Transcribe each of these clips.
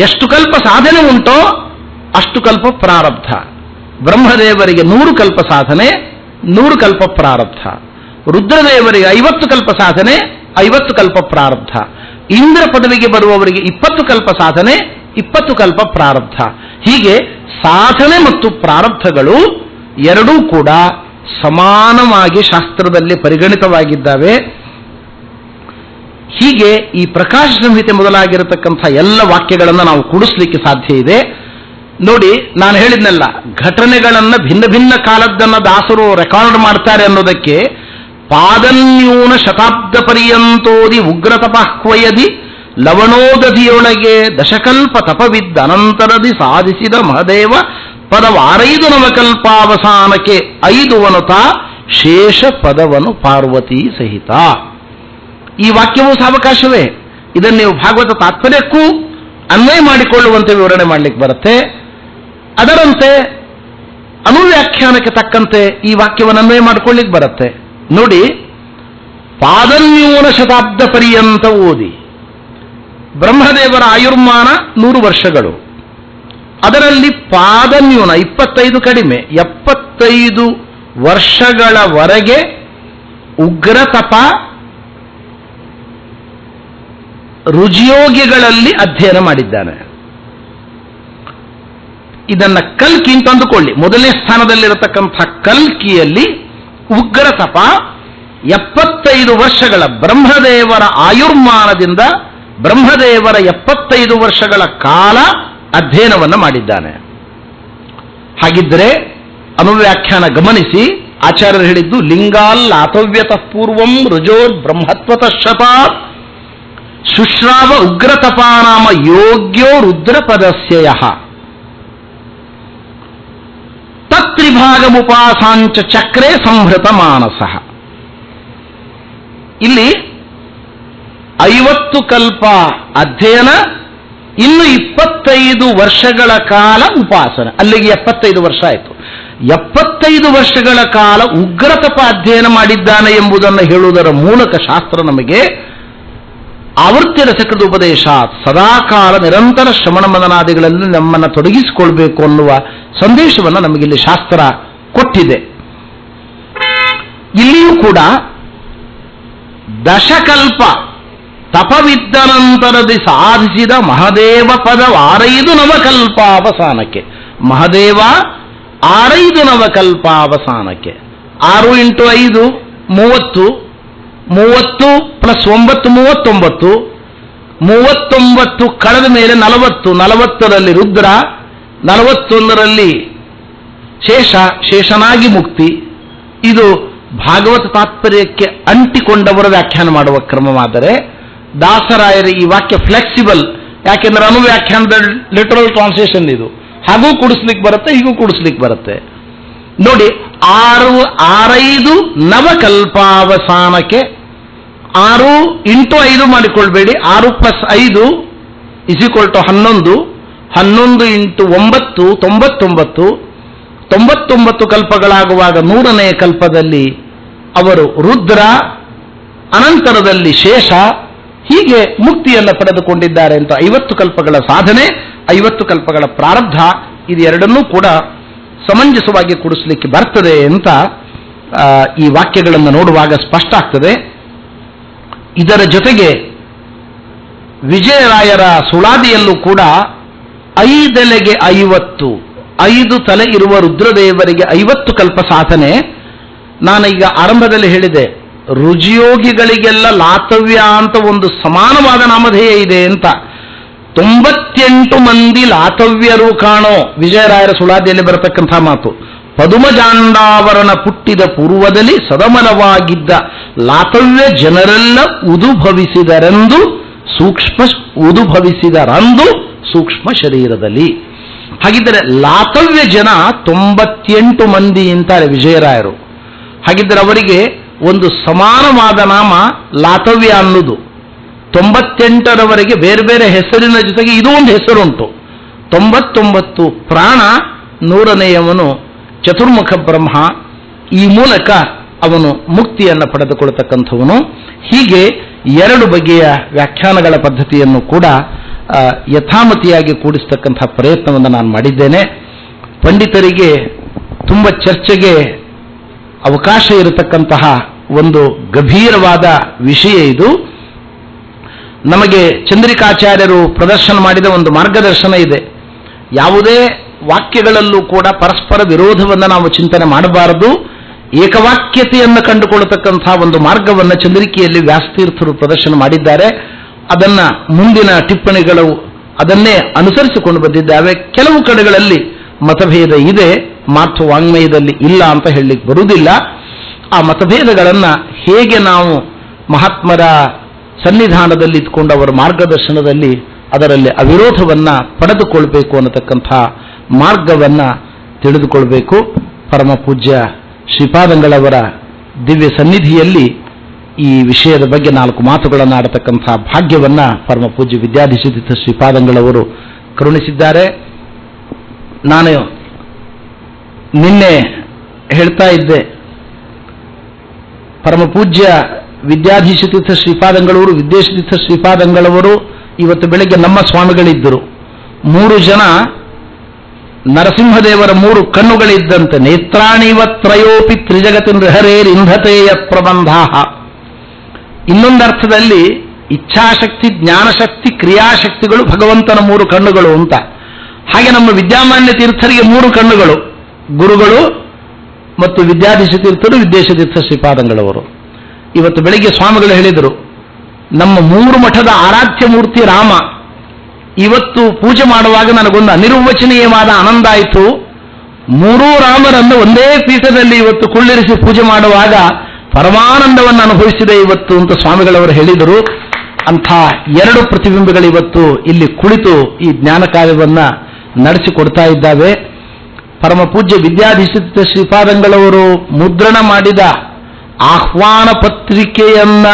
ಎಷ್ಟು ಕಲ್ಪ ಸಾಧನೆ ಉಂಟೋ ಅಷ್ಟು ಕಲ್ಪ ಪ್ರಾರಬ್ಧ. ಬ್ರಹ್ಮದೇವರಿಗೆ 100 ಕಲ್ಪ ಸಾಧನೆ, 100 ಕಲ್ಪ ಪ್ರಾರಬ್ಧ. ರುದ್ರದೇವರಿಗೆ 50 ಕಲ್ಪ ಸಾಧನೆ, 50 ಕಲ್ಪ ಪ್ರಾರಬ್ಧ. ಇಂದ್ರ ಪದವಿಗೆ ಬರುವವರಿಗೆ 20 ಕಲ್ಪ ಸಾಧನೆ, 20 ಕಲ್ಪ ಪ್ರಾರಬ್ಧ. ಹೀಗೆ ಸಾಧನೆ ಮತ್ತು ಪ್ರಾರಬ್ಧಗಳು ಎರಡೂ ಕೂಡ ಸಮಾನವಾಗಿ ಶಾಸ್ತ್ರದಲ್ಲಿ ಪರಿಗಣಿತವಾಗಿದ್ದಾವೆ. ಹೀಗೆ ಈ ಪ್ರಕಾಶ ಸಂಹಿತೆ ಮೊದಲಾಗಿರತಕ್ಕಂಥ ಎಲ್ಲ ವಾಕ್ಯಗಳನ್ನು ನಾವು ಕೂಡಿಸ್ಲಿಕ್ಕೆ ಸಾಧ್ಯ ಇದೆ. ನೋಡಿ, ನಾನು ಹೇಳಿದ್ನಲ್ಲ, ಘಟನೆಗಳನ್ನು ಭಿನ್ನ ಭಿನ್ನ ಕಾಲದ್ದನ್ನು ದಾಸರು ರೆಕಾರ್ಡ್ ಮಾಡ್ತಾರೆ ಅನ್ನೋದಕ್ಕೆ ಪಾದನ್ಯೂನ ಶತಾಬ್ದ ಪರ್ಯಂತೋದಿ ಉಗ್ರತಪಹ್ವಯದಿ ಲವಣೋದಧಿಯೊಳಗೆ ದಶಕಲ್ಪ ತಪವಿದ್ದ ಅನಂತರದಿ ಸಾಧಿಸಿದ ಮಹದೇವ ಪದವಾರೈದು ನವಕಲ್ಪಾವಸಾನಕ್ಕೆ 5 ವನುತ ಶೇಷ ಪದವನು ಪಾರ್ವತಿ ಸಹಿತ. ಈ ವಾಕ್ಯವೂ ಸಾವಕಾಶವೇ. ಇದನ್ನು ನೀವು ಭಾಗವತ ತಾತ್ಪರ್ಯಕ್ಕೂ ಅನ್ವಯ ಮಾಡಿಕೊಳ್ಳುವಂತೆ ವಿವರಣೆ ಮಾಡಲಿಕ್ಕೆ ಬರುತ್ತೆ. ಅದರಂತೆ ಅನುವ್ಯಾಖ್ಯಾನಕ್ಕೆ ತಕ್ಕಂತೆ ಈ ವಾಕ್ಯವನ್ನು ಅನ್ವಯ ಮಾಡಿಕೊಳ್ಳಿಕ್ಕೆ ಬರುತ್ತೆ. ನೋಡಿ, ಪಾದನ್ಯೂನ ಶತಾಬ್ದ ಪರ್ಯಂತ ಓದಿ. ಬ್ರಹ್ಮದೇವರ ಆಯುರ್ಮಾನ 100 ವರ್ಷಗಳು. ಅದರಲ್ಲಿ ಪಾದನ್ಯೂನ 25 ಕಡಿಮೆ, 75 ವರ್ಷಗಳವರೆಗೆ ಉಗ್ರತಪ ರುಜಿಯೋಗಿಗಳಲ್ಲಿ ಅಧ್ಯಯನ ಮಾಡಿದ್ದಾನೆ. ಇದನ್ನ ಕಲ್ಕಿ ಅಂತ ಅಂದುಕೊಳ್ಳಿ. ಮೊದಲನೇ ಸ್ಥಾನದಲ್ಲಿರತಕ್ಕಂಥ ಕಲ್ಕಿಯಲ್ಲಿ ಉಗ್ರತಪ 75 ವರ್ಷಗಳ ಬ್ರಹ್ಮದೇವರ ಆಯುರ್ಮಾನದಿಂದ ಬ್ರಹ್ಮದೇವರ 75 ವರ್ಷಗಳ ಕಾಲ ಅಧ್ಯಯನವನ್ನು ಮಾಡಿದ್ದಾನೆ. ಹಾಗಿದ್ದರೆ ಅನುವ್ಯಾಖ್ಯಾನ ಗಮನಿಸಿ. ಆಚಾರ್ಯರು ಹೇಳಿದ್ದು ಲಿಂಗಾಲ್ ಆತವ್ಯತಃ ಪೂರ್ವಂ ರುಜೋರ್ ಬ್ರಹ್ಮತ್ವತಃ ಶತಾತ್ ಶುಶ್ರಾವ ಉಗ್ರತಪಾನಾಮ ಯೋಗ್ಯೋ ರುದ್ರಪದಸ್ಯಯಃ ತತ್ರಿಭಾಗಮುಪಾಸಾಂಚ ಚಕ್ರೇ ಸಂಹೃತ ಮಾನಸಃ. ಇಲ್ಲಿ 50 ಕಲ್ಪ ಅಧ್ಯಯನ, ಇನ್ನು 25 ವರ್ಷಗಳ ಕಾಲ ಉಪಾಸನೆ. ಅಲ್ಲಿಗೆ 75 ವರ್ಷ ಆಯಿತು. 75 ವರ್ಷಗಳ ಕಾಲ ಉಗ್ರತಪ ಅಧ್ಯಯನ ಮಾಡಿದ್ದಾನೆ ಎಂಬುದನ್ನು ಹೇಳುವುದರ ಮೂಲಕ ಶಾಸ್ತ್ರ ನಮಗೆ ಆವೃತ್ತಿ ರಸಕೃತ ಉಪದೇಶ, ಸದಾಕಾಲ ನಿರಂತರ ಶ್ರವಣ ಮನನಾದಿಗಳಲ್ಲಿ ನಮ್ಮನ್ನು ತೊಡಗಿಸಿಕೊಳ್ಬೇಕು ಅನ್ನುವ ಸಂದೇಶವನ್ನು ನಮಗಿಲ್ಲಿ ಶಾಸ್ತ್ರ ಕೊಟ್ಟಿದೆ. ಇಲ್ಲಿಯೂ ಕೂಡ ದಶಕಲ್ಪ ತಪವಿದ್ದನಂತರದಿ ಸಾಧಿಸಿದ ಮಹದೇವ ಪದ 6 ನವಕಲ್ಪಾವಸಾನಕ್ಕೆ. ಮಹದೇವ 6 ನವಕಲ್ಪಾವಸಾನಕ್ಕೆ. 6 × 5 30, 30 + 9 39 ಕಳೆದ ಮೇಲೆ 40, 40ರಲ್ಲಿ ರುದ್ರ, 41ರಲ್ಲಿ ಶೇಷನಾಗಿ ಮುಕ್ತಿ. ಇದು ಭಾಗವತ ತಾತ್ಪರ್ಯಕ್ಕೆ ಅಂಟಿಕೊಂಡವರ ವ್ಯಾಖ್ಯಾನ ಮಾಡುವ ಕ್ರಮವಾದರೆ, ದಾಸರಾಯರ ಈ ವಾಕ್ಯ ಫ್ಲೆಕ್ಸಿಬಲ್. ಯಾಕೆಂದ್ರೆ ಅನುವ್ಯಾಖ್ಯಾನದ ಲಿಟರಲ್ ಟ್ರಾನ್ಸ್ಲೇಷನ್ ಇದು. ಹಾಗೂ ಕೂಡಿಸ್ಲಿಕ್ಕೆ ಬರುತ್ತೆ, ಹೀಗೂ ಕೂಡಿಸ್ಲಿಕ್ಕೆ ಬರುತ್ತೆ. ನೋಡಿ, 6 ನವಕಲ್ಪಾವಸಾನಕ್ಕೆ. 6 × 5 ಮಾಡಿಕೊಳ್ಬೇಡಿ. 6 + 5 = 11. 11 × 9 99 ಕಲ್ಪಗಳಾಗುವಾಗ 100ನೇ ಕಲ್ಪದಲ್ಲಿ ಅವರು ರುದ್ರ, ಅನಂತರದಲ್ಲಿ ಶೇಷ, ಹೀಗೆ ಮುಕ್ತಿಯನ್ನು ಪಡೆದುಕೊಂಡಿದ್ದಾರೆ ಅಂತ 50 ಕಲ್ಪಗಳ ಸಾಧನೆ, 50 ಕಲ್ಪಗಳ ಪ್ರಾರಬ್ಧ, ಇದು ಎರಡನ್ನೂ ಕೂಡ ಸಮಂಜಸವಾಗಿ ಕೂಡಿಸಲಿಕ್ಕೆ ಬರ್ತದೆ ಅಂತ ಈ ವಾಕ್ಯಗಳನ್ನು ನೋಡುವಾಗ ಸ್ಪಷ್ಟ ಆಗ್ತದೆ. ಇದರ ಜೊತೆಗೆ ವಿಜಯರಾಯರ ಸುಳಾದಿಯಲ್ಲೂ ಕೂಡ 5 50, 5 ತಲೆ ಇರುವ ರುದ್ರದೇವರಿಗೆ 50 ಕಲ್ಪ ಸಾಧನೆ. ನಾನೀಗ ಆರಂಭದಲ್ಲಿ ಹೇಳಿದೆ, ರುಜಿಯೋಗಿಗಳಿಗೆಲ್ಲ ಲಾತವ್ಯ ಅಂತ ಒಂದು ಸಮಾನವಾದ ನಾಮಧೇಯ ಇದೆ ಅಂತ. 98 ಮಂದಿ ಲಾತವ್ಯರು ಕಾಣೋ ವಿಜಯರಾಯರ ಸುಳಾದಿಯಲ್ಲಿ ಬರತಕ್ಕಂಥ ಮಾತು. ಪದುಮಜಾಂಡಾವರಣ ಪುಟ್ಟಿದ ಪೂರ್ವದಲ್ಲಿ ಸದಮಲವಾಗಿದ್ದ ಲಾತವ್ಯ ಜನರೆಲ್ಲ ಉದುಭವಿಸಿದರೆಂದು ಸೂಕ್ಷ್ಮ ಶರೀರದಲ್ಲಿ. ಹಾಗಿದ್ದರೆ ಲಾತವ್ಯ ಜನ 98 ಮಂದಿ ಅಂತಾರೆ ವಿಜಯರಾಯರು. ಹಾಗಿದ್ದರೆ ಅವರಿಗೆ ಒಂದು ಸಮಾನವಾದ ನಾಮ ಲಾತವ್ಯ ಅನ್ನೋದು. 98ರವರೆಗೆ ಬೇರೆ ಬೇರೆ ಹೆಸರಿನ ಜೊತೆಗೆ ಇದು ಒಂದು ಹೆಸರುಂಟು. 99 ಪ್ರಾಣ, 100ನೇಯವನು ಚತುರ್ಮುಖ ಬ್ರಹ್ಮ. ಈ ಮೂಲಕ ಅವನು ಮುಕ್ತಿಯನ್ನು ಪಡೆದುಕೊಳ್ಳತಕ್ಕಂಥವನು. ಹೀಗೆ 2 ಬಗೆಯ ವ್ಯಾಖ್ಯಾನಗಳ ಪದ್ಧತಿಯನ್ನು ಕೂಡ ಯಥಾಮತಿಯಾಗಿ ಕೂಡಿಸ್ತಕ್ಕಂಥ ಪ್ರಯತ್ನವನ್ನು ನಾನು ಮಾಡಿದ್ದೇನೆ. ಪಂಡಿತರಿಗೆ ತುಂಬ ಚರ್ಚೆಗೆ ಅವಕಾಶ ಇರತಕ್ಕಂತಹ ಒಂದು ಗಂಭೀರವಾದ ವಿಷಯ ಇದು. ನಮಗೆ ಚಂದ್ರಿಕಾಚಾರ್ಯರು ಪ್ರದರ್ಶನ ಮಾಡಿದ ಒಂದು ಮಾರ್ಗದರ್ಶನ ಇದೆ. ಯಾವುದೇ ವಾಕ್ಯಗಳಲ್ಲೂ ಕೂಡ ಪರಸ್ಪರ ವಿರೋಧವನ್ನು ನಾವು ಚಿಂತನೆ ಮಾಡಬಾರದು. ಏಕವಾಕ್ಯತೆಯನ್ನು ಕಂಡುಕೊಳ್ಳತಕ್ಕಂಥ ಒಂದು ಮಾರ್ಗವನ್ನು ಚಂದ್ರಿಕೆಯಲ್ಲಿ ವ್ಯಾಸತೀರ್ಥರು ಪ್ರದರ್ಶನ ಮಾಡಿದ್ದಾರೆ. ಅದನ್ನ ಮುಂದಿನ ಟಿಪ್ಪಣಿಗಳು ಅದನ್ನೇ ಅನುಸರಿಸಿಕೊಂಡು ಬಂದಿದ್ದಾವೆ. ಕೆಲವು ಕಡೆಗಳಲ್ಲಿ ಮತಭೇದ ಇದೆ, ಮಾತು ವಾಂಗ್ಮಯದಲ್ಲಿ ಇಲ್ಲ ಅಂತ ಹೇಳಲಿಕ್ಕೆ ಬರುವುದಿಲ್ಲ. ಆ ಮತಭೇದಗಳನ್ನು ಹೇಗೆ ನಾವು ಮಹಾತ್ಮರ ಸನ್ನಿಧಾನದಲ್ಲಿ ಇದ್ಕೊಂಡು ಅವರ ಮಾರ್ಗದರ್ಶನದಲ್ಲಿ ಅದರಲ್ಲಿ ಅವಿರೋಧವನ್ನು ಪಡೆದುಕೊಳ್ಬೇಕು ಅನ್ನತಕ್ಕಂಥ ಮಾರ್ಗವನ್ನು ತಿಳಿದುಕೊಳ್ಬೇಕು. ಪರಮ ಪೂಜ್ಯ ಶ್ರೀಪಾದಂಗಳವರ ದಿವ್ಯ ಸನ್ನಿಧಿಯಲ್ಲಿ ಈ ವಿಷಯದ ಬಗ್ಗೆ 4 ಮಾತುಗಳನ್ನು ಆಡತಕ್ಕಂಥ ಭಾಗ್ಯವನ್ನು ಪರಮ ಪೂಜ್ಯ ವಿದ್ಯಾಧೀಶತೀರ್ಥ ಶ್ರೀಪಾದಂಗಳವರು ಕರುಣಿಸಿದ್ದಾರೆ. ನಾನು ನಿನ್ನೆ ಹೇಳ್ತಾ ಇದ್ದೆ, ಪರಮ ಪೂಜ್ಯ ವಿದ್ಯಾಧೀಶತೀರ್ಥ ಶ್ರೀಪಾದಂಗಳವರು, ವಿದ್ಯಾಧೀಶತೀರ್ಥ ಶ್ರೀಪಾದಂಗಳವರು ಇವತ್ತು ಬೆಳಗ್ಗೆ ನಮ್ಮ ಸ್ವಾಮಿಗಳಿದ್ದರು. 3 ಜನ ನರಸಿಂಹದೇವರ 3 ಕಣ್ಣುಗಳಿದ್ದಂತೆ. ನೇತ್ರಾಣಿವತ್ರಯೋಪಿ ತ್ರಿಜಗತಿ ನೃಹರೇರಿಂಧತೆಯ ಪ್ರಬಂಧಾಹ. ಇನ್ನೊಂದರ್ಥದಲ್ಲಿ ಇಚ್ಛಾಶಕ್ತಿ, ಜ್ಞಾನಶಕ್ತಿ, ಕ್ರಿಯಾಶಕ್ತಿಗಳು ಭಗವಂತನ 3 ಕಣ್ಣುಗಳು ಅಂತ. ಹಾಗೆ ನಮ್ಮ ವಿದ್ಯಾಮಾನ್ಯ ತೀರ್ಥರಿಗೆ 3 ಕಣ್ಣುಗಳು, ಗುರುಗಳು ಮತ್ತು ವಿದ್ಯಾಧೀಶತೀರ್ಥರು, ವಿದ್ಯಾಧೀಶತೀರ್ಥ ಶ್ರೀಪಾದಂಗಳವರು. ಇವತ್ತು ಬೆಳಿಗ್ಗೆ ಸ್ವಾಮಿಗಳು ಹೇಳಿದರು, ನಮ್ಮ 3 ಮಠದ ಆರಾಧ್ಯ ಮೂರ್ತಿ ರಾಮ. ಇವತ್ತು ಪೂಜೆ ಮಾಡುವಾಗ ನನಗೊಂದು ಅನಿರ್ವಚನೀಯವಾದ ಆನಂದ ಆಯಿತು. 3 ರಾಮರನ್ನು ಒಂದೇ ಪೀಠದಲ್ಲಿ ಇವತ್ತು ಕುಳ್ಳಿರಿಸಿ ಪೂಜೆ ಮಾಡುವಾಗ ಪರಮಾನಂದವನ್ನು ಅನುಭವಿಸಿದೆ ಇವತ್ತು ಅಂತ ಸ್ವಾಮಿಗಳವರು ಹೇಳಿದರು. ಅಂಥ 2 ಪ್ರತಿಬಿಂಬಗಳು ಇವತ್ತು ಇಲ್ಲಿ ಕುಳಿತು ಈ ಜ್ಞಾನ ಕಾರ್ಯವನ್ನು ನಡೆಸಿಕೊಡ್ತಾ ಇದ್ದಾವೆ. ಪರಮ ಪೂಜ್ಯ ವಿದ್ಯಾಧೀಶತೀರ್ಥ ಶ್ರೀಪಾದಂಗಳವರು ಮುದ್ರಣ ಮಾಡಿದ ಆಹ್ವಾನ ಪತ್ರಿಕೆಯನ್ನ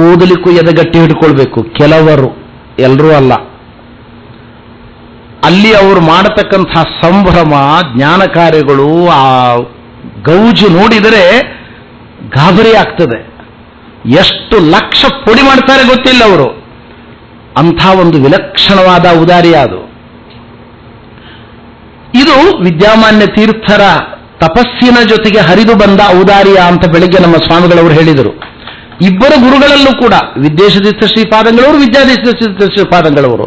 ಓದಲಿಕ್ಕೂ ಎದೆಗಟ್ಟಿ ಹಿಡ್ಕೊಳ್ಬೇಕು. ಕೆಲವರು, ಎಲ್ಲರೂ ಅಲ್ಲ. ಅಲ್ಲಿ ಅವರು ಮಾಡತಕ್ಕಂಥ ಸಂಭ್ರಮ, ಜ್ಞಾನ ಕಾರ್ಯಗಳು, ಆ ಗೌಜು ನೋಡಿದರೆ ಗಾಬರಿ ಆಗ್ತದೆ. ಎಷ್ಟು ಲಕ್ಷ ಪುಡಿ ಮಾಡ್ತಾರೆ ಗೊತ್ತಿಲ್ಲ ಅವರು. ಅಂಥ ಒಂದು ವಿಲಕ್ಷಣವಾದ ಔದಾರ್ಯ ಅದು. ಇದು ವಿದ್ಯಾಮಾನ್ಯ ತೀರ್ಥರ ತಪಸ್ಸಿನ ಜೊತೆಗೆ ಹರಿದು ಬಂದ ಔದಾರ್ಯ ಅಂತ ಬೆಳಗ್ಗೆ ನಮ್ಮ ಸ್ವಾಮಿಗಳವರು ಹೇಳಿದರು. ಇಬ್ಬರು ಗುರುಗಳಲ್ಲೂ ಕೂಡ ವಿದ್ಯಾಧೀಶತೀರ್ಥ ಶ್ರೀಪಾದಂಗಳವರು, ವಿದ್ಯಾಧೀಶತೀರ್ಥ ಶ್ರೀಪಾದಂಗಳವರು,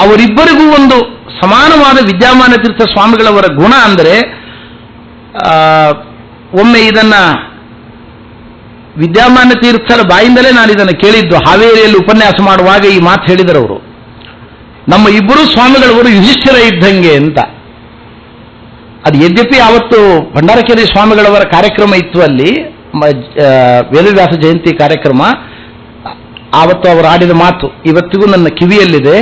ಅವರಿಬ್ಬರಿಗೂ ಒಂದು ಸಮಾನವಾದ ವಿದ್ಯಾಮಾನ್ಯ ತೀರ್ಥ ಸ್ವಾಮಿಗಳವರ ಗುಣ ಅಂದರೆ, ಒಮ್ಮೆ ಇದನ್ನ ವಿದ್ಯಾಮಾನ್ಯ ತೀರ್ಥರ ಬಾಯಿಂದಲೇ ನಾನು ಇದನ್ನು ಕೇಳಿದ್ದು. ಹಾವೇರಿಯಲ್ಲಿ ಉಪನ್ಯಾಸ ಮಾಡುವಾಗ ಈ ಮಾತು ಹೇಳಿದರು ಅವರು. ನಮ್ಮ ಇಬ್ಬರು ಸ್ವಾಮಿಗಳವರು ಯುಧಿಷ್ಠಿರ ಇದ್ದಂಗೆ ಅಂತ. ಅದು ಯದ್ಯಪಿ ಆವತ್ತು ಭಂಡಾರಕೆರೆ ಸ್ವಾಮಿಗಳವರ ಕಾರ್ಯಕ್ರಮ ಇತ್ತು, ಅಲ್ಲಿ ವೇದವ್ಯಾಸ ಜಯಂತಿ ಕಾರ್ಯಕ್ರಮ. ಆವತ್ತು ಅವರು ಆಡಿದ ಮಾತು ಇವತ್ತಿಗೂ ನನ್ನ ಕಿವಿಯಲ್ಲಿದೆ.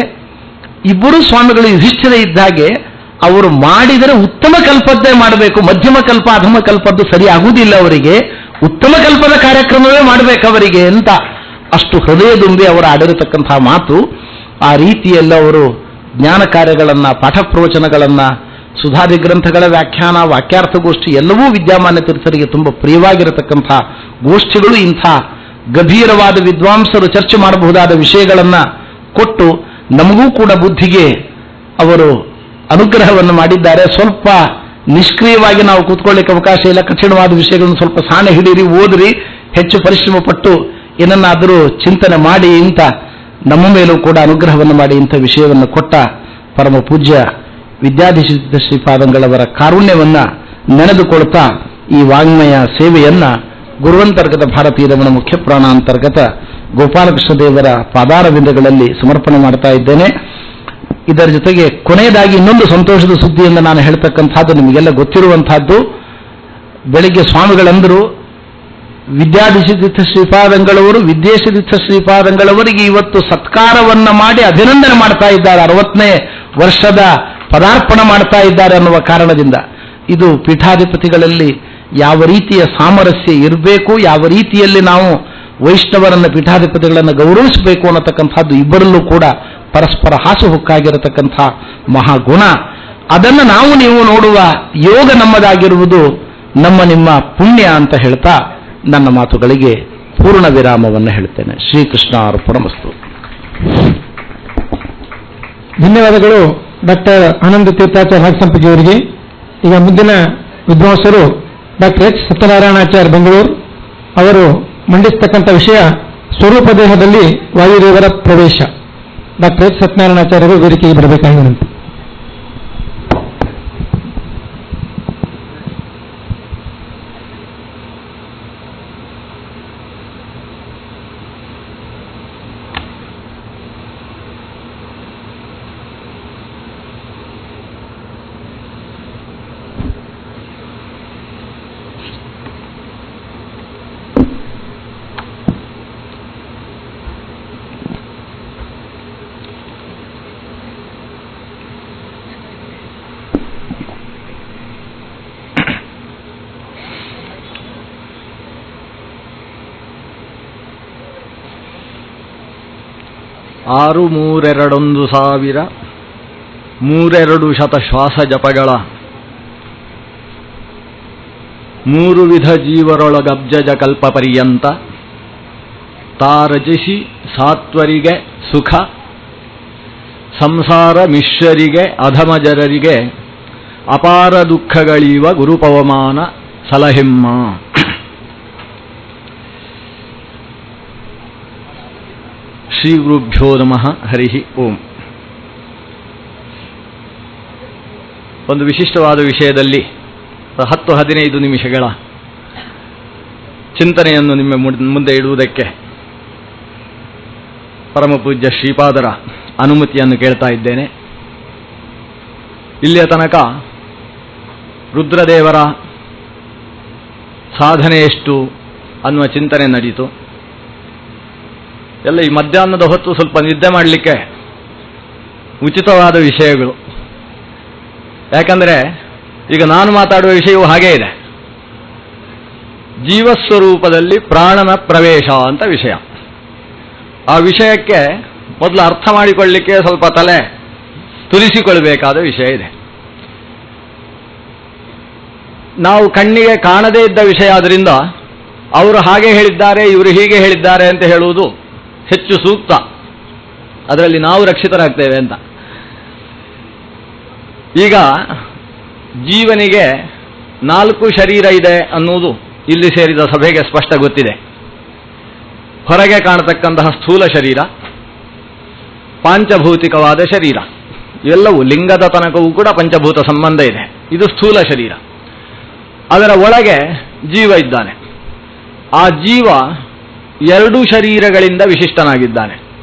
ಇಬ್ಬರು ಸ್ವಾಮಿಗಳು ಯುಧಿಷ್ಠಿರ ಇದ್ದಾಗೆ ಅವರು ಮಾಡಿದರೆ ಉತ್ತಮ ಕಲ್ಪದ್ದೇ ಮಾಡಬೇಕು, ಮಧ್ಯಮ ಕಲ್ಪ ಅಧಮ ಕಲ್ಪದ್ದು ಸರಿ ಆಗುವುದಿಲ್ಲ ಅವರಿಗೆ, ಉತ್ತಮ ಕಲ್ಪದ ಕಾರ್ಯಕ್ರಮವೇ ಮಾಡಬೇಕು ಅವರಿಗೆ ಅಂತ ಅಷ್ಟು ಹೃದಯದುಂಬಿ ಅವರು ಆಡಿರತಕ್ಕಂತಹ ಮಾತು. ಆ ರೀತಿಯೆಲ್ಲ ಅವರು ಜ್ಞಾನ ಕಾರ್ಯಗಳನ್ನು, ಪಾಠ ಪ್ರವಚನಗಳನ್ನು, ಸುಧಾದಿ ಗ್ರಂಥಗಳ ವ್ಯಾಖ್ಯಾನ, ವಾಕ್ಯಾರ್ಥಗೋಷ್ಠಿ ಎಲ್ಲವೂ ವಿದ್ಯಾಮಾನ್ಯ ತೀರ್ಥರಿಗೆ ತುಂಬ ಪ್ರಿಯವಾಗಿರತಕ್ಕಂಥ ಗೋಷ್ಠಿಗಳು. ಇಂಥ ಗಂಭೀರವಾದ ವಿದ್ವಾಂಸರು ಚರ್ಚೆ ಮಾಡಬಹುದಾದ ವಿಷಯಗಳನ್ನು ಕೊಟ್ಟು ನಮಗೂ ಕೂಡ ಬುದ್ಧಿಗೆ ಅವರು ಅನುಗ್ರಹವನ್ನು ಮಾಡಿದ್ದಾರೆ. ಸ್ವಲ್ಪ ನಿಷ್ಕ್ರಿಯವಾಗಿ ನಾವು ಕೂತ್ಕೊಳ್ಳಿಕ್ಕೆ ಅವಕಾಶ ಇಲ್ಲ. ಕಠಿಣವಾದ ವಿಷಯಗಳನ್ನು ಸ್ವಲ್ಪ ಸಾಣೆ ಹಿಡೀರಿ, ಓದ್ರಿ, ಹೆಚ್ಚು ಪರಿಶ್ರಮ ಪಟ್ಟು ಏನನ್ನಾದರೂ ಚಿಂತನೆ ಮಾಡಿ ಇಂಥ ನಮ್ಮ ಮೇಲೂ ಕೂಡ ಅನುಗ್ರಹವನ್ನು ಮಾಡಿ ಇಂಥ ವಿಷಯವನ್ನು ಕೊಟ್ಟ ಪರಮ ಪೂಜ್ಯ ವಿದ್ಯಾಧೀಶತೀರ್ಥ ಶ್ರೀಪಾದಂಗಳವರ ಕಾರುಣ್ಯವನ್ನು ನೆನೆದುಕೊಳ್ತಾ ಈ ವಾಂಗ್ಮಯ ಸೇವೆಯನ್ನ ಗುರುವಂತರ್ಗತ ಭಾರತೀಯ ರಮಣ ಮುಖ್ಯ ಪ್ರಾಣಾಂತರ್ಗತ ಗೋಪಾಲಕೃಷ್ಣ ದೇವರ ಪಾದಾರವಿಂದಗಳಲ್ಲಿ ಸಮರ್ಪಣೆ ಮಾಡ್ತಾ ಇದ್ದೇನೆ. ಇದರ ಜೊತೆಗೆ ಕೊನೆಯದಾಗಿ ಇನ್ನೊಂದು ಸಂತೋಷದ ಸುದ್ದಿಯಿಂದ ನಾನು ಹೇಳ್ತಕ್ಕಂಥದ್ದು ನಿಮಗೆಲ್ಲ ಗೊತ್ತಿರುವಂತಹದ್ದು. ಬೆಳಿಗ್ಗೆ ಸ್ವಾಮಿಗಳಂದರು, ವಿದ್ಯಾಧೀಶತೀರ್ಥ ಶ್ರೀಪಾದಂಗಳವರು ವಿದ್ಯಾಧೀಶತೀರ್ಥ ಶ್ರೀಪಾದಂಗಳವರಿಗೆ ಇವತ್ತು ಸತ್ಕಾರವನ್ನ ಮಾಡಿ ಅಭಿನಂದನೆ ಮಾಡ್ತಾ ಇದ್ದಾರೆ. 60ನೇ ವರ್ಷದ ಪದಾರ್ಪಣ ಮಾಡ್ತಾ ಇದ್ದಾರೆ ಅನ್ನುವ ಕಾರಣದಿಂದ. ಇದು ಪೀಠಾಧಿಪತಿಗಳಲ್ಲಿ ಯಾವ ರೀತಿಯ ಸಾಮರಸ್ಯ ಇರಬೇಕು, ಯಾವ ರೀತಿಯಲ್ಲಿ ನಾವು ವೈಷ್ಣವರನ್ನ ಪೀಠಾಧಿಪತಿಗಳನ್ನು ಗೌರವಿಸಬೇಕು ಅನ್ನತಕ್ಕಂಥದ್ದು ಇಬ್ಬರಲ್ಲೂ ಕೂಡ ಪರಸ್ಪರ ಹಾಸುಹೊಕ್ಕಾಗಿರತಕ್ಕಂಥ ಮಹಾಗುಣ. ಅದನ್ನು ನಾವು ನೀವು ನೋಡುವ ಯೋಗ ನಮ್ಮದಾಗಿರುವುದು ನಮ್ಮ ನಿಮ್ಮ ಪುಣ್ಯ ಅಂತ ಹೇಳ್ತಾ ನನ್ನ ಮಾತುಗಳಿಗೆ ಪೂರ್ಣ ವಿರಾಮವನ್ನು ಹೇಳ್ತೇನೆ. ಶ್ರೀಕೃಷ್ಣ ಅರ್ಪಣಮಸ್ತು. ಧನ್ಯವಾದಗಳು ಡಾಕ್ಟರ್ ಆನಂದ ತೀರ್ಥಾಚಾರ್ಯ ನಾಗಸಂಪಿಗೆ ಅವರಿಗೆ. ಈಗ ಮುಂದಿನ ವಿದ್ವಾಂಸರು ಡಾಕ್ಟರ್ ಎಚ್ ಸತ್ಯನಾರಾಯಣಾಚಾರ್ಯ ಬೆಂಗಳೂರು. ಅವರು ಮಂಡಿಸತಕ್ಕಂಥ ವಿಷಯ ಸ್ವರೂಪ ದೇಹದಲ್ಲಿ ವಾಯುದೇವರ ಪ್ರವೇಶ. ಡಾಕ್ಟರ್ ಎಚ್ ಸತ್ಯನಾರಾಯಣಾಚಾರ್ಯರು ವೇದಿಕೆಗೆ ಬರಬೇಕಾಗಿ ವಿನಂತಿ. ಆರು 3,200 ಶ್ವಾಸ ಜಪಗಳ 3 ವಿಧ ಜೀವರೊಳಗಬ್ಜಜ ಕಲ್ಪ ಪರ್ಯಂತ ತಾರಜಿಸಿ ಸಾತ್ವರಿಗೆ ಸುಖ ಸಂಸಾರ ಮಿಶ್ರರಿಗೆ ಅಧಮಜರರಿಗೆ ಅಪಾರ ದುಃಖಗಳೀವ ಗುರುಪವಮಾನ ಸಲಹಿಮ್ಮ. ಶ್ರೀ ಗುರುಭ್ಯೋ ನಮಃ. ಹರಿ ಓಂ. ಒಂದು ವಿಶಿಷ್ಟವಾದ ವಿಷಯದಲ್ಲಿ 10-15 ನಿಮಿಷಗಳ ಚಿಂತನೆಯನ್ನು ನಿಮ್ಮ ಮುಂದೆ ಇಡುವುದಕ್ಕೆ ಪರಮಪೂಜ್ಯ ಶ್ರೀಪಾದರ ಅನುಮತಿಯನ್ನು ಕೇಳ್ತಾ ಇದ್ದೇನೆ. ಇಲ್ಲಿಯ ತನಕ ರುದ್ರದೇವರ ಸಾಧನೆ ಎಷ್ಟು ಅನ್ನುವ ಚಿಂತನೆ ನಡೀತು. ಎಲ್ಲ ಈ ಮಧ್ಯಾಹ್ನದ ಹೊತ್ತು ಸ್ವಲ್ಪ ನಿದ್ದೆ ಮಾಡಲಿಕ್ಕೆ ಉಚಿತವಾದ ವಿಷಯಗಳು. ಯಾಕಂದರೆ ಈಗ ನಾನು ಮಾತಾಡುವ ವಿಷಯವೂ ಹಾಗೇ ಇದೆ. ಜೀವಸ್ವರೂಪದಲ್ಲಿ ಪ್ರಾಣನ ಪ್ರವೇಶ ಅಂತ ವಿಷಯ. ಆ ವಿಷಯಕ್ಕೆ ಮೊದಲು ಅರ್ಥ ಮಾಡಿಕೊಳ್ಳಲಿಕ್ಕೆ ಸ್ವಲ್ಪ ತಲೆ ತುರಿಸಿಕೊಳ್ಳಬೇಕಾದ ವಿಷಯ ಇದೆ. ನಾವು ಕಣ್ಣಿಗೆ ಕಾಣದೇ ಇದ್ದ ವಿಷಯ ಆದ್ರಿಂದ ಅವರು ಹಾಗೆ ಹೇಳಿದ್ದಾರೆ, ಇವರು ಹೀಗೆ ಹೇಳಿದ್ದಾರೆ ಅಂತ ಹೇಳುವುದು ಹೆಚ್ಚು ಸೂಕ್ತ. ಅದರಲ್ಲಿ ನಾವು ರಕ್ಷಿತರಾಗ್ತೇವೆ ಅಂತ. ಈಗ ಜೀವನಿಗೆ 4 ಶರೀರ ಇದೆ ಅನ್ನುವುದು ಇಲ್ಲಿ ಸೇರಿದ ಸಭೆಗೆ ಸ್ಪಷ್ಟ ಗೊತ್ತಿದೆ. ಹೊರಗೆ ಕಾಣತಕ್ಕಂತಹ ಸ್ಥೂಲ ಶರೀರ, ಪಾಂಚಭೌತಿಕವಾದ ಶರೀರ, ಇವೆಲ್ಲವೂ ಲಿಂಗದ ತನಕವೂ ಕೂಡ ಪಂಚಭೂತ ಸಂಬಂಧ ಇದೆ. ಇದು ಸ್ಥೂಲ ಶರೀರ. ಅದರ ಒಳಗೆ ಜೀವ ಇದ್ದಾನೆ. ಆ ಜೀವ 2 ಶರೀರಗಳಿಂದ ವಿಶಿಷ್ಟನಾಗಿದ್ದಾನೆ.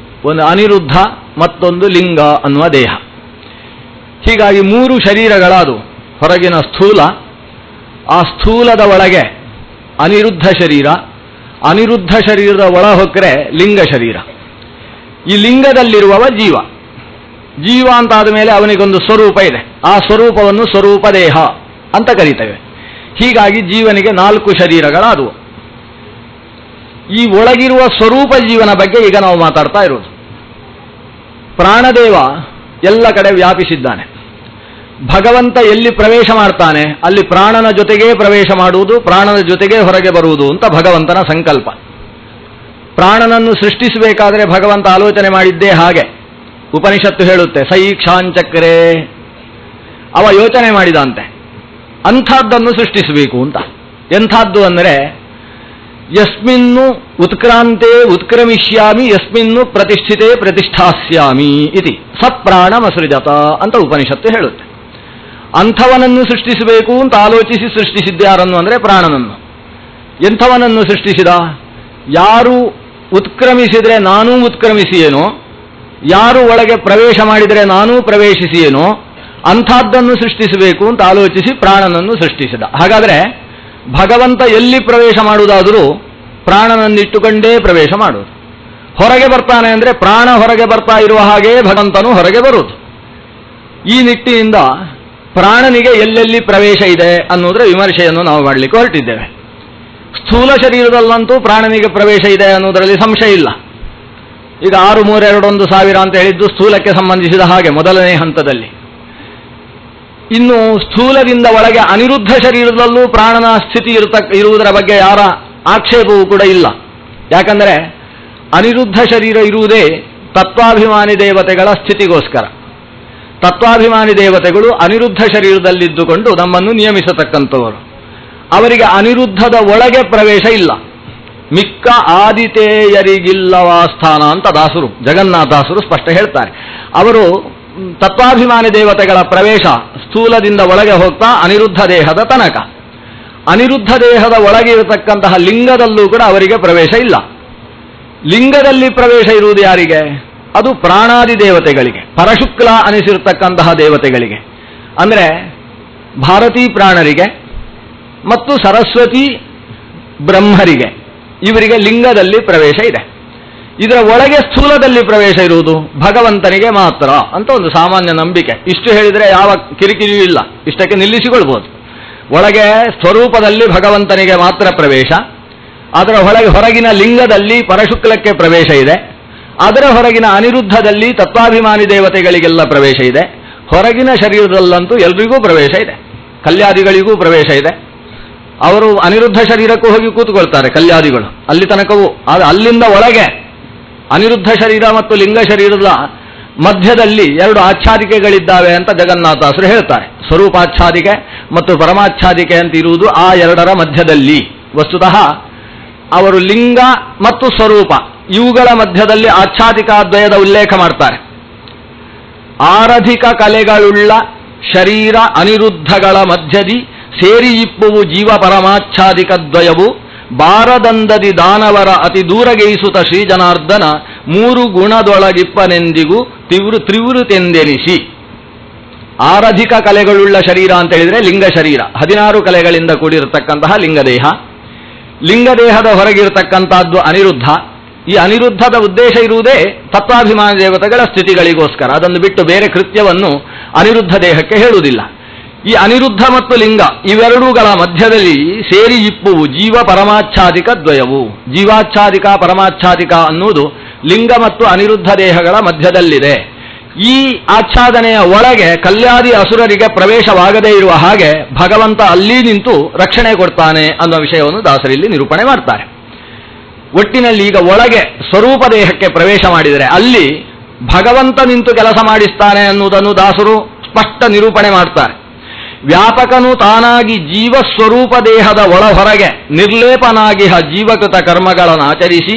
ಒಂದು ಅನಿರುದ್ಧ, ಮತ್ತೊಂದು ಲಿಂಗ ಅನ್ನುವ ದೇಹ. ಹೀಗಾಗಿ 3 ಶರೀರಗಳಾದವು. ಹೊರಗಿನ ಸ್ಥೂಲ, ಆ ಸ್ಥೂಲದ ಒಳಗೆ ಅನಿರುದ್ಧ ಶರೀರ, ಅನಿರುದ್ಧ ಶರೀರದ ಒಳ ಹೊಕ್ಕರೆ ಲಿಂಗ ಶರೀರ. ಈ ಲಿಂಗದಲ್ಲಿರುವವ ಜೀವ. ಜೀವ ಅಂತಾದ ಮೇಲೆ ಅವನಿಗೊಂದು ಸ್ವರೂಪ ಇದೆ. ಆ ಸ್ವರೂಪವನ್ನು ಸ್ವರೂಪ ದೇಹ ಅಂತ ಕರೀತೇವೆ. ಹೀಗಾಗಿ ಜೀವನಿಗೆ 4 ಶರೀರಗಳಾದವು. ಈ ಒಳಗಿರುವ ಸ್ವರೂಪ ಜೀವನ ಬಗ್ಗೆ ಈಗ ನಾವು ಮಾತಾಡ್ತಾ ಇರೋದು. ಪ್ರಾಣದೇವ ಎಲ್ಲ ಕಡೆ ವ್ಯಾಪಿಸಿದ್ದಾನೆ. ಭಗವಂತ ಎಲ್ಲಿ ಪ್ರವೇಶ ಮಾಡ್ತಾನೆ ಅಲ್ಲಿ ಪ್ರಾಣನ ಜೊತೆಗೇ ಪ್ರವೇಶ ಮಾಡುವುದು, ಪ್ರಾಣನ ಜೊತೆಗೇ ಹೊರಗೆ ಬರುವುದು ಅಂತ ಭಗವಂತನ ಸಂಕಲ್ಪ. ಪ್ರಾಣನನ್ನು ಸೃಷ್ಟಿಸಬೇಕಾದರೆ ಭಗವಂತ ಆಲೋಚನೆ ಮಾಡಿದ್ದೇ ಹಾಗೆ. ಉಪನಿಷತ್ತು ಹೇಳುತ್ತೆ, ಸೈಕ್ಷಾಂಚಕ್ರೇ. ಅವ ಯೋಚನೆ ಮಾಡಿದಂತೆ ಅಂಥದ್ದನ್ನು ಸೃಷ್ಟಿಸಬೇಕು ಅಂತ. ಎಂಥದ್ದು ಅಂದರೆ, ಯಸ್ಮಿನ್ನು ಉತ್ಕ್ರಾಂತೆ ಉತ್ಕ್ರಮಿಷ್ಯಾಮಿ ಯಸ್ಮಿನ್ನು ಪ್ರತಿಷ್ಠಿತೆ ಪ್ರತಿಷ್ಠಾಸ್ಯಾಮಿ ಇತಿ ಸಪ್ರಾಣಮಸೃಜತ ಅಂತ ಉಪನಿಷತ್ತು ಹೇಳುತ್ತೆ. ಅಂಥವನನ್ನು ಸೃಷ್ಟಿಸಬೇಕು ಅಂತ ಆಲೋಚಿಸಿ ಸೃಷ್ಟಿಸಿದ್ಯಾರನ್ನು ಅಂದರೆ ಪ್ರಾಣನನ್ನು. ಎಂಥವನನ್ನು ಸೃಷ್ಟಿಸಿದ? ಯಾರು ಉತ್ಕ್ರಮಿಸಿದರೆ ನಾನೂ ಉತ್ಕ್ರಮಿಸಿಯೇನೋ, ಯಾರು ಒಳಗೆ ಪ್ರವೇಶ ಮಾಡಿದರೆ ನಾನೂ ಪ್ರವೇಶಿಸಿಯೇನೋ ಅಂಥದ್ದನ್ನು ಸೃಷ್ಟಿಸಬೇಕು ಅಂತ ಆಲೋಚಿಸಿ ಪ್ರಾಣನನ್ನು ಸೃಷ್ಟಿಸಿದ. ಹಾಗಾದರೆ ಭಗವಂತ ಎಲ್ಲಿ ಪ್ರವೇಶ ಮಾಡುವುದಾದರೂ ಪ್ರಾಣನನ್ನಿಟ್ಟುಕೊಂಡೇ ಪ್ರವೇಶ ಮಾಡುವುದು. ಹೊರಗೆ ಬರ್ತಾನೆ ಅಂದರೆ ಪ್ರಾಣ ಹೊರಗೆ ಬರ್ತಾ ಇರುವ ಹಾಗೆಯೇ ಭಗವಂತನು ಹೊರಗೆ ಬರುವುದು. ಈ ನಿಟ್ಟಿನಿಂದ ಪ್ರಾಣನಿಗೆ ಎಲ್ಲೆಲ್ಲಿ ಪ್ರವೇಶ ಇದೆ ಅನ್ನೋದರ ವಿಮರ್ಶೆಯನ್ನು ನಾವು ಮಾಡಲಿಕ್ಕೆ ಹೊರಟಿದ್ದೇವೆ. ಸ್ಥೂಲ ಶರೀರದಲ್ಲಂತೂ ಪ್ರಾಣನಿಗೆ ಪ್ರವೇಶ ಇದೆ ಅನ್ನೋದರಲ್ಲಿ ಸಂಶಯ ಇಲ್ಲ. ಈಗ 6,3,2,1,000 ಅಂತ ಹೇಳಿದ್ದು ಸ್ಥೂಲಕ್ಕೆ ಸಂಬಂಧಿಸಿದ ಹಾಗೆ ಮೊದಲನೇ ಹಂತದಲ್ಲಿ. ಇನ್ನು ಸ್ಥೂಲದಿಂದ ಒಳಗೆ ಅನಿರುದ್ಧ ಶರೀರದಲ್ಲೂ ಪ್ರಾಣನ ಸ್ಥಿತಿ ಇರುವುದರ ಬಗ್ಗೆ ಯಾರ ಆಕ್ಷೇಪವೂ ಕೂಡ ಇಲ್ಲ. ಯಾಕಂದರೆ ಅನಿರುದ್ಧ ಶರೀರ ಇರುವುದೇ ತತ್ವಾಭಿಮಾನಿ ದೇವತೆಗಳ ಸ್ಥಿತಿಗೋಸ್ಕರ. ತತ್ವಾಭಿಮಾನಿ ದೇವತೆಗಳು ಅನಿರುದ್ಧ ಶರೀರದಲ್ಲಿದ್ದುಕೊಂಡು ನಮ್ಮನ್ನು ನಿಯಮಿಸತಕ್ಕಂಥವರು. ಅವರಿಗೆ ಅನಿರುದ್ಧದ ಒಳಗೆ ಪ್ರವೇಶ ಇಲ್ಲ. ಮಿಕ್ಕ ಆದಿತೇಯರಿಗಿಲ್ಲವಾ ಸ್ಥಾನ ಅಂತ ದಾಸರು, ಜಗನ್ನಾಥದಾಸರು ಸ್ಪಷ್ಟ ಹೇಳ್ತಾರೆ. ಅವರು ತತ್ವಾಭಿಮಾನಿ ದೇವತೆಗಳ ಪ್ರವೇಶ ಸ್ಥೂಲದಿಂದ ಒಳಗೆ ಹೋಗ್ತಾ ಅನಿರುದ್ಧ ದೇಹದ ತನಕ. ಅನಿರುದ್ಧ ದೇಹದ ಒಳಗೆ ಇರತಕ್ಕಂತಹ ಲಿಂಗದಲ್ಲೂ ಕೂಡ ಅವರಿಗೆ ಪ್ರವೇಶ ಇಲ್ಲ. ಲಿಂಗದಲ್ಲಿ ಪ್ರವೇಶ ಇರುವುದು ಯಾರಿಗೆ? ಅದು ಪ್ರಾಣಾದಿ ದೇವತೆಗಳಿಗೆ, ಪರಶುಕ್ಲ ಅನಿಸಿರತಕ್ಕಂತಹ ದೇವತೆಗಳಿಗೆ. ಅಂದರೆ ಭಾರತೀ ಪ್ರಾಣರಿಗೆ ಮತ್ತು ಸರಸ್ವತಿ ಬ್ರಹ್ಮರಿಗೆ, ಇವರಿಗೆ ಲಿಂಗದಲ್ಲಿ ಪ್ರವೇಶ ಇದೆ. ಇದರ ಒಳಗೆ ಸ್ಥೂಲದಲ್ಲಿ ಪ್ರವೇಶ ಇರುವುದು ಭಗವಂತನಿಗೆ ಮಾತ್ರ ಅಂತ ಒಂದು ಸಾಮಾನ್ಯ ನಂಬಿಕೆ. ಇಷ್ಟು ಹೇಳಿದರೆ ಯಾವ ಕಿರಿಕಿರಿಯೂ ಇಲ್ಲ, ಇಷ್ಟಕ್ಕೆ ನಿಲ್ಲಿಸಿಕೊಳ್ಬೋದು. ಒಳಗೆ ಸ್ವರೂಪದಲ್ಲಿ ಭಗವಂತನಿಗೆ ಮಾತ್ರ ಪ್ರವೇಶ, ಅದರ ಹೊರಗಿನ ಲಿಂಗದಲ್ಲಿ ಪರಶುಕ್ಲಕ್ಕೆ ಪ್ರವೇಶ ಇದೆ, ಅದರ ಹೊರಗಿನ ಅನಿರುದ್ಧದಲ್ಲಿ ತತ್ವಾಭಿಮಾನಿ ದೇವತೆಗಳಿಗೆಲ್ಲ ಪ್ರವೇಶ ಇದೆ, ಹೊರಗಿನ ಶರೀರದಲ್ಲಂತೂ ಎಲ್ರಿಗೂ ಪ್ರವೇಶ ಇದೆ, ಕಲ್ಯಾದಿಗಳಿಗೂ ಪ್ರವೇಶ ಇದೆ. ಅವರು ಅನಿರುದ್ಧ ಶರೀರಕ್ಕೂ ಹೋಗಿ ಕೂತ್ಕೊಳ್ತಾರೆ ಕಲ್ಯಾದಿಗಳು, ಅಲ್ಲಿ ತನಕವೂ. ಅಲ್ಲಿಂದ ಒಳಗೆ ಅನಿರುದ್ಧ ಶರೀರ ಮತ್ತು ಲಿಂಗ ಶರೀರದ ಮಧ್ಯದಲ್ಲಿ ಎರಡು ಆಚ್ಛಾದಿಕೆಗಳಿದ್ದಾವೆ ಅಂತ ಜಗನ್ನಾಥದಾಸರು ಹೇಳ್ತಾರೆ. ಸ್ವರೂಪಾಚ್ಛಾದಿಕೆ ಮತ್ತು ಪರಮಾಚ್ಛಾದಿಕೆ ಅಂತ ಇರುವುದು ಆ ಎರಡರ ಮಧ್ಯದಲ್ಲಿ. ವಸ್ತುತಃ ಅವರು ಲಿಂಗ ಮತ್ತು ಸ್ವರೂಪ ಇವುಗಳ ಮಧ್ಯದಲ್ಲಿ ಆಚ್ಛಾದಿಕಾದ್ವಯದ ಉಲ್ಲೇಖ ಮಾಡ್ತಾರೆ. ಆರಧಿಕ ಕಲೆಗಳುಳ್ಳ ಶರೀರ ಅನಿರುದ್ಧಗಳ ಮಧ್ಯದಿ ಸೇರಿ ಇಪ್ಪುವು ಜೀವ ಪರಮಾಚ್ಛಾದಿಕ ದ್ವಯವು ಬಾರದಂದದಿ ದಾನವರ ಅತಿ ದೂರಗೈಸುತ್ತ ಶ್ರೀಜನಾರ್ದನ ಮೂರು ಗುಣದೊಳಗಿಪ್ಪನೆಂದಿಗೂ ತ್ರಿವೃತೆಂದೆನಿಸಿ. ಆರಧಿಕ ಕಲೆಗಳುಳ್ಳ ಶರೀರ ಅಂತ ಹೇಳಿದರೆ ಲಿಂಗ ಶರೀರ, 16 ಕಲೆಗಳಿಂದ ಕೂಡಿರತಕ್ಕಂತಹ ಲಿಂಗದೇಹ. ಲಿಂಗದೇಹದ ಹೊರಗಿರತಕ್ಕಂಥದ್ದು ಅನಿರುದ್ಧ. ಈ ಅನಿರುದ್ಧದ ಉದ್ದೇಶ ಇರುವುದೇ ತತ್ವಾಭಿಮಾನಿ ದೇವತೆಗಳ ಸ್ಥಿತಿಗಳಿಗೋಸ್ಕರ. ಅದನ್ನು ಬಿಟ್ಟು ಬೇರೆ ಕೃತ್ಯವನ್ನು ಅನಿರುದ್ಧ ದೇಹಕ್ಕೆ ಹೇಳುವುದಿಲ್ಲ. ಈ ಅನಿರುದ್ಧ ಮತ್ತು ಲಿಂಗ ಇವೆರಡೂಗಳ ಮಧ್ಯದಲ್ಲಿ ಸೇರಿ ಇಪ್ಪುವು ಜೀವ ಪರಮಾಚ್ಛಾದಿಕ ದ್ವಯವು. ಜೀವಾಚ್ಛಾದಿಕ ಪರಮಾಚ್ಛಾದಿಕ ಅನ್ನುವುದು ಲಿಂಗ ಮತ್ತು ಅನಿರುದ್ಧ ದೇಹಗಳ ಮಧ್ಯದಲ್ಲಿದೆ. ಈ ಆಚ್ಛಾದನೆಯ ಒಳಗೆ ಕಲ್ಯಾದಿ ಅಸುರರಿಗೆ ಪ್ರವೇಶವಾಗದೇ ಇರುವ ಹಾಗೆ ಭಗವಂತ ಅಲ್ಲಿ ನಿಂತು ರಕ್ಷಣೆ ಕೊಡ್ತಾನೆ ಅನ್ನುವ ವಿಷಯವನ್ನು ದಾಸರಲ್ಲಿ ನಿರೂಪಣೆ ಮಾಡ್ತಾರೆ. ಒಟ್ಟಿನಲ್ಲಿ ಈಗ ಒಳಗೆ ಸ್ವರೂಪ ದೇಹಕ್ಕೆ ಪ್ರವೇಶ ಮಾಡಿದರೆ ಅಲ್ಲಿ ಭಗವಂತ ನಿಂತು ಕೆಲಸ ಮಾಡಿಸ್ತಾನೆ ಅನ್ನುವುದನ್ನು ದಾಸರು ಸ್ಪಷ್ಟ ನಿರೂಪಣೆ ಮಾಡ್ತಾರೆ. ವ್ಯಾಪಕನು ತಾನಾಗಿ ಜೀವಸ್ವರೂಪ ದೇಹದ ಒಳ ಹೊರಗೆ ನಿರ್ಲೇಪನಾಗಿಹ ಜೀವಕೃತ ಕರ್ಮಗಳನ್ನು ಆಚರಿಸಿ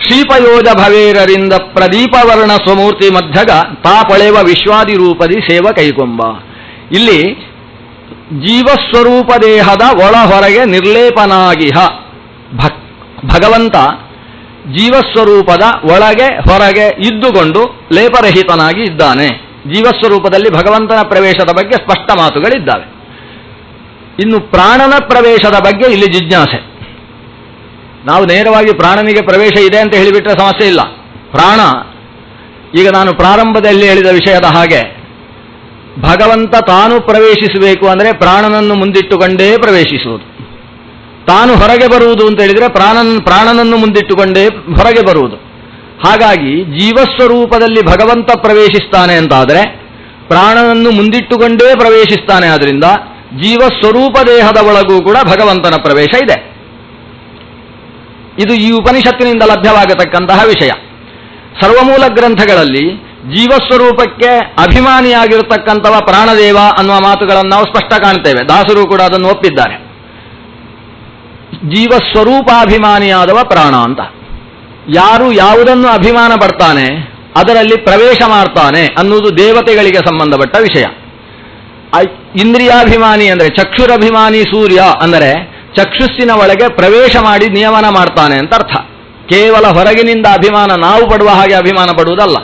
ಶ್ರೀಪಯೋಜ ಭವೇರರಿಂದ ಪ್ರದೀಪವರ್ಣ ಸ್ವಮೂರ್ತಿ ಮಧ್ಯಗ ತಾಪಳೆವ ವಿಶ್ವಾದಿ ರೂಪದಿ ಸೇವ ಕೈಕೊಂಬ. ಇಲ್ಲಿ ಜೀವಸ್ವರೂಪ ದೇಹದ ಒಳ ಹೊರಗೆ ನಿರ್ಲೇಪನಾಗಿಹ ಭಗವಂತ ಜೀವಸ್ವರೂಪದ ಒಳಗೆ ಹೊರಗೆ ಇದ್ದುಕೊಂಡು ಲೇಪರಹಿತನಾಗಿ ಇದ್ದಾನೆ. ಜೀವಸ್ವರೂಪದಲ್ಲಿ ಭಗವಂತನ ಪ್ರವೇಶದ ಬಗ್ಗೆ ಸ್ಪಷ್ಟ ಮಾತುಗಳಿದ್ದಾವೆ. ಇನ್ನು ಪ್ರಾಣನ ಪ್ರವೇಶದ ಬಗ್ಗೆ ಇಲ್ಲಿ ಜಿಜ್ಞಾಸೆ. ನಾವು ನೇರವಾಗಿ ಪ್ರಾಣನಿಗೆ ಪ್ರವೇಶ ಇದೆ ಅಂತ ಹೇಳಿಬಿಟ್ರೆ ಸಮಸ್ಯೆ ಇಲ್ಲ. ಪ್ರಾಣ ಈಗ ನಾನು ಪ್ರಾರಂಭದಲ್ಲಿ ಹೇಳಿದ ವಿಷಯದ ಹಾಗೆ ಭಗವಂತ ತಾನು ಪ್ರವೇಶಿಸಬೇಕು ಅಂದರೆ ಪ್ರಾಣನನ್ನು ಮುಂದಿಟ್ಟುಕೊಂಡೇ ಪ್ರವೇಶಿಸುವುದು. ತಾನು ಹೊರಗೆ ಬರುವುದು ಅಂತ ಹೇಳಿದರೆ ಪ್ರಾಣನನ್ನು ಮುಂದಿಟ್ಟುಕೊಂಡೇ ಹೊರಗೆ ಬರುವುದು. ಹಾಗಾಗಿ ಜೀವಸ್ವರೂಪದಲ್ಲಿ ಭಗವಂತ ಪ್ರವೇಶಿಸ್ತಾನೆ ಅಂತಾದರೆ ಪ್ರಾಣನನ್ನು ಮುಂದಿಟ್ಟುಕೊಂಡೇ ಪ್ರವೇಶಿಸ್ತಾನೆ. ಆದ್ದರಿಂದ ಜೀವಸ್ವರೂಪ ದೇಹದ ಒಳಗೂ ಕೂಡ ಭಗವಂತನ ಪ್ರವೇಶ ಇದೆ. ಇದು ಈ ಉಪನಿಷತ್ತಿನಿಂದ ಲಭ್ಯವಾಗತಕ್ಕಂತಹ ವಿಷಯ. ಸರ್ವಮೂಲ ಗ್ರಂಥಗಳಲ್ಲಿ ಜೀವಸ್ವರೂಪಕ್ಕೆ ಅಭಿಮಾನಿಯಾಗಿರತಕ್ಕಂಥವ ಪ್ರಾಣದೇವ ಅನ್ನುವ ಮಾತುಗಳನ್ನು ನಾವು ಸ್ಪಷ್ಟ ಕಾಣ್ತೇವೆ. ದಾಸರು ಕೂಡ ಅದನ್ನು ಒಪ್ಪಿದ್ದಾರೆ. ಜೀವಸ್ವರೂಪಾಭಿಮಾನಿಯಾದವ ಪ್ರಾಣ ಅಂತ. ಯಾರು ಯಾವುದನ್ನು ಅಭಿಮಾನ ಪಡ್ತಾನೆ ಅದರಲ್ಲಿ ಪ್ರವೇಶ ಮಾಡ್ತಾನೆ ಅನ್ನುವುದು ದೇವತೆಗಳಿಗೆ ಸಂಬಂಧಪಟ್ಟ ವಿಷಯ. ಇಂದ್ರಿಯಾಭಿಮಾನಿ ಅಂದರೆ ಚಕ್ಷುರಭಿಮಾನಿ ಸೂರ್ಯ ಅಂದರೆ ಚಕ್ಷುಸ್ಸಿನ ಒಳಗೆ ಪ್ರವೇಶ ಮಾಡಿ ನಿಯಮನ ಮಾಡ್ತಾನೆ ಅಂತ ಅರ್ಥ. ಕೇವಲ ಹೊರಗಿನಿಂದ ಅಭಿಮಾನ, ನಾವು ಪಡುವ ಹಾಗೆ ಅಭಿಮಾನ ಪಡುವುದಲ್ಲ.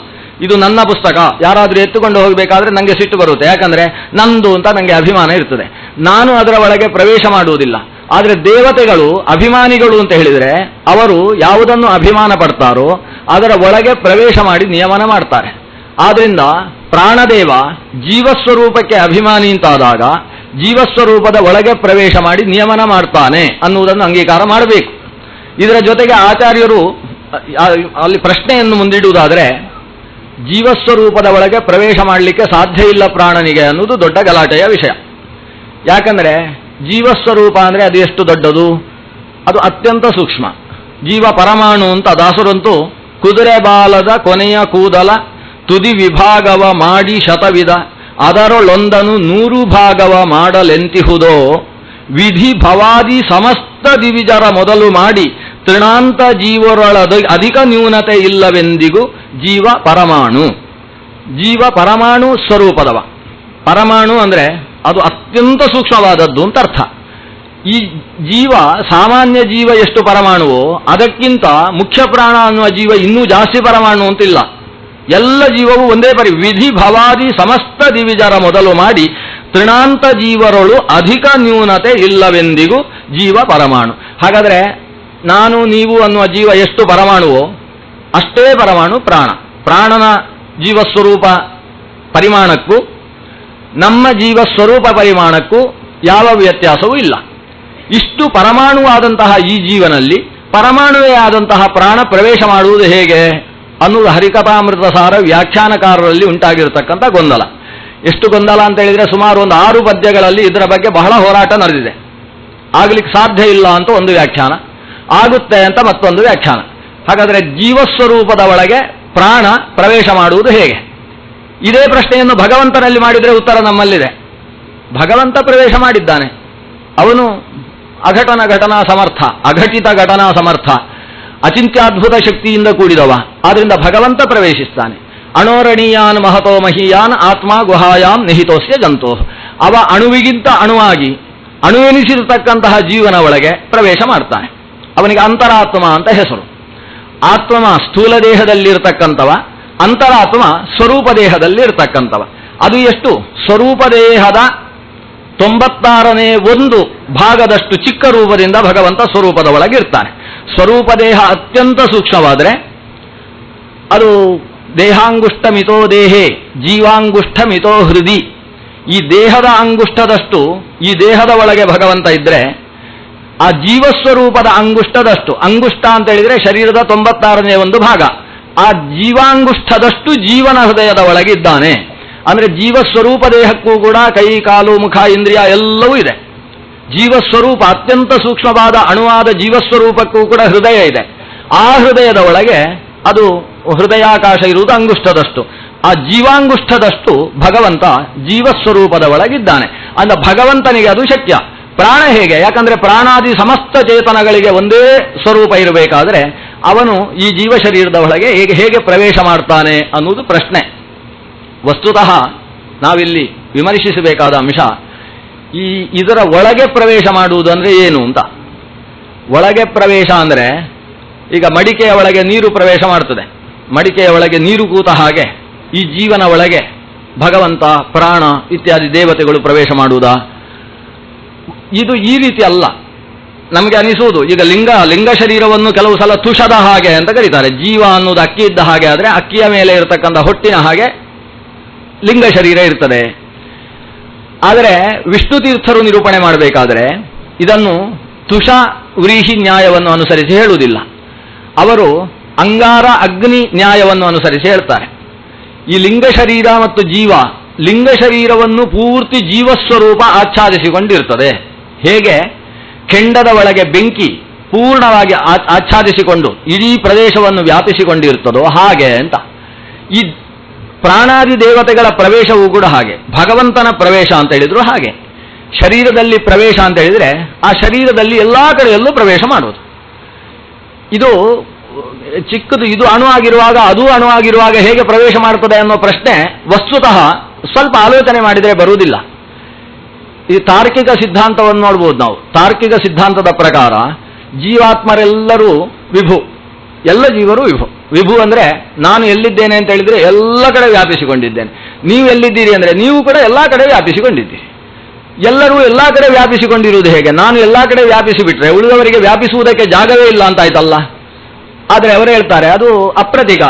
ಇದು ನನ್ನ ಪುಸ್ತಕ, ಯಾರಾದರೂ ಎತ್ತುಕೊಂಡು ಹೋಗಬೇಕಾದ್ರೆ ನನಗೆ ಸಿಟ್ಟು ಬರುತ್ತೆ. ಯಾಕಂದರೆ ನಂದು ಅಂತ ನನಗೆ ಅಭಿಮಾನ ಇರ್ತದೆ. ನಾನು ಅದರ ಒಳಗೆ ಪ್ರವೇಶ ಮಾಡುವುದಿಲ್ಲ. ಆದರೆ ದೇವತೆಗಳು ಅಭಿಮಾನಿಗಳು ಅಂತ ಹೇಳಿದರೆ ಅವರು ಯಾವುದನ್ನು ಅಭಿಮಾನ ಪಡ್ತಾರೋ ಅದರ ಒಳಗೆ ಪ್ರವೇಶ ಮಾಡಿ ನಿಯಮನ ಮಾಡ್ತಾರೆ. ಆದ್ದರಿಂದ ಪ್ರಾಣದೇವ ಜೀವಸ್ವರೂಪಕ್ಕೆ ಅಭಿಮಾನಿ ಅಂತಾದಾಗ ಜೀವಸ್ವರೂಪದ ಒಳಗೆ ಪ್ರವೇಶ ಮಾಡಿ ನಿಯಮನ ಮಾಡ್ತಾನೆ ಅನ್ನುವುದನ್ನು ಅಂಗೀಕಾರ ಮಾಡಬೇಕು. ಇದರ ಜೊತೆಗೆ ಆಚಾರ್ಯರು ಅಲ್ಲಿ ಪ್ರಶ್ನೆಯನ್ನು ಮುಂದಿಡುವುದಾದರೆ ಜೀವಸ್ವರೂಪದ ಒಳಗೆ ಪ್ರವೇಶ ಮಾಡಲಿಕ್ಕೆ ಸಾಧ್ಯ ಇಲ್ಲ ಪ್ರಾಣನಿಗೆ ಅನ್ನುವುದು ದೊಡ್ಡ ಗಲಾಟೆಯ ವಿಷಯ. ಯಾಕಂದರೆ ಜೀವಸ್ವರೂಪ ಅಂದರೆ ಅದು ಎಷ್ಟು ದೊಡ್ಡದು? ಅದು ಅತ್ಯಂತ ಸೂಕ್ಷ್ಮ. ಜೀವ ಪರಮಾಣು ಅಂತ ದಾಸರಂತೂ ಕುದುರೆ ಬಾಲದ ಕೊನೆಯ ಕೂದಲ ತುದಿ ವಿಭಾಗವ ಮಾಡಿ ಶತವಿಧ ಅದರೊಳೊಂದನು 100 ಭಾಗವ ಮಾಡಲೆಂತಿಹುದೋ ವಿಧಿ ಭವಾದಿ ಸಮಸ್ತ ದಿವಿಜರ ಮೊದಲು ಮಾಡಿ ತೃಣಾಂತ ಜೀವರೊಳದ ಅಧಿಕ ನ್ಯೂನತೆ ಇಲ್ಲವೆಂದಿಗೂ ಜೀವ ಪರಮಾಣು. ಜೀವ ಪರಮಾಣು ಸ್ವರೂಪದವ. ಪರಮಾಣು ಅಂದರೆ ಅದು ಅತ್ಯಂತ ಸೂಕ್ಷ್ಮವಾದದ್ದು ಅಂತ ಅರ್ಥ. ಈ ಜೀವ ಸಾಮಾನ್ಯ ಜೀವ ಎಷ್ಟು ಪರಮಾಣುವೋ ಅದಕ್ಕಿಂತ ಮುಖ್ಯ ಪ್ರಾಣ ಅನ್ನುವ ಜೀವ ಇನ್ನೂ ಜಾಸ್ತಿ ಪರಮಾಣು ಅಂತಿಲ್ಲ. ಎಲ್ಲ ಜೀವವು ಒಂದೇ ವಿಧಿ ಭವಾದಿ ಸಮಸ್ತ ದಿವಿಜರ ಮೊದಲು ಮಾಡಿ ತೃಣಾಂತ ಜೀವರೊಳು ಅಧಿಕ ನ್ಯೂನತೆ ಇಲ್ಲವೆಂದಿಗೂ ಜೀವ ಪರಮಾಣು. ಹಾಗಾದರೆ ನಾನು ನೀವು ಅನ್ನುವ ಜೀವ ಎಷ್ಟು ಪರಮಾಣುವೋ ಅಷ್ಟೇ ಪರಮಾಣು ಪ್ರಾಣ. ಪ್ರಾಣನ ಜೀವಸ್ವರೂಪ ಪರಿಮಾಣಕ್ಕೂ ನಮ್ಮ ಜೀವಸ್ವರೂಪ ಪರಿಮಾಣಕ್ಕೂ ಯಾವ ವ್ಯತ್ಯಾಸವೂ ಇಲ್ಲ. ಇಷ್ಟು ಪರಮಾಣುವಾದಂತಹ ಈ ಜೀವನಲ್ಲಿ ಪರಮಾಣುವೇ ಆದಂತಹ ಪ್ರಾಣ ಪ್ರವೇಶ ಮಾಡುವುದು ಹೇಗೆ ಅನ್ನುವುದು ಹರಿಕಥಾಮೃತ ಸಾರ ವ್ಯಾಖ್ಯಾನಕಾರರಲ್ಲಿ ಉಂಟಾಗಿರತಕ್ಕಂಥ ಗೊಂದಲ. ಎಷ್ಟು ಗೊಂದಲ ಅಂತ ಹೇಳಿದರೆ ಸುಮಾರು ಒಂದು 6 ಪದ್ಯಗಳಲ್ಲಿ ಇದರ ಬಗ್ಗೆ ಬಹಳ ಹೋರಾಟ ನಡೆದಿದೆ. ಆಗ್ಲಿಕ್ಕೆ ಸಾಧ್ಯ ಇಲ್ಲ ಅಂತ ಒಂದು ವ್ಯಾಖ್ಯಾನ, ಆಗುತ್ತೆ ಅಂತ ಮತ್ತೊಂದು ವ್ಯಾಖ್ಯಾನ. ಹಾಗಾದರೆ ಜೀವಸ್ವರೂಪದ ಒಳಗೆ ಪ್ರಾಣ ಪ್ರವೇಶ ಮಾಡುವುದು ಹೇಗೆ? ಇದೇ ಪ್ರಶ್ನೆಯನ್ನು ಭಗವಂತನಲ್ಲಿ ಮಾಡಿದರೆ ಉತ್ತರ ನಮ್ಮಲ್ಲಿದೆ. ಭಗವಂತ ಪ್ರವೇಶ ಮಾಡಿದ್ದಾನೆ. ಅವನು ಘಟನಾ ಸಮರ್ಥ, ಅಘಟಿತ ಘಟನಾ ಸಮರ್ಥ, ಅಚಿಂತ್ಯಾದ್ಭುತ ಶಕ್ತಿಯಿಂದ ಕೂಡಿದವ. ಆದ್ರಿಂದ ಭಗವಂತ ಪ್ರವೇಶಿಸ್ತಾನೆ. ಅಣೋರಣೀಯಾನ್ ಮಹತೋ ಮಹೀಯಾನ್ ಆತ್ಮ ಗುಹಾಯಾಮ್ ನಿಹಿತೋಸ್ಯ ಜಂತೋ. ಅವ ಅಣುವಿಗಿಂತ ಅಣುವಾಗಿ ಅಣುವೆನಿಸಿರತಕ್ಕಂತಹ ಜೀವನ ಒಳಗೆ ಪ್ರವೇಶ ಮಾಡ್ತಾನೆ. ಅವನಿಗೆ ಅಂತರಾತ್ಮ ಅಂತ ಹೆಸರು. ಆತ್ಮ ಸ್ಥೂಲ ದೇಹದಲ್ಲಿರ್ತಕ್ಕಂಥವ, ಅಂತರಾತ್ಮ ಸ್ವರೂಪ ದೇಹದಲ್ಲಿ ಇರ್ತಕ್ಕಂಥವ. ಅದು ಎಷ್ಟು? ಸ್ವರೂಪ ದೇಹದ 96ನೇ 1 ಭಾಗದಷ್ಟು ಚಿಕ್ಕ ರೂಪದಿಂದ ಭಗವಂತ ಸ್ವರೂಪದ ಒಳಗಿರ್ತಾನೆ. ಸ್ವರೂಪ ದೇಹ ಅತ್ಯಂತ ಸೂಕ್ಷ್ಮವಾದರೆ ಅದು ದೇಹಾಂಗುಷ್ಟ ಮಿತೋ ದೇಹೇ ಜೀವಾಂಗುಷ್ಠ ಮಿತೋ ಹೃದಿ. ಈ ದೇಹದ ಅಂಗುಷ್ಟದಷ್ಟು ಈ ದೇಹದ ಒಳಗೆ ಭಗವಂತ ಇದ್ರೆ ಆ ಜೀವಸ್ವರೂಪದ ಅಂಗುಷ್ಟದಷ್ಟು, ಅಂಗುಷ್ಟ ಅಂತ ಹೇಳಿದ್ರೆ ಶರೀರದ 96ನೇ 1 ಭಾಗ, ಆ ಜೀವಾಂಗುಷ್ಠದಷ್ಟು ಜೀವನ ಹೃದಯದ ಒಳಗಿದ್ದಾನೆ. ಅಂದ್ರೆ ಜೀವಸ್ವರೂಪ ದೇಹಕ್ಕೂ ಕೂಡ ಕೈ, ಕಾಲು, ಮುಖ, ಇಂದ್ರಿಯ ಎಲ್ಲವೂ ಇದೆ. ಜೀವಸ್ವರೂಪ ಅತ್ಯಂತ ಸೂಕ್ಷ್ಮವಾದ ಅಣುವಾದ ಜೀವಸ್ವರೂಪಕ್ಕೂ ಕೂಡ ಹೃದಯ ಇದೆ. ಆ ಹೃದಯದ ಒಳಗೆ ಅದು ಹೃದಯಾಕಾಶ ಇರುವುದು ಅಂಗುಷ್ಟದಷ್ಟು. ಆ ಜೀವಾಂಗುಷ್ಠದಷ್ಟು ಭಗವಂತ ಜೀವಸ್ವರೂಪದ ಒಳಗಿದ್ದಾನೆ. ಅಂದ್ರೆ ಭಗವಂತನಿಗೆ ಅದು ಶಕ್ಯ. ಪ್ರಾಣ ಹೇಗೆ? ಯಾಕಂದ್ರೆ ಪ್ರಾಣಾದಿ ಸಮಸ್ತ ಚೇತನಗಳಿಗೆ ಒಂದೇ ಸ್ವರೂಪ ಇರಬೇಕಾದ್ರೆ ಅವನು ಈ ಜೀವ ಶರೀರದ ಒಳಗೆ ಹೇಗೆ ಪ್ರವೇಶ ಮಾಡ್ತಾನೆ ಅನ್ನುವುದು ಪ್ರಶ್ನೆ. ವಸ್ತುತಃ ನಾವಿಲ್ಲಿ ವಿಮರ್ಶಿಸಬೇಕಾದ ಅಂಶ ಇದರ ಒಳಗೆ ಪ್ರವೇಶ ಮಾಡುವುದು ಅಂದ್ರೆ ಏನು ಅಂತ. ಒಳಗೆ ಪ್ರವೇಶ ಅಂದರೆ ಈಗ ಮಡಿಕೆಯ ಒಳಗೆ ನೀರು ಪ್ರವೇಶ ಮಾಡ್ತದೆ. ಮಡಿಕೆಯ ಒಳಗೆ ನೀರು ಕೂತ ಹಾಗೆ ಈ ಜೀವನ ಒಳಗೆ ಭಗವಂತ, ಪ್ರಾಣ ಇತ್ಯಾದಿ ದೇವತೆಗಳು ಪ್ರವೇಶ ಮಾಡುವುದಾ? ಇದು ಈ ರೀತಿ ಅಲ್ಲ. ನಮಗೆ ಅನಿಸುವುದು ಈಗ ಲಿಂಗ ಶರೀರವನ್ನು ಕೆಲವು ಸಲ ತುಷದ ಹಾಗೆ ಅಂತ ಕರೀತಾರೆ. ಜೀವ ಅನ್ನೋದು ಅಕ್ಕಿ ಇದ್ದ ಹಾಗೆ ಆದರೆ ಅಕ್ಕಿಯ ಮೇಲೆ ಇರತಕ್ಕಂಥ ಹೊಟ್ಟಿನ ಹಾಗೆ ಲಿಂಗ ಶರೀರ ಇರ್ತದೆ. ಆದರೆ ವಿಷ್ಣು ತೀರ್ಥರು ನಿರೂಪಣೆ ಮಾಡಬೇಕಾದರೆ ಇದನ್ನು ತುಷ ವ್ರೀಹಿ ನ್ಯಾಯವನ್ನು ಅನುಸರಿಸಿ ಹೇಳುವುದಿಲ್ಲ. ಅವರು ಅಂಗಾರ ಅಗ್ನಿ ನ್ಯಾಯವನ್ನು ಅನುಸರಿಸಿ ಹೇಳ್ತಾರೆ. ಈ ಲಿಂಗ ಶರೀರ ಮತ್ತು ಜೀವ, ಲಿಂಗ ಶರೀರವನ್ನು ಪೂರ್ತಿ ಜೀವಸ್ವರೂಪ ಆಚ್ಛಾದಿಸಿಕೊಂಡಿರ್ತದೆ. ಹೇಗೆ ಕೆಂಡದ ಒಳಗೆ ಬೆಂಕಿ ಪೂರ್ಣವಾಗಿ ಆಚ್ಛಾದಿಸಿಕೊಂಡು ಇಡೀ ಪ್ರದೇಶವನ್ನು ವ್ಯಾಪಿಸಿಕೊಂಡಿರ್ತದೋ ಹಾಗೆ ಅಂತ. ಈ ಪ್ರಾಣಾದಿ ದೇವತೆಗಳ ಪ್ರವೇಶವೂ ಕೂಡ ಹಾಗೆ. ಭಗವಂತನ ಪ್ರವೇಶ ಅಂತ ಹೇಳಿದ್ರು ಹಾಗೆ. ಶರೀರದಲ್ಲಿ ಪ್ರವೇಶ ಅಂತ ಹೇಳಿದ್ರೆ ಆ ಶರೀರದಲ್ಲಿ ಎಲ್ಲಾ ಕಡೆಯಲ್ಲೂ ಪ್ರವೇಶ ಮಾಡುವುದು. ಇದು ಚಿಕ್ಕದು, ಇದು ಅಣು ಆಗಿರುವಾಗ ಅದು ಅಣು ಆಗಿರುವಾಗ ಹೇಗೆ ಪ್ರವೇಶ ಮಾಡ್ತದೆ ಅನ್ನೋ ಪ್ರಶ್ನೆ ವಸ್ತುತಃ ಸ್ವಲ್ಪ ಆಲೋಚನೆ ಮಾಡಿದರೆ ಬರುವುದಿಲ್ಲ. ಈ ತಾರ್ಕಿಕ ಸಿದ್ಧಾಂತವನ್ನು ನೋಡ್ಬೋದು ನಾವು. ತಾರ್ಕಿಕ ಸಿದ್ಧಾಂತದ ಪ್ರಕಾರ ಜೀವಾತ್ಮರೆಲ್ಲರೂ ವಿಭು, ಎಲ್ಲ ಜೀವರು ವಿಭು. ವಿಭು ಅಂದ್ರೆ ನಾನು ಎಲ್ಲಿದ್ದೇನೆ ಅಂತ ಹೇಳಿದ್ರೆ ಎಲ್ಲ ಕಡೆ ವ್ಯಾಪಿಸಿಕೊಂಡಿದ್ದೇನೆ. ನೀವು ಎಲ್ಲಿದ್ದೀರಿ ಅಂದ್ರೆ ನೀವು ಕೂಡ ಎಲ್ಲ ಕಡೆ ವ್ಯಾಪಿಸಿಕೊಂಡಿದ್ದೀರಿ. ಎಲ್ಲರೂ ಎಲ್ಲ ಕಡೆ ವ್ಯಾಪಿಸಿಕೊಂಡಿರುವುದು ಹೇಗೆ? ನಾನು ಎಲ್ಲ ಕಡೆ ವ್ಯಾಪಿಸಿಬಿಟ್ರೆ ಉಳಿದವರಿಗೆ ವ್ಯಾಪಿಸುವುದಕ್ಕೆ ಜಾಗವೇ ಇಲ್ಲ ಅಂತ ಆಯ್ತಲ್ಲ. ಆದರೆ ಅವರು ಹೇಳ್ತಾರೆ ಅದು ಅಪ್ರತಿಘ.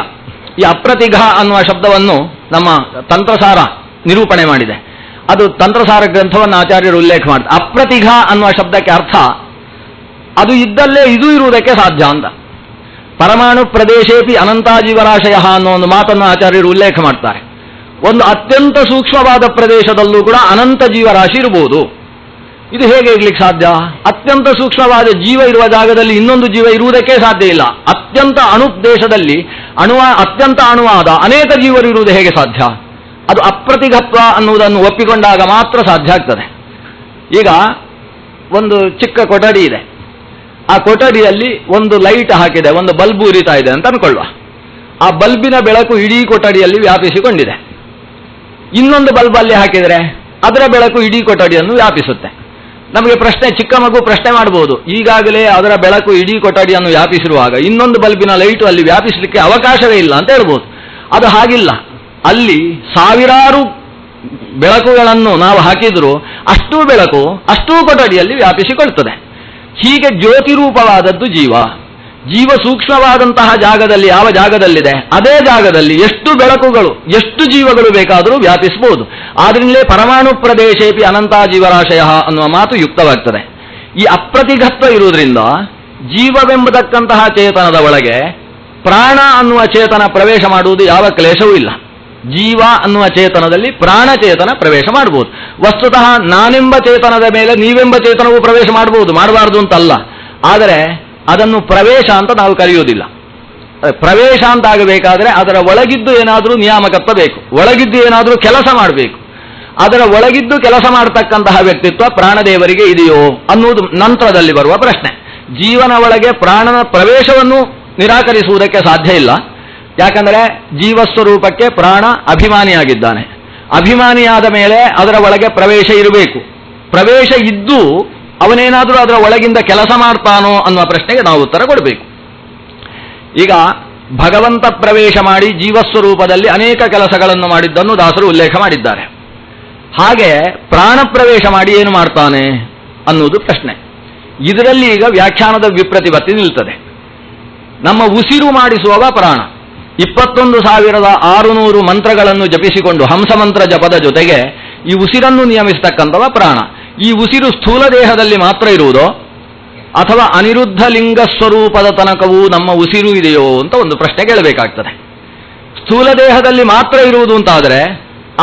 ಈ ಅಪ್ರತಿಘ ಅನ್ನುವ ಶಬ್ದವನ್ನು ನಮ್ಮ ತಂತ್ರಸಾರ ನಿರೂಪಣೆ ಮಾಡಿದೆ. ಅದು ತಂತ್ರಸಾರ ಗ್ರಂಥವನ್ನು ಆಚಾರ್ಯರು ಉಲ್ಲೇಖ ಮಾಡ್ತಾರೆ. ಅಪ್ರತಿಘ ಅನ್ನುವ ಶಬ್ದಕ್ಕೆ ಅರ್ಥ ಅದು ಇದ್ದಲ್ಲೇ ಇದು ಇರುವುದಕ್ಕೆ ಸಾಧ್ಯ ಅಂತ. ಪರಮಾಣು ಪ್ರದೇಶೇಪಿ ಅನಂತಾಜೀವರಾಶಯ ಅನ್ನೋ ಒಂದು ಮಾತನ್ನು ಆಚಾರ್ಯರು ಉಲ್ಲೇಖ ಮಾಡ್ತಾರೆ. ಒಂದು ಅತ್ಯಂತ ಸೂಕ್ಷ್ಮವಾದ ಪ್ರದೇಶದಲ್ಲೂ ಕೂಡ ಅನಂತ ಜೀವರಾಶಿ ಇರಬಹುದು. ಇದು ಹೇಗೆ ಇರ್ಲಿಕ್ಕೆ ಸಾಧ್ಯ? ಅತ್ಯಂತ ಸೂಕ್ಷ್ಮವಾದ ಜೀವ ಇರುವ ಜಾಗದಲ್ಲಿ ಇನ್ನೊಂದು ಜೀವ ಇರುವುದಕ್ಕೆ ಸಾಧ್ಯ ಇಲ್ಲ. ಅತ್ಯಂತ ಅಣು ದೇಶದಲ್ಲಿ ಅತ್ಯಂತ ಅಣುವಾದ ಅನೇಕ ಜೀವರು ಇರುವುದು ಹೇಗೆ ಸಾಧ್ಯ? ಅದು ಅಪ್ರತಿಘತ್ವ ಅನ್ನುವುದನ್ನು ಒಪ್ಪಿಕೊಂಡಾಗ ಮಾತ್ರ ಸಾಧ್ಯ ಆಗ್ತದೆ. ಈಗ ಒಂದು ಚಿಕ್ಕ ಕೊಠಡಿ ಇದೆ, ಆ ಕೊಠಡಿಯಲ್ಲಿ ಒಂದು ಲೈಟ್ ಹಾಕಿದೆ, ಒಂದು ಬಲ್ಬ್ ಉರಿತಾ ಇದೆ ಅಂತ ಅನ್ಕೊಳ್ಳುವ. ಆ ಬಲ್ಬಿನ ಬೆಳಕು ಇಡೀ ಕೊಠಡಿಯಲ್ಲಿ ವ್ಯಾಪಿಸಿಕೊಂಡಿದೆ. ಇನ್ನೊಂದು ಬಲ್ಬ್ ಅಲ್ಲಿ ಹಾಕಿದರೆ ಅದರ ಬೆಳಕು ಇಡೀ ಕೊಠಡಿಯನ್ನು ವ್ಯಾಪಿಸುತ್ತೆ. ನಮಗೆ ಪ್ರಶ್ನೆ, ಚಿಕ್ಕ ಮಗು ಪ್ರಶ್ನೆ ಮಾಡಬಹುದು, ಈಗಾಗಲೇ ಅದರ ಬೆಳಕು ಇಡೀ ಕೊಠಡಿಯನ್ನು ವ್ಯಾಪಿಸಿರುವಾಗ ಇನ್ನೊಂದು ಬಲ್ಬಿನ ಲೈಟು ಅಲ್ಲಿ ವ್ಯಾಪಿಸಲಿಕ್ಕೆ ಅವಕಾಶವೇ ಇಲ್ಲ ಅಂತ ಹೇಳ್ಬೋದು. ಅದು ಹಾಗಿಲ್ಲ. ಅಲ್ಲಿ ಸಾವಿರಾರು ಬೆಳಕುಗಳನ್ನು ನಾವು ಹಾಕಿದರೂ ಅಷ್ಟೂ ಬೆಳಕು ಅಷ್ಟೂ ಕೊಠಡಿಯಲ್ಲಿ ವ್ಯಾಪಿಸಿಕೊಳ್ತದೆ. ಹೀಗೆ ಜ್ಯೋತಿರೂಪವಾದದ್ದು ಜೀವ. ಜೀವ ಸೂಕ್ಷ್ಮವಾದಂತಹ ಜಾಗದಲ್ಲಿ ಯಾವ ಜಾಗದಲ್ಲಿದೆ ಅದೇ ಜಾಗದಲ್ಲಿ ಎಷ್ಟು ಬೆಳಕುಗಳು ಎಷ್ಟು ಜೀವಗಳು ಬೇಕಾದರೂ ವ್ಯಾಪಿಸಬಹುದು. ಆದ್ರಿಂದಲೇ ಪರಮಾಣು ಪ್ರದೇಶೇಪಿ ಅನಂತ ಜೀವರಾಶಯ ಅನ್ನುವ ಮಾತು ಯುಕ್ತವಾಗ್ತದೆ. ಈ ಅಪ್ರತಿಘತ್ವ ಇರುವುದರಿಂದ ಜೀವವೆಂಬತಕ್ಕಂತಹ ಚೇತನದ ಒಳಗೆ ಪ್ರಾಣ ಅನ್ನುವ ಚೇತನ ಪ್ರವೇಶ ಮಾಡುವುದು ಯಾವ ಕ್ಲೇಶವೂ ಇಲ್ಲ. ಜೀವ ಅನ್ನುವ ಚೇತನದಲ್ಲಿ ಪ್ರಾಣಚೇತನ ಪ್ರವೇಶ ಮಾಡಬಹುದು. ವಸ್ತುತಃ ನಾನೆಂಬ ಚೇತನದ ಮೇಲೆ ನೀವೆಂಬ ಚೇತನವು ಪ್ರವೇಶ ಮಾಡಬಹುದು, ಮಾಡಬಾರದು ಅಂತಲ್ಲ. ಆದರೆ ಅದನ್ನು ಪ್ರವೇಶ ಅಂತ ನಾವು ಕರೆಯುವುದಿಲ್ಲ. ಪ್ರವೇಶ ಅಂತ ಆಗಬೇಕಾದ್ರೆ ಅದರ ಒಳಗಿದ್ದು ಏನಾದರೂ ನಿಯಾಮಕತ್ವ ಬೇಕು, ಒಳಗಿದ್ದು ಏನಾದರೂ ಕೆಲಸ ಮಾಡಬೇಕು. ಅದರ ಒಳಗಿದ್ದು ಕೆಲಸ ಮಾಡತಕ್ಕಂತಹ ವ್ಯಕ್ತಿತ್ವ ಪ್ರಾಣದೇವರಿಗೆ ಇದೆಯೋ ಅನ್ನುವುದು ನಂತರದಲ್ಲಿ ಬರುವ ಪ್ರಶ್ನೆ. ಜೀವನ ಒಳಗೆ ಪ್ರಾಣನ ಪ್ರವೇಶವನ್ನು ನಿರಾಕರಿಸುವುದಕ್ಕೆ ಸಾಧ್ಯ ಇಲ್ಲ. ಯಾಕಂದರೆ ಜೀವಸ್ವರೂಪಕ್ಕೆ ಪ್ರಾಣ ಅಭಿಮಾನಿಯಾಗಿದ್ದಾನೆ. ಅಭಿಮಾನಿಯಾದ ಮೇಲೆ ಅದರ ಒಳಗೆ ಪ್ರವೇಶ ಇರಬೇಕು. ಪ್ರವೇಶ ಇದ್ದು ಅವನೇನಾದರೂ ಅದರ ಒಳಗಿಂದ ಕೆಲಸ ಮಾಡ್ತಾನೋ ಅನ್ನುವ ಪ್ರಶ್ನೆಗೆ ನಾವು ಉತ್ತರ ಕೊಡಬೇಕು. ಈಗ ಭಗವಂತ ಪ್ರವೇಶ ಮಾಡಿ ಜೀವಸ್ವರೂಪದಲ್ಲಿ ಅನೇಕ ಕೆಲಸಗಳನ್ನು ಮಾಡಿದ್ದನ್ನು ದಾಸರು ಉಲ್ಲೇಖ ಮಾಡಿದ್ದಾರೆ. ಹಾಗೆ ಪ್ರಾಣ ಪ್ರವೇಶ ಮಾಡಿ ಏನು ಮಾಡ್ತಾನೆ ಅನ್ನುವುದು ಪ್ರಶ್ನೆ. ಇದರಲ್ಲಿ ಈಗ ವ್ಯಾಖ್ಯಾನದ ವಿಪ್ರತಿಪತ್ತಿ ನಿಲ್ತದೆ. ನಮ್ಮ ಉಸಿರು ಮಾಡಿಸುವವ ಪ್ರಾಣ. 21,600 ಮಂತ್ರಗಳನ್ನು ಜಪಿಸಿಕೊಂಡು ಹಂಸಮಂತ್ರ ಜಪದ ಜೊತೆಗೆ ಈ ಉಸಿರನ್ನು ನಿಯಮಿಸತಕ್ಕಂಥವ ಪ್ರಾಣ. ಈ ಉಸಿರು ಸ್ಥೂಲ ದೇಹದಲ್ಲಿ ಮಾತ್ರ ಇರುವುದೋ ಅಥವಾ ಅನಿರುದ್ಧ ಲಿಂಗ ಸ್ವರೂಪದ ತನಕವೂ ನಮ್ಮ ಉಸಿರು ಇದೆಯೋ ಅಂತ ಒಂದು ಪ್ರಶ್ನೆ ಕೇಳಬೇಕಾಗ್ತದೆ. ಸ್ಥೂಲ ದೇಹದಲ್ಲಿ ಮಾತ್ರ ಇರುವುದು ಅಂತಾದರೆ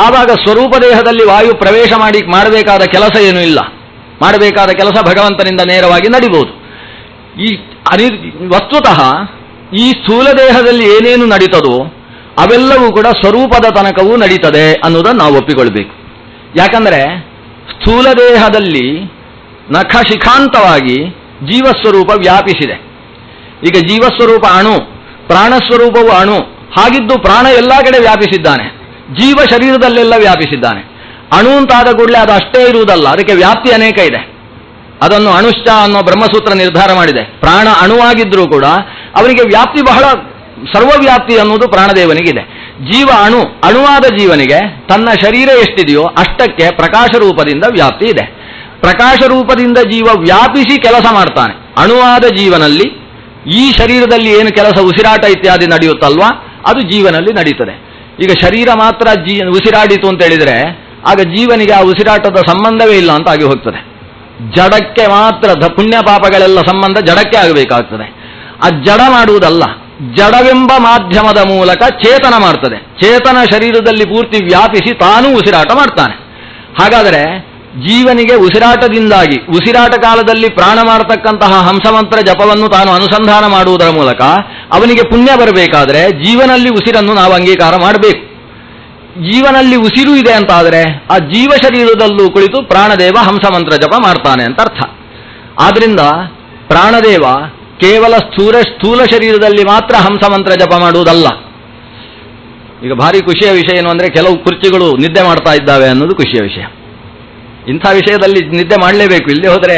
ಆವಾಗ ಸ್ವರೂಪ ದೇಹದಲ್ಲಿ ವಾಯು ಪ್ರವೇಶ ಮಾಡಬೇಕಾದ ಕೆಲಸ ಏನೂ ಇಲ್ಲ. ಮಾಡಬೇಕಾದ ಕೆಲಸ ಭಗವಂತನಿಂದ ನೇರವಾಗಿ ನಡಿಬಹುದು. ಈ ವಸ್ತುತಃ ಈ ಸ್ಥೂಲ ದೇಹದಲ್ಲಿ ಏನೇನು ನಡೀತದೋ ಅವೆಲ್ಲವೂ ಕೂಡ ಸ್ವರೂಪದ ತನಕವೂ ನಡೀತದೆ ಅನ್ನೋದನ್ನು ನಾವು ಒಪ್ಪಿಕೊಳ್ಬೇಕು. ಯಾಕಂದರೆ ಸ್ಥೂಲ ದೇಹದಲ್ಲಿ ನಖ ಶಿಖಾಂತವಾಗಿ ಜೀವಸ್ವರೂಪ ವ್ಯಾಪಿಸಿದೆ. ಈಗ ಜೀವಸ್ವರೂಪ ಅಣು, ಪ್ರಾಣಸ್ವರೂಪವು ಅಣು. ಹಾಗಿದ್ದು ಪ್ರಾಣ ಎಲ್ಲ ಕಡೆ ವ್ಯಾಪಿಸಿದ್ದಾನೆ, ಜೀವ ಶರೀರದಲ್ಲೆಲ್ಲ ವ್ಯಾಪಿಸಿದ್ದಾನೆ. ಅಣು ಅಂತಾದ ಕೂಡಲೇ ಅದು ಅಷ್ಟೇ ಇರುವುದಲ್ಲ, ಅದಕ್ಕೆ ವ್ಯಾಪ್ತಿ ಅನೇಕ ಇದೆ. ಅದನ್ನು ಅಣುಶ್ಚ ಅನ್ನೋ ಬ್ರಹ್ಮಸೂತ್ರ ನಿರ್ಧಾರ ಮಾಡಿದೆ. ಪ್ರಾಣ ಅಣುವಾಗಿದ್ರೂ ಕೂಡ ಅವನಿಗೆ ವ್ಯಾಪ್ತಿ ಬಹಳ ಸರ್ವವ್ಯಾಪ್ತಿ ಅನ್ನೋದು ಪ್ರಾಣದೇವನಿಗಿದೆ. ಜೀವ ಅಣುವಾದ ಜೀವನಿಗೆ ತನ್ನ ಶರೀರ ಎಷ್ಟಿದೆಯೋ ಅಷ್ಟಕ್ಕೆ ಪ್ರಕಾಶ ರೂಪದಿಂದ ವ್ಯಾಪ್ತಿ ಇದೆ. ಪ್ರಕಾಶ ರೂಪದಿಂದ ಜೀವ ವ್ಯಾಪಿಸಿ ಕೆಲಸ ಮಾಡ್ತಾನೆ. ಅಣುವಾದ ಜೀವನಲ್ಲಿ ಈ ಶರೀರದಲ್ಲಿ ಏನು ಕೆಲಸ ಉಸಿರಾಟ ಇತ್ಯಾದಿ ನಡೆಯುತ್ತಲ್ವಾ ಅದು ಜೀವನಲ್ಲಿ ನಡೀತದೆ. ಈಗ ಶರೀರ ಮಾತ್ರ ಉಸಿರಾಡಿತು ಅಂತ ಹೇಳಿದರೆ ಆಗ ಜೀವನಿಗೆ ಆ ಉಸಿರಾಟದ ಸಂಬಂಧವೇ ಇಲ್ಲ ಅಂತ ಆಗಿ ಹೋಗ್ತದೆ. ಜಡಕ್ಕೆ ಮಾತ್ರ ಪುಣ್ಯ ಪಾಪಗಳೆಲ್ಲ ಸಂಬಂಧ ಜಡಕ್ಕೆ ಆಗಬೇಕಾಗ್ತದೆ. ಆ ಜಡ ಮಾಡುವುದಲ್ಲ, ಜಡವೆಂಬ ಮಾಧ್ಯಮದ ಮೂಲಕ ಚೇತನ ಮಾಡ್ತದೆ. ಚೇತನ ಶರೀರದಲ್ಲಿ ಪೂರ್ತಿ ವ್ಯಾಪಿಸಿ ತಾನೂ ಉಸಿರಾಟ ಮಾಡ್ತಾನೆ. ಹಾಗಾದರೆ ಜೀವನಿಗೆ ಉಸಿರಾಟದಿಂದಾಗಿ ಉಸಿರಾಟ ಕಾಲದಲ್ಲಿ ಪ್ರಾಣ ಮಾಡತಕ್ಕಂತಹ ಹಂಸಮಂತ್ರ ಜಪವನ್ನು ತಾನು ಅನುಸಂಧಾನ ಮಾಡುವುದರ ಮೂಲಕ ಅವನಿಗೆ ಪುಣ್ಯ ಬರಬೇಕಾದರೆ ಜೀವನಲ್ಲಿ ಉಸಿರನ್ನು ನಾವು ಅಂಗೀಕಾರ ಮಾಡಬೇಕು. ಜೀವನಲ್ಲಿ ಉಸಿರು ಇದೆ ಅಂತಾದರೆ ಆ ಜೀವ ಶರೀರದಲ್ಲೂ ಕುಳಿತು ಪ್ರಾಣದೇವ ಹಂಸಮಂತ್ರ ಜಪ ಮಾಡ್ತಾನೆ ಅಂತ ಅರ್ಥ. ಆದ್ರಿಂದ ಪ್ರಾಣದೇವ ಕೇವಲ ಸ್ಥೂಲ ಶರೀರದಲ್ಲಿ ಮಾತ್ರ ಹಂಸಮಂತ್ರ ಜಪ ಮಾಡುವುದಲ್ಲ. ಈಗ ಭಾರಿ ಖುಷಿಯ ವಿಷಯ ಏನು ಅಂದರೆ ಕೆಲವು ಕುರ್ಚಿಗಳು ನಿದ್ದೆ ಮಾಡ್ತಾ ಇದ್ದಾವೆ ಅನ್ನೋದು ಖುಷಿಯ ವಿಷಯ. ಇಂಥ ವಿಷಯದಲ್ಲಿ ನಿದ್ದೆ ಮಾಡಲೇಬೇಕು, ಇಲ್ಲಿ ಹೋದರೆ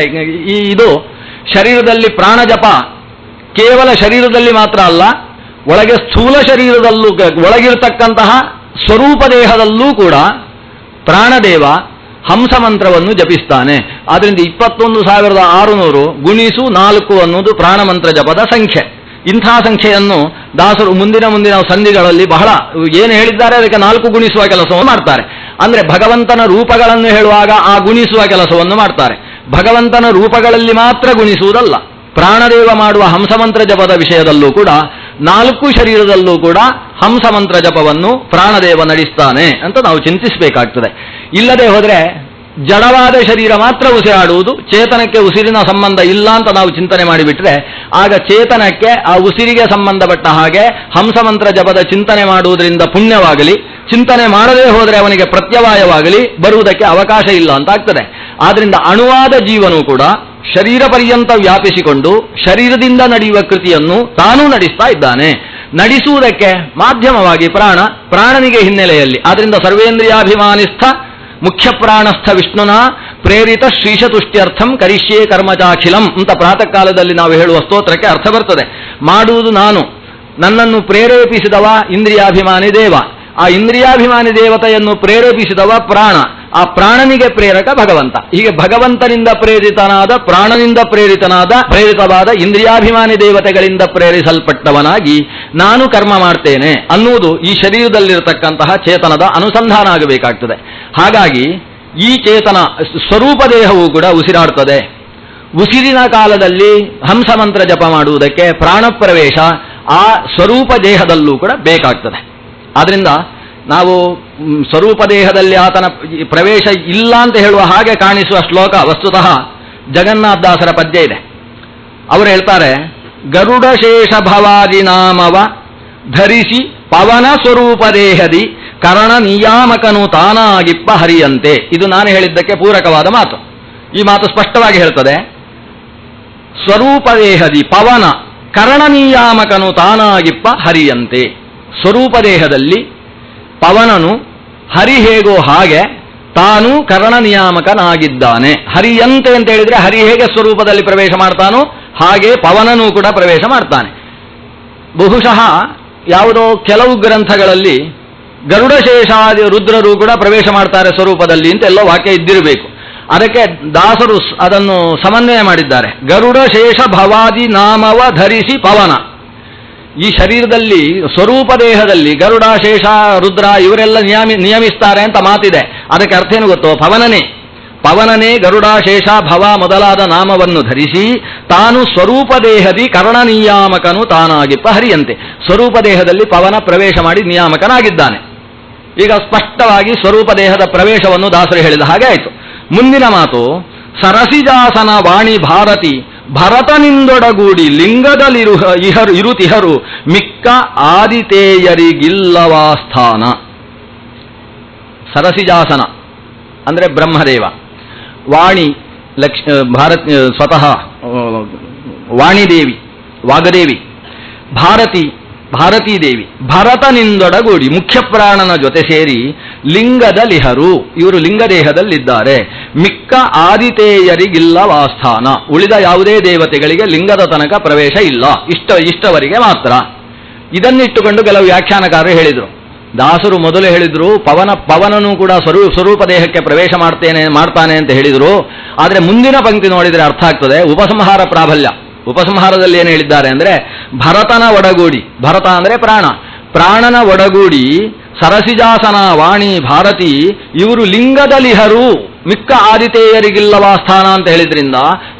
ಇದು ಶರೀರದಲ್ಲಿ ಪ್ರಾಣ ಜಪ ಕೇವಲ ಶರೀರದಲ್ಲಿ ಮಾತ್ರ ಅಲ್ಲ, ಒಳಗೆ ಸ್ಥೂಲ ಶರೀರದಲ್ಲೂ ಒಳಗಿರತಕ್ಕಂತಹ ಸ್ವರೂಪ ದೇಹದಲ್ಲೂ ಕೂಡ ಪ್ರಾಣದೇವ ಹಂಸಮಂತ್ರವನ್ನು ಜಪಿಸ್ತಾನೆ. ಆದ್ದರಿಂದ 21,600 ಗುಣಿಸು 4 ಅನ್ನೋದು ಪ್ರಾಣಮಂತ್ರ ಜಪದ ಸಂಖ್ಯೆ. ಇಂಥ ಸಂಖ್ಯೆಯನ್ನು ದಾಸರು ಮುಂದಿನ ಸಂಧಿಗಳಲ್ಲಿ ಬಹಳ ಏನು ಹೇಳಿದ್ದಾರೆ ಅದಕ್ಕೆ 4 ಗುಣಿಸುವ ಕೆಲಸವನ್ನು ಮಾಡ್ತಾರೆ. ಅಂದರೆ ಭಗವಂತನ ರೂಪಗಳನ್ನು ಹೇಳುವಾಗ ಆ ಗುಣಿಸುವ ಕೆಲಸವನ್ನು ಮಾಡ್ತಾರೆ. ಭಗವಂತನ ರೂಪಗಳಲ್ಲಿ ಮಾತ್ರ ಗುಣಿಸುವುದಲ್ಲ, ಪ್ರಾಣದೇವ ಮಾಡುವ ಹಂಸಮಂತ್ರ ಜಪದ ವಿಷಯದಲ್ಲೂ ಕೂಡ 4 ಶರೀರದಲ್ಲೂ ಕೂಡ ಹಂಸಮಂತ್ರ ಜಪವನ್ನು ಪ್ರಾಣದೇವ ನಡೆಸ್ತಾನೆ ಅಂತ ನಾವು ಚಿಂತಿಸಬೇಕಾಗ್ತದೆ. ಇಲ್ಲದೆ ಹೋದರೆ ಜಡವಾದ ಶರೀರ ಮಾತ್ರ ಉಸಿರಾಡುವುದು, ಚೇತನಕ್ಕೆ ಉಸಿರಿನ ಸಂಬಂಧ ಇಲ್ಲ ಅಂತ ನಾವು ಚಿಂತನೆ ಮಾಡಿಬಿಟ್ರೆ ಆಗ ಚೇತನಕ್ಕೆ ಆ ಉಸಿರಿಗೆ ಸಂಬಂಧಪಟ್ಟ ಹಾಗೆ ಹಂಸಮಂತ್ರ ಜಪದ ಚಿಂತನೆ ಮಾಡುವುದರಿಂದ ಪುಣ್ಯವಾಗಲಿ, ಚಿಂತನೆ ಮಾಡದೇ ಹೋದರೆ ಅವನಿಗೆ ಪ್ರತ್ಯವಾಯವಾಗಲಿ ಬರುವುದಕ್ಕೆ ಅವಕಾಶ ಇಲ್ಲ ಅಂತ ಆಗ್ತದೆ. ಆದ್ರಿಂದ ಅಣುವಾದ ಜೀವನೂ ಕೂಡ ಶರೀರ ಪರ್ಯಂತ ವ್ಯಾಪಿಸಿಕೊಂಡು ಶರೀರದಿಂದ ನಡೆಯುವ ಕೃತಿಯನ್ನು ತಾನೂ ನಡೆಸ್ತಾ ಇದ್ದಾನೆ. ನಡೆಸುವುದಕ್ಕೆ ಮಾಧ್ಯಮವಾಗಿ ಪ್ರಾಣನಿಗೆ ಹಿನ್ನೆಲೆಯಲ್ಲಿ. ಆದ್ರಿಂದ ಸರ್ವೇಂದ್ರಿಯಾಭಿಮಾನಿಸ್ಥ ಮುಖ್ಯ ಪ್ರಾಣಸ್ಥ ವಿಷ್ಣುನ ಪ್ರೇರಿತ ಶ್ರೀಶತುಷ್ಟ್ಯರ್ಥಂ ಕರಿಷ್ಯೇ ಕರ್ಮಚಾಖಿಲಂ ಅಂತ ಪ್ರಾತಃ ಕಾಲದಲ್ಲಿ ನಾವು ಹೇಳುವ ಸ್ತೋತ್ರಕ್ಕೆ ಅರ್ಥ ಬರ್ತದೆ. ಮಾಡುವುದು ನಾನು, ನನ್ನನ್ನು ಪ್ರೇರೇಪಿಸಿದವ ಇಂದ್ರಿಯಾಭಿಮಾನಿ ದೇವ, ಆ ಇಂದ್ರಿಯಾಭಿಮಾನಿ ದೇವತೆಯನ್ನು ಪ್ರೇರೇಪಿಸಿದವ ಪ್ರಾಣ, ಆ ಪ್ರಾಣನಿಗೆ ಪ್ರೇರಕ ಭಗವಂತ. ಹೀಗೆ ಭಗವಂತನಿಂದ ಪ್ರೇರಿತನಾದ, ಪ್ರಾಣನಿಂದ ಪ್ರೇರಿತವಾದ ಇಂದ್ರಿಯಾಭಿಮಾನಿ ದೇವತೆಗಳಿಂದ ಪ್ರೇರಿಸಲ್ಪಟ್ಟವನಾಗಿ ನಾನು ಕರ್ಮ ಮಾಡ್ತೇನೆ ಅನ್ನುವುದು ಈ ಶರೀರದಲ್ಲಿರತಕ್ಕಂತಹ ಚೇತನದ ಅನುಸಂಧಾನ ಆಗಬೇಕಾಗ್ತದೆ. ಹಾಗಾಗಿ ಈ ಚೇತನ ಸ್ವರೂಪ ದೇಹವೂ ಕೂಡ ಉಸಿರಾಡ್ತದೆ. ಉಸಿರಿನ ಕಾಲದಲ್ಲಿ ಹಂಸಮಂತ್ರ ಜಪ ಮಾಡುವುದಕ್ಕೆ ಪ್ರಾಣ ಪ್ರವೇಶ ಆ ಸ್ವರೂಪ ದೇಹದಲ್ಲೂ ಕೂಡ ಬೇಕಾಗ್ತದೆ. ಆದ್ರಿಂದ ನಾವು ಸ್ವರೂಪ ದೇಹದಲ್ಲಿ ಆತನ ಪ್ರವೇಶ ಇಲ್ಲ ಅಂತ ಹೇಳುವ ಹಾಗೆ ಕಾಣಿಸುವ ಶ್ಲೋಕ ವಸ್ತುತಃ ಜಗನ್ನಾಥದಾಸರ ಪದ್ಯ ಇದೆ. ಅವರು ಹೇಳ್ತಾರೆ, ಗರುಡ ಶೇಷ ಭವಾದಿ ನಾಮವ ಧರಿಸಿ ಪವನ ಸ್ವರೂಪ ದೇಹದಿ ಕರಣ ನಿಯಾಮಕನು ತಾನಾಗಿಪ್ಪ ಹರಿಯಂತೆ. ಇದು ನಾನು ಹೇಳಿದ್ದಕ್ಕೆ ಪೂರಕವಾದ ಮಾತು. ಈ ಮಾತು ಸ್ಪಷ್ಟವಾಗಿ ಹೇಳ್ತದೆ. ಸ್ವರೂಪ ದೇಹದಿ ಪವನ ಕರಣ ನಿಯಾಮಕನು ತಾನಾಗಿಪ್ಪ ಹರಿಯಂತೆ. ಸ್ವರೂಪ ದೇಹದಲ್ಲಿ ಪವನನು ಹರಿ ಹೇಗೋ ಹಾಗೆ ತಾನು ಕರಣ ನಿಯಾಮಕನಾಗಿದ್ದಾನೆ. ಹರಿಯಂತೆ ಅಂತ ಹೇಳಿದ್ರೆ ಹರಿ ಹೇಗೆ ಸ್ವರೂಪದಲ್ಲಿ ಪ್ರವೇಶ ಮಾಡ್ತಾನೋ ಹಾಗೆ ಪವನನೂ ಕೂಡ ಪ್ರವೇಶ ಮಾಡ್ತಾನೆ. ಬಹುಶಃ ಯಾವುದೋ ಕೆಲವು ಗ್ರಂಥಗಳಲ್ಲಿ ಗರುಡಶೇಷಾದಿ ರುದ್ರರು ಕೂಡ ಪ್ರವೇಶ ಮಾಡ್ತಾರೆ ಸ್ವರೂಪದಲ್ಲಿ ಅಂತ ಎಲ್ಲೋ ವಾಕ್ಯ ಇದ್ದಿರಬೇಕು. ಅದಕ್ಕೆ ದಾಸರು ಅದನ್ನು ಸಮನ್ವಯ ಮಾಡಿದ್ದಾರೆ. ಗರುಡಶೇಷ ಭವಾದಿ ನಾಮವ ಧರಿಸಿ ಪವನ. ಈ ಶರೀರದಲ್ಲಿ ಸ್ವರೂಪ ದೇಹದಲ್ಲಿ ಗರುಡ ಶೇಷ ರುದ್ರ ಇವರೆಲ್ಲ ನಿಯಮಿಸ್ತಾರೆ ಅಂತ ಮಾತಿದೆ. ಅದಕ್ಕೆ ಅರ್ಥ ಏನು ಗೊತ್ತೋ? ಪವನನೇ ಗರುಡ ಶೇಷ ಭವ ಮೊದಲಾದ ನಾಮವನ್ನು ಧರಿಸಿ ತಾನು ಸ್ವರೂಪ ದೇಹದಿ ಕರ್ಣ ನಿಯಾಮಕನು ತಾನಾಗಿಪ್ಪ ಹರಿಯಂತೆ. ಸ್ವರೂಪ ದೇಹದಲ್ಲಿ ಪವನ ಪ್ರವೇಶ ಮಾಡಿ ನಿಯಾಮಕನಾಗಿದ್ದಾನೆ. ಈಗ ಸ್ಪಷ್ಟವಾಗಿ ಸ್ವರೂಪ ದೇಹದ ಪ್ರವೇಶವನ್ನು ದಾಸರು ಹೇಳಿದ ಹಾಗೆ ಆಯಿತು. ಮುಂದಿನ ಮಾತು, ಸರಸಿಜಾಸನ ವಾಣಿ ಭಾರತಿ ಭರತನಿಂದೊಡಗೂಡಿ ಲಿಂಗದಲ್ಲಿರು ಇರುತಿಹರು ಮಿಕ್ಕ ಆದಿತೇಯರಿಗಿಲ್ಲವಾ ಸ್ಥಾನ. ಸರಸಿಜಾಸನ ಅಂದರೆ ಬ್ರಹ್ಮದೇವ, ವಾಣಿ ಸ್ವತಃ ವಾಣಿದೇವಿ ವಾಗದೇವಿ, ಭಾರತೀ ದೇವಿ ಭರತನಿಂದೊಡಗೂಡಿ ಮುಖ್ಯ ಪ್ರಾಣನ ಜೊತೆ ಸೇರಿ ಲಿಂಗದಲಿಹರು, ಇವರು ಲಿಂಗದೇಹದಲ್ಲಿದ್ದಾರೆ. ಮಿಕ್ಕ ಆದಿತೇಯರಿಗಿಲ್ಲವಾಸ್ಥಾನ, ಉಳಿದ ಯಾವುದೇ ದೇವತೆಗಳಿಗೆ ಲಿಂಗದ ತನಕ ಪ್ರವೇಶ ಇಲ್ಲ, ಇಷ್ಟವರಿಗೆ ಮಾತ್ರ. ಇದನ್ನಿಟ್ಟುಕೊಂಡು ಕೆಲವು ವ್ಯಾಖ್ಯಾನಕಾರರು ಹೇಳಿದರು. ದಾಸರು ಮೊದಲು ಹೇಳಿದ್ರು ಪವನನು ಕೂಡ ಸ್ವರೂಪ ದೇಹಕ್ಕೆ ಪ್ರವೇಶ ಮಾಡ್ತಾನೆ ಅಂತ ಹೇಳಿದರು. ಆದರೆ ಮುಂದಿನ ಪಂಕ್ತಿ ನೋಡಿದರೆ ಅರ್ಥ ಆಗ್ತದೆ. ಉಪಸಂಹಾರ ಪ್ರಾಬಲ್ಯ. ಉಪಸಂಹಾರದಲ್ಲಿ ಏನು ಹೇಳಿದ್ದಾರೆ ಅಂದರೆ, ಭರತನ ಒಡಗೂಡಿ, ಭರತ ಅಂದರೆ ಪ್ರಾಣನ ಒಡಗೂಡಿ ಸರಸಿಜಾಸನ ವಾಣಿ ಭಾರತಿ ಇವರು ಲಿಂಗದಲಿಹರು ಮಿಕ್ಕ ಆದಿತೇಯರಿಗಿಲ್ಲವಾ ಸ್ಥಾನ ಅಂತ ಹೇಳಿದ್ರಿಂದ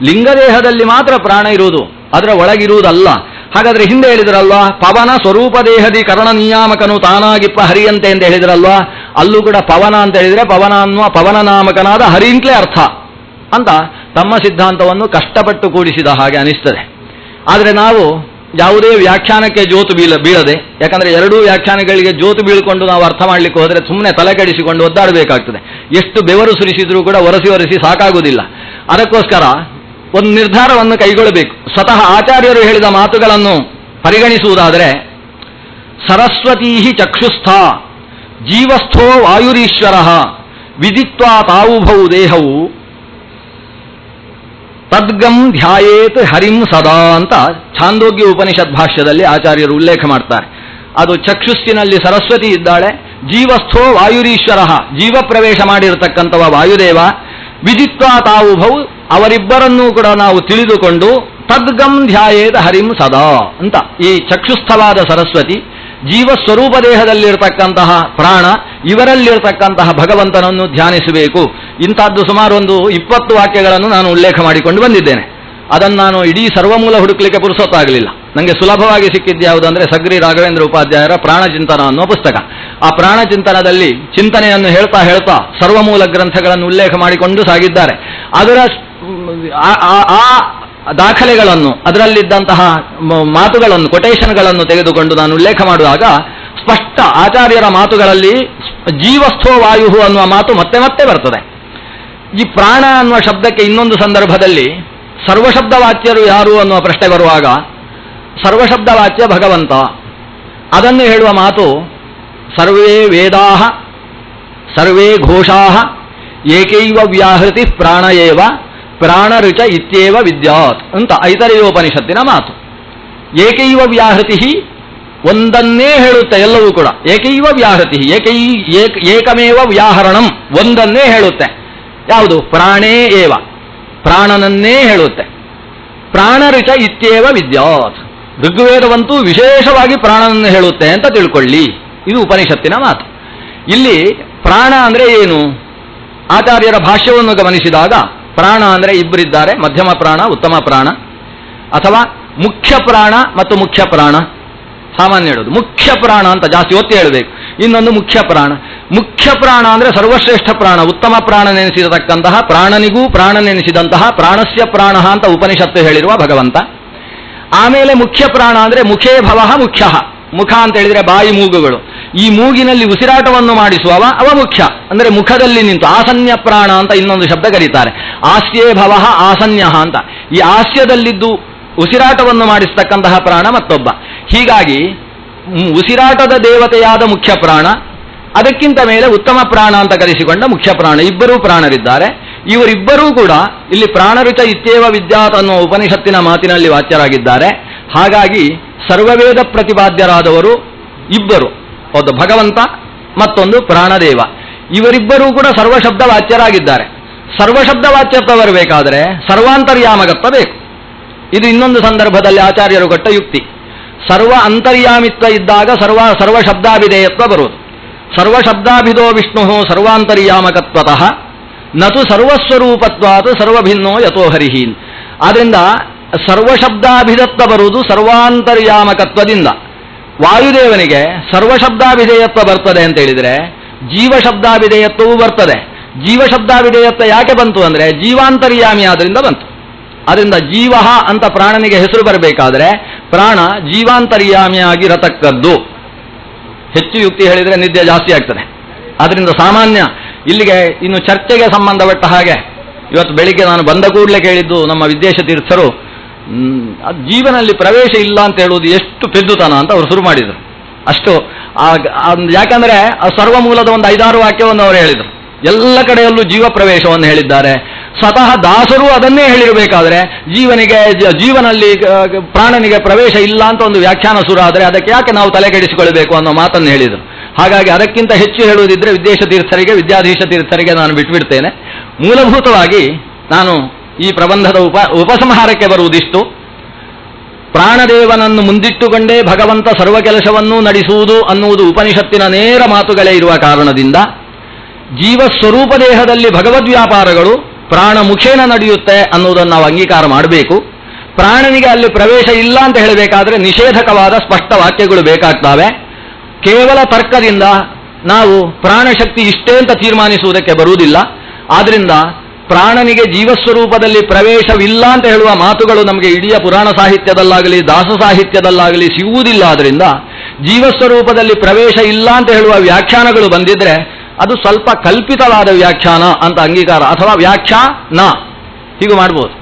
ಲಿಂಗದೇಹದಲ್ಲಿ ಮಾತ್ರ ಪ್ರಾಣ ಇರುವುದು, ಅದರ ಒಳಗಿರುವುದಲ್ಲ. ಹಾಗಾದ್ರೆ ಹಿಂದೆ ಹೇಳಿದ್ರಲ್ವಾ, ಪವನ ಸ್ವರೂಪ ದೇಹದಿ ಕರ್ಣ ನಿಯಾಮಕನು ತಾನಾಗಿಪ್ಪ ಹರಿಯಂತೆ ಅಂತ ಹೇಳಿದ್ರಲ್ವಾ, ಅಲ್ಲೂ ಕೂಡ ಪವನ ಅಂತ ಹೇಳಿದ್ರೆ ಪವನ ಅನ್ನುವ ಪವನ ನಾಮಕನಾದ ಹರಿ ಅಂತಲೇ ಅರ್ಥ ಅಂತ ತಮ್ಮ ಸಿದ್ಧಾಂತವನ್ನು ಕಷ್ಟಪಟ್ಟು ಕೂಡಿಸಿದ ಹಾಗೆ ಅನಿಸ್ತದೆ. ಆದರೆ ನಾವು ಯಾವುದೇ ವ್ಯಾಖ್ಯಾನಕ್ಕೆ ಜೋತು ಬೀಳದೆ, ಯಾಕಂದರೆ ಎರಡೂ ವ್ಯಾಖ್ಯಾನಗಳಿಗೆ ಜೋತು ಬೀಳ್ಕೊಂಡು ನಾವು ಅರ್ಥ ಮಾಡಲಿಕ್ಕೆ ಹೋದರೆ ಸುಮ್ಮನೆ ತಲೆ ಕೆಡಿಸಿಕೊಂಡು ಒದ್ದಾಡಬೇಕಾಗ್ತದೆ. ಎಷ್ಟು ಬೆವರು ಸುರಿಸಿದ್ರೂ ಕೂಡ ಒರೆಸಿ ಸಾಕಾಗುವುದಿಲ್ಲ. ಅದಕ್ಕೋಸ್ಕರ ಒಂದು ನಿರ್ಧಾರವನ್ನು ಕೈಗೊಳ್ಳಬೇಕು. ಸ್ವತಃ ಆಚಾರ್ಯರು ಹೇಳಿದ ಮಾತುಗಳನ್ನು ಪರಿಗಣಿಸುವುದಾದರೆ, ಸರಸ್ವತೀ ಚಕ್ಷುಸ್ಥ ಜೀವಸ್ಥೋ ವಾಯುರೀಶ್ವರ ವಿದಿತ್ವಾ ತಾವುಭೌ ದೇಹವು ತದ್ಗಂ ಧ್ಯಾಯೇತ್ ಹರಿಂ ಸದಾ ಅಂತ ಛಾಂದೋಗ್ಯ ಉಪನಿಷತ್ ಭಾಷ್ಯದಲ್ಲಿ ಆಚಾರ್ಯರು ಉಲ್ಲೇಖ ಮಾಡ್ತಾರೆ. ಅದು ಚಕ್ಷುಸ್ಸಿನಲ್ಲಿ ಸರಸ್ವತಿ ಇದ್ದಾಳೆ, ಜೀವಸ್ಥೋ ವಾಯುರೀಶ್ವರ ಜೀವ ಪ್ರವೇಶ ಮಾಡಿರತಕ್ಕಂಥವ ವಾಯುದೇವ, ವಿದಿತ್ವಾ ತಾವುಭೌ ಅವರಿಬ್ಬರನ್ನೂ ಕೂಡ ನಾವು ತಿಳಿದುಕೊಂಡು ತದ್ಗಂ ಧ್ಯಾಯೇತ್ ಹರಿಂ ಸದಾ ಅಂತ ಈ ಚಕ್ಷುಸ್ಥವಾದ ಸರಸ್ವತಿ, ಜೀವಸ್ವರೂಪ ದೇಹದಲ್ಲಿರತಕ್ಕಂತಹ ಪ್ರಾಣ, ಇವರಲ್ಲಿರತಕ್ಕಂತಹ ಭಗವಂತನನ್ನು ಧ್ಯಾನಿಸಬೇಕು. ಇಂಥದ್ದು ಸುಮಾರು ಒಂದು 20 ವಾಕ್ಯಗಳನ್ನು ನಾನು ಉಲ್ಲೇಖ ಮಾಡಿಕೊಂಡು ಬಂದಿದ್ದೇನೆ. ಅದನ್ನು ನಾನು ಇಡೀ ಸರ್ವಮೂಲ ಹುಡುಕಲಿಕ್ಕೆ ಪುರುಸೊತ್ತಾಗಲಿಲ್ಲ. ನನಗೆ ಸುಲಭವಾಗಿ ಸಿಕ್ಕಿದ್ದು ಯಾವುದಂದ್ರೆ ಸಗ್ರಿ ರಾಘವೇಂದ್ರ ಉಪಾಧ್ಯಾಯರ ಪ್ರಾಣಚಿಂತನ ಅನ್ನೋ ಪುಸ್ತಕ. ಆ ಪ್ರಾಣಚಿಂತನದಲ್ಲಿ ಚಿಂತನೆಯನ್ನು ಹೇಳ್ತಾ ಹೇಳ್ತಾ ಸರ್ವಮೂಲ ಗ್ರಂಥಗಳನ್ನು ಉಲ್ಲೇಖ ಮಾಡಿಕೊಂಡು ಸಾಗಿದ್ದಾರೆ. ಅದರ ಆ ದಾಖಲೆಗಳನ್ನು, ಅದರಲ್ಲಿದ್ದಂತಹ ಮಾತುಗಳನ್ನು, ಕೊಟೇಶನ್ಗಳನ್ನು ತೆಗೆದುಕೊಂಡು ನಾನು ಉಲ್ಲೇಖ ಮಾಡುವಾಗ ಸ್ಪಷ್ಟ ಆಚಾರ್ಯರ ಮಾತುಗಳಲ್ಲಿ ಜೀವಸ್ಥೋ ವಾಯು ಅನ್ನುವ ಮಾತು ಮತ್ತೆ ಮತ್ತೆ ಬರ್ತದೆ. ಈ ಪ್ರಾಣ ಅನ್ನುವ ಶಬ್ದಕ್ಕೆ ಇನ್ನೊಂದು ಸಂದರ್ಭದಲ್ಲಿ ಸರ್ವಶಬ್ದವಾಚ್ಯರು ಯಾರು ಅನ್ನುವ ಪ್ರಶ್ನೆ ಬರುವಾಗ ಸರ್ವಶಬ್ದವಾಚ್ಯ ಭಗವಂತ. ಅದನ್ನು ಹೇಳುವ ಮಾತು ಸರ್ವೇ ವೇದಾಃ ಸರ್ವೇ ಘೋಷಾಃ ಏಕೈವ ವ್ಯಾಹೃತಿ ಪ್ರಾಣ ಏವ ಪ್ರಾಣರುಚ ಇತ್ಯೇವ ವಿದ್ಯಾತ್ ಅಂತ ಐತರೇಯೋಪನಿಷತ್ತಿನ ಮಾತು. ಏಕೈವ ವ್ಯಾಹೃತಿ, ಒಂದನ್ನೇ ಹೇಳುತ್ತೆ ಎಲ್ಲವೂ ಕೂಡ. ಏಕೈವ ವ್ಯಾಹೃತಿ, ಏಕಮೇವ ವ್ಯಾಹರಣಂ, ಒಂದನ್ನೇ ಹೇಳುತ್ತೆ. ಯಾವುದು? ಪ್ರಾಣೇ ಏವ, ಪ್ರಾಣನನ್ನೇ ಹೇಳುತ್ತೆ. ಪ್ರಾಣರುಚ ಇತ್ಯೇವ ವಿದ್ಯಾತ್, ಋಗ್ವೇದವಂತೂ ವಿಶೇಷವಾಗಿ ಪ್ರಾಣನನ್ನು ಹೇಳುತ್ತೆ ಅಂತ ತಿಳ್ಕೊಳ್ಳಿ. ಇದು ಉಪನಿಷತ್ತಿನ ಮಾತು. ಇಲ್ಲಿ ಪ್ರಾಣ ಅಂದ್ರೆ ಏನು? ಆಚಾರ್ಯರ ಭಾಷ್ಯವನ್ನು ಗಮನಿಸಿದಾಗ ಪ್ರಾಣ ಅಂದರೆ ಇಬ್ಬರಿದ್ದಾರೆ, ಮಧ್ಯಮ ಪ್ರಾಣ, ಉತ್ತಮ ಪ್ರಾಣ, ಅಥವಾ ಮುಖ್ಯ ಪ್ರಾಣ ಮತ್ತು ಮುಖ್ಯ ಪ್ರಾಣ. ಸಾಮಾನ್ಯ ಹೇಳೋದು ಮುಖ್ಯ ಪ್ರಾಣ ಅಂತ ಜಾಸ್ತಿ ಒತ್ತಿ ಹೇಳಬೇಕು. ಇನ್ನೊಂದು ಮುಖ್ಯ ಪ್ರಾಣ. ಮುಖ್ಯ ಪ್ರಾಣ ಅಂದರೆ ಸರ್ವಶ್ರೇಷ್ಠ ಪ್ರಾಣ, ಉತ್ತಮ ಪ್ರಾಣ ನೆನೆಸಿರತಕ್ಕಂತಹ, ಪ್ರಾಣನಿಗೂ ಪ್ರಾಣ ನೆನೆಸಿದಂತಹ ಪ್ರಾಣಸ್ಯ ಪ್ರಾಣ ಅಂತ ಉಪನಿಷತ್ತು ಹೇಳಿರುವ ಭಗವಂತ. ಆಮೇಲೆ ಮುಖ್ಯ ಪ್ರಾಣ ಅಂದರೆ ಮುಖೇ ಭವಃ ಮುಖ್ಯ. ಮುಖ ಅಂತ ಹೇಳಿದರೆ ಬಾಯಿ, ಮೂಗುಗಳು. ಈ ಮೂಗಿನಲ್ಲಿ ಉಸಿರಾಟವನ್ನು ಮಾಡಿಸುವವ ಅವ ಮುಖ್ಯ, ಅಂದರೆ ಮುಖದಲ್ಲಿ ನಿಂತು. ಆಸನ್ಯ ಪ್ರಾಣ ಅಂತ ಇನ್ನೊಂದು ಶಬ್ದ ಕರೀತಾರೆ. ಆಸ್ಯೇ ಭವಃ ಆಸನ್ಯ ಅಂತ. ಈ ಆಸ್ಯದಲ್ಲಿದ್ದು ಉಸಿರಾಟವನ್ನು ಮಾಡಿಸ್ತಕ್ಕಂತಹ ಪ್ರಾಣ ಮತ್ತೊಬ್ಬ. ಹೀಗಾಗಿ ಉಸಿರಾಟದ ದೇವತೆಯಾದ ಮುಖ್ಯ ಪ್ರಾಣ, ಅದಕ್ಕಿಂತ ಮೇಲೆ ಉತ್ತಮ ಪ್ರಾಣ ಅಂತ ಕರೆಸಿಕೊಂಡ ಮುಖ್ಯ ಪ್ರಾಣ, ಇಬ್ಬರೂ ಪ್ರಾಣರಿದ್ದಾರೆ. ಇವರಿಬ್ಬರೂ ಕೂಡ ಇಲ್ಲಿ ಪ್ರಾಣರುಚ ಇತ್ಯೇವ ವಿದ್ಯಾತ್ ಅನ್ನುವ ಉಪನಿಷತ್ತಿನ ಮಾತಿನಲ್ಲಿ ವಾಚ್ಯರಾಗಿದ್ದಾರೆ. ಹಾಗಾಗಿ ಸರ್ವವೇದ ಪ್ರತಿಪಾದ್ಯರಾದವರು ಇಬ್ಬರು, ಒಂದು ಭಗವಂತ, ಮತ್ತೊಂದು ಪ್ರಾಣದೇವ. ಇವರಿಬ್ಬರೂ ಕೂಡ ಸರ್ವಶಬ್ದ ವಾಚ್ಯರಾಗಿದ್ದಾರೆ. ಸರ್ವಶಬ್ದ ವಾಚ್ಯತ್ವ ಬರಬೇಕಾದರೆ ಸರ್ವಾಂತರ್ಯಾಮಗತ್ವ ಬೇಕು. ಇದು ಇನ್ನೊಂದು ಸಂದರ್ಭದಲ್ಲಿ ಆಚಾರ್ಯರು ಕೊಟ್ಟ ಯುಕ್ತಿ. ಸರ್ವ ಅಂತರ್ಯಾಮಿತ್ವ ಇದ್ದಾಗ ಸರ್ವಶಬ್ದಾಭಿಧೇಯತ್ವ ಬರುವುದು. ಸರ್ವಶಬ್ದಾಭಿಧೋ ವಿಷ್ಣು ಸರ್ವಾಂತರ್ಯಾಮಕತ್ವತಃ ನತು ಸರ್ವಸ್ವರೂಪತ್ವಾತ್ ಸರ್ವಭಿನ್ನೋ ಯಥೋ ಹರಿಹೀನ್. ಆದ್ದರಿಂದ ಸರ್ವಶಬ್ದಾಭಿಧತ್ವ ಬರುವುದು ಸರ್ವಾಂತರ್ಯಾಮಕತ್ವದಿಂದ. ವಾಯುದೇವನಿಗೆ ಸರ್ವಶಬ್ದಾಭಿಧೇಯತ್ವ ಬರ್ತದೆ ಅಂತ ಹೇಳಿದರೆ ಜೀವಶಬ್ದಾಭಿಧೇಯತ್ವವೂ ಬರ್ತದೆ. ಜೀವಶಬ್ದಾಭಿಧೇಯತ್ವ ಯಾಕೆ ಬಂತು ಅಂದರೆ ಜೀವಾಂತರ್ಯಾಮಿ ಆದ್ರಿಂದ ಬಂತು. ಅದರಿಂದ ಜೀವ ಅಂತ ಪ್ರಾಣನಿಗೆ ಹೆಸರು ಬರಬೇಕಾದ್ರೆ ಪ್ರಾಣ ಜೀವಾಂತರ್ಯಾಮಿಯಾಗಿರತಕ್ಕದ್ದು. ಹೆಚ್ಚು ಯುಕ್ತಿ ಹೇಳಿದರೆ ನಿದ್ದೆ ಜಾಸ್ತಿ ಆಗ್ತದೆ. ಅದರಿಂದ ಸಾಮಾನ್ಯ ಇಲ್ಲಿಗೆ ಇನ್ನು ಚರ್ಚೆಗೆ ಸಂಬಂಧಪಟ್ಟ ಹಾಗೆ ಇವತ್ತು ಬೆಳಿಗ್ಗೆ ನಾನು ಬಂದ ಕೂಡಲೇ ಕೇಳಿದ್ದು ನಮ್ಮ ವಿದ್ಯೇಶ ತೀರ್ಥರು, ಜೀವನಲ್ಲಿ ಪ್ರವೇಶ ಇಲ್ಲ ಅಂತ ಹೇಳುವುದು ಎಷ್ಟು ಪೆದ್ದುತನ ಅಂತ ಅವರು ಶುರು ಮಾಡಿದರು. ಅಷ್ಟು ಯಾಕಂದ್ರೆ ಸರ್ವಮೂಲದ ಒಂದು 5-6 ವಾಕ್ಯವನ್ನು ಅವರು ಹೇಳಿದರು. ಎಲ್ಲ ಕಡೆಯಲ್ಲೂ ಜೀವ ಪ್ರವೇಶವನ್ನು ಹೇಳಿದ್ದಾರೆ. ಸ್ವತಃ ದಾಸರು ಅದನ್ನೇ ಹೇಳಿರಬೇಕಾದ್ರೆ ಜೀವನಲ್ಲಿ ಪ್ರಾಣನಿಗೆ ಪ್ರವೇಶ ಇಲ್ಲ ಅಂತ ಒಂದು ವ್ಯಾಖ್ಯಾನ ಶುರು ಆದರೆ ಅದಕ್ಕೆ ಯಾಕೆ ನಾವು ತಲೆಕೆಡಿಸಿಕೊಳ್ಳಬೇಕು ಅನ್ನೋ ಮಾತನ್ನು ಹೇಳಿದರು. ಹಾಗಾಗಿ ಅದಕ್ಕಿಂತ ಹೆಚ್ಚು ಹೇಳುವುದಿದ್ರೆ ವಿದ್ಯೇಶ ತೀರ್ಥರಿಗೆ, ವಿದ್ಯಾಧೀಶ ತೀರ್ಥರಿಗೆ ನಾನು ಬಿಟ್ಟುಬಿಡ್ತೇನೆ. ಮೂಲಭೂತವಾಗಿ ನಾನು ಈ ಪ್ರಬಂಧದ ಉಪಸಂಹಾರಕ್ಕೆ ಬರುವುದಿಷ್ಟು. ಪ್ರಾಣದೇವನನ್ನು ಮುಂದಿಟ್ಟುಕೊಂಡೇ ಭಗವಂತ ಸರ್ವ ಕೆಲಸವನ್ನೂ ನಡೆಸುವುದು ಅನ್ನುವುದು ಉಪನಿಷತ್ತಿನ ನೇರ ಮಾತುಗಳೇ ಇರುವ ಕಾರಣದಿಂದ ಜೀವಸ್ವರೂಪ ದೇಹದಲ್ಲಿ ಭಗವದ್ವ್ಯಾಪಾರಗಳು ಪ್ರಾಣ ಮುಖೇನ ನಡೆಯುತ್ತೆ ಅನ್ನುವುದನ್ನು ನಾವು ಅಂಗೀಕಾರ ಮಾಡಬೇಕು. ಪ್ರಾಣನಿಗೆ ಅಲ್ಲಿ ಪ್ರವೇಶ ಇಲ್ಲ ಅಂತ ಹೇಳಬೇಕಾದ್ರೆ ನಿಷೇಧಕವಾದ ಸ್ಪಷ್ಟ ವಾಕ್ಯಗಳು ಬೇಕಾಗ್ತವೆ. ಕೇವಲ ತರ್ಕದಿಂದ ನಾವು ಪ್ರಾಣಶಕ್ತಿ ಇಷ್ಟೇ ಅಂತ ತೀರ್ಮಾನಿಸುವುದಕ್ಕೆ ಬರುವುದಿಲ್ಲ. ಆದ್ರಿಂದ ಪ್ರಾಣನಿಗೆ ಜೀವಸ್ವರೂಪದಲ್ಲಿ ಪ್ರವೇಶವಿಲ್ಲ ಅಂತ ಹೇಳುವ ಮಾತುಗಳು ನಮಗೆ ಇಡೀ ಪುರಾಣ ಸಾಹಿತ್ಯದಲ್ಲಾಗಲಿ ದಾಸ ಸಾಹಿತ್ಯದಲ್ಲಾಗಲಿ ಸಿಗುವುದಿಲ್ಲ. ಆದ್ರಿಂದ ಜೀವಸ್ವರೂಪದಲ್ಲಿ ಪ್ರವೇಶ ಇಲ್ಲ ಅಂತ ಹೇಳುವ ವ್ಯಾಖ್ಯಾನಗಳು ಬಂದಿದ್ರೆ ಅದು ಸ್ವಲ್ಪ ಕಲ್ಪಿತವಾದ ವ್ಯಾಖ್ಯಾನ ಅಂತ ಅಂಗೀಕಾರ, ಅಥವಾ ವ್ಯಾಖ್ಯಾನ ಹೀಗೂ ಮಾಡ್ಬೋದು.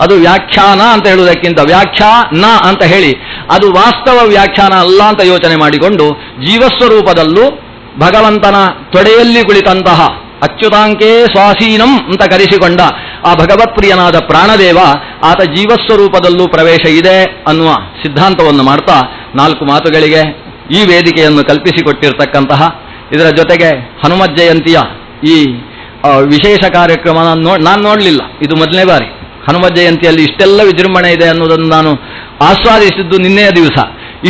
ಅದು ವ್ಯಾಖ್ಯಾನ ಅಂತ ಹೇಳುವುದಕ್ಕಿಂತ ವ್ಯಾಖ್ಯಾನ ಅಂತ ಹೇಳಿ ಅದು ವಾಸ್ತವ ವ್ಯಾಖ್ಯಾನ ಅಲ್ಲ ಅಂತ ಯೋಚನೆ ಮಾಡಿಕೊಂಡು ಜೀವಸ್ವರೂಪದಲ್ಲೂ ಭಗವಂತನ ತೊಡೆಯಲ್ಲಿ ಕುಳಿತಂತಹ ಅಚ್ಯುತಾಂಕೇ ಸ್ವಾಸೀನಂ ಅಂತ ಕರೆಸಿಕೊಂಡ ಆ ಭಗವತ್ಪ್ರಿಯನಾದ ಪ್ರಾಣದೇವ ಆತ ಜೀವಸ್ವರೂಪದಲ್ಲೂ ಪ್ರವೇಶ ಇದೆ ಅನ್ನುವ ಸಿದ್ಧಾಂತವನ್ನು ಮಾಡ್ತಾ 4 ಮಾತುಗಳಿಗೆ ಈ ವೇದಿಕೆಯನ್ನು ಕಲ್ಪಿಸಿಕೊಟ್ಟಿರ್ತಕ್ಕಂತಹ, ಇದರ ಜೊತೆಗೆ ಹನುಮತ್ ಜಯಂತಿಯ ಈ ವಿಶೇಷ ಕಾರ್ಯಕ್ರಮ ನಾನು ನೋಡಲಿಲ್ಲ. ಇದು ಮೊದಲನೇ ಬಾರಿ ಹನುಮತ್ ಜಯಂತಿಯಲ್ಲಿ ಇಷ್ಟೆಲ್ಲ ವಿಜೃಂಭಣೆ ಇದೆ ಅನ್ನೋದನ್ನು ನಾನು ಆಸ್ವಾದಿಸಿದ್ದು ನಿನ್ನೆಯ ದಿವಸ.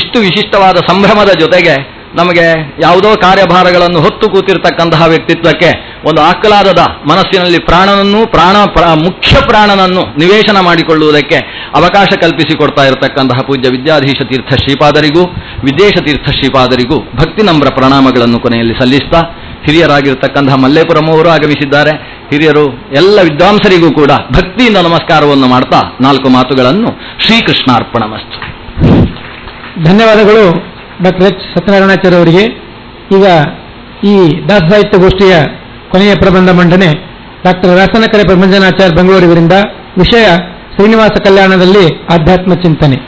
ಇಷ್ಟು ವಿಶಿಷ್ಟವಾದ ಸಂಭ್ರಮದ ಜೊತೆಗೆ ನಮಗೆ ಯಾವುದೋ ಕಾರ್ಯಭಾರಗಳನ್ನು ಹೊತ್ತು ಕೂತಿರ್ತಕ್ಕಂತಹ ವ್ಯಕ್ತಿತ್ವಕ್ಕೆ ಒಂದು ಆಹ್ಲಾದದ ಮನಸ್ಸಿನಲ್ಲಿ ಪ್ರಾಣನನ್ನು ಮುಖ್ಯ ಪ್ರಾಣನನ್ನು ನಿವೇಶನ ಮಾಡಿಕೊಳ್ಳುವುದಕ್ಕೆ ಅವಕಾಶ ಕಲ್ಪಿಸಿಕೊಡ್ತಾ ಇರತಕ್ಕಂತಹ ಪೂಜ್ಯ ವಿದ್ಯಾಧೀಶ ತೀರ್ಥ ಶ್ರೀಪಾದರಿಗೂ ವಿದ್ಯೇಶ ತೀರ್ಥ ಶ್ರೀಪಾದರಿಗೂ ಭಕ್ತಿ ನಮ್ರ ಪ್ರಣಾಮಗಳನ್ನು ಕೊನೆಯಲ್ಲಿ ಸಲ್ಲಿಸ್ತಾ, ಹಿರಿಯರಾಗಿರ್ತಕ್ಕಂತಹ ಮಲ್ಲೇಪುರಂ ಅವರು ಆಗಮಿಸಿದ್ದಾರೆ. ಹಿರಿಯರು ಎಲ್ಲ ವಿದ್ವಾಂಸರಿಗೂ ಕೂಡ ಭಕ್ತಿಯಿಂದ ನಮಸ್ಕಾರವನ್ನು ಮಾಡ್ತಾ 4 ಮಾತುಗಳನ್ನು ಶ್ರೀಕೃಷ್ಣಾರ್ಪಣಮಸ್ತು. ಧನ್ಯವಾದಗಳು ಡಾಕ್ಟರ್ ಎಚ್ ಸತ್ಯನಾರಾಯಣಾಚಾರ್ಯ ಅವರಿಗೆ. ಈಗ ಈ ದಾಸ ಸಾಹಿತ್ಯ ಗೋಷ್ಠಿಯ ಕೊನೆಯ ಪ್ರಬಂಧ ಮಂಡನೆ ಡಾಕ್ಟರ್ ವ್ಯಾಸನಕರೆ ಪ್ರಭಂಜನಾಚಾರ್ಯ ಬೆಂಗಳೂರಿವರಿಂದ. ವಿಷಯ ಶ್ರೀನಿವಾಸ ಕಲ್ಯಾಣದಲ್ಲಿ ಆಧ್ಯಾತ್ಮ ಚಿಂತನೆ.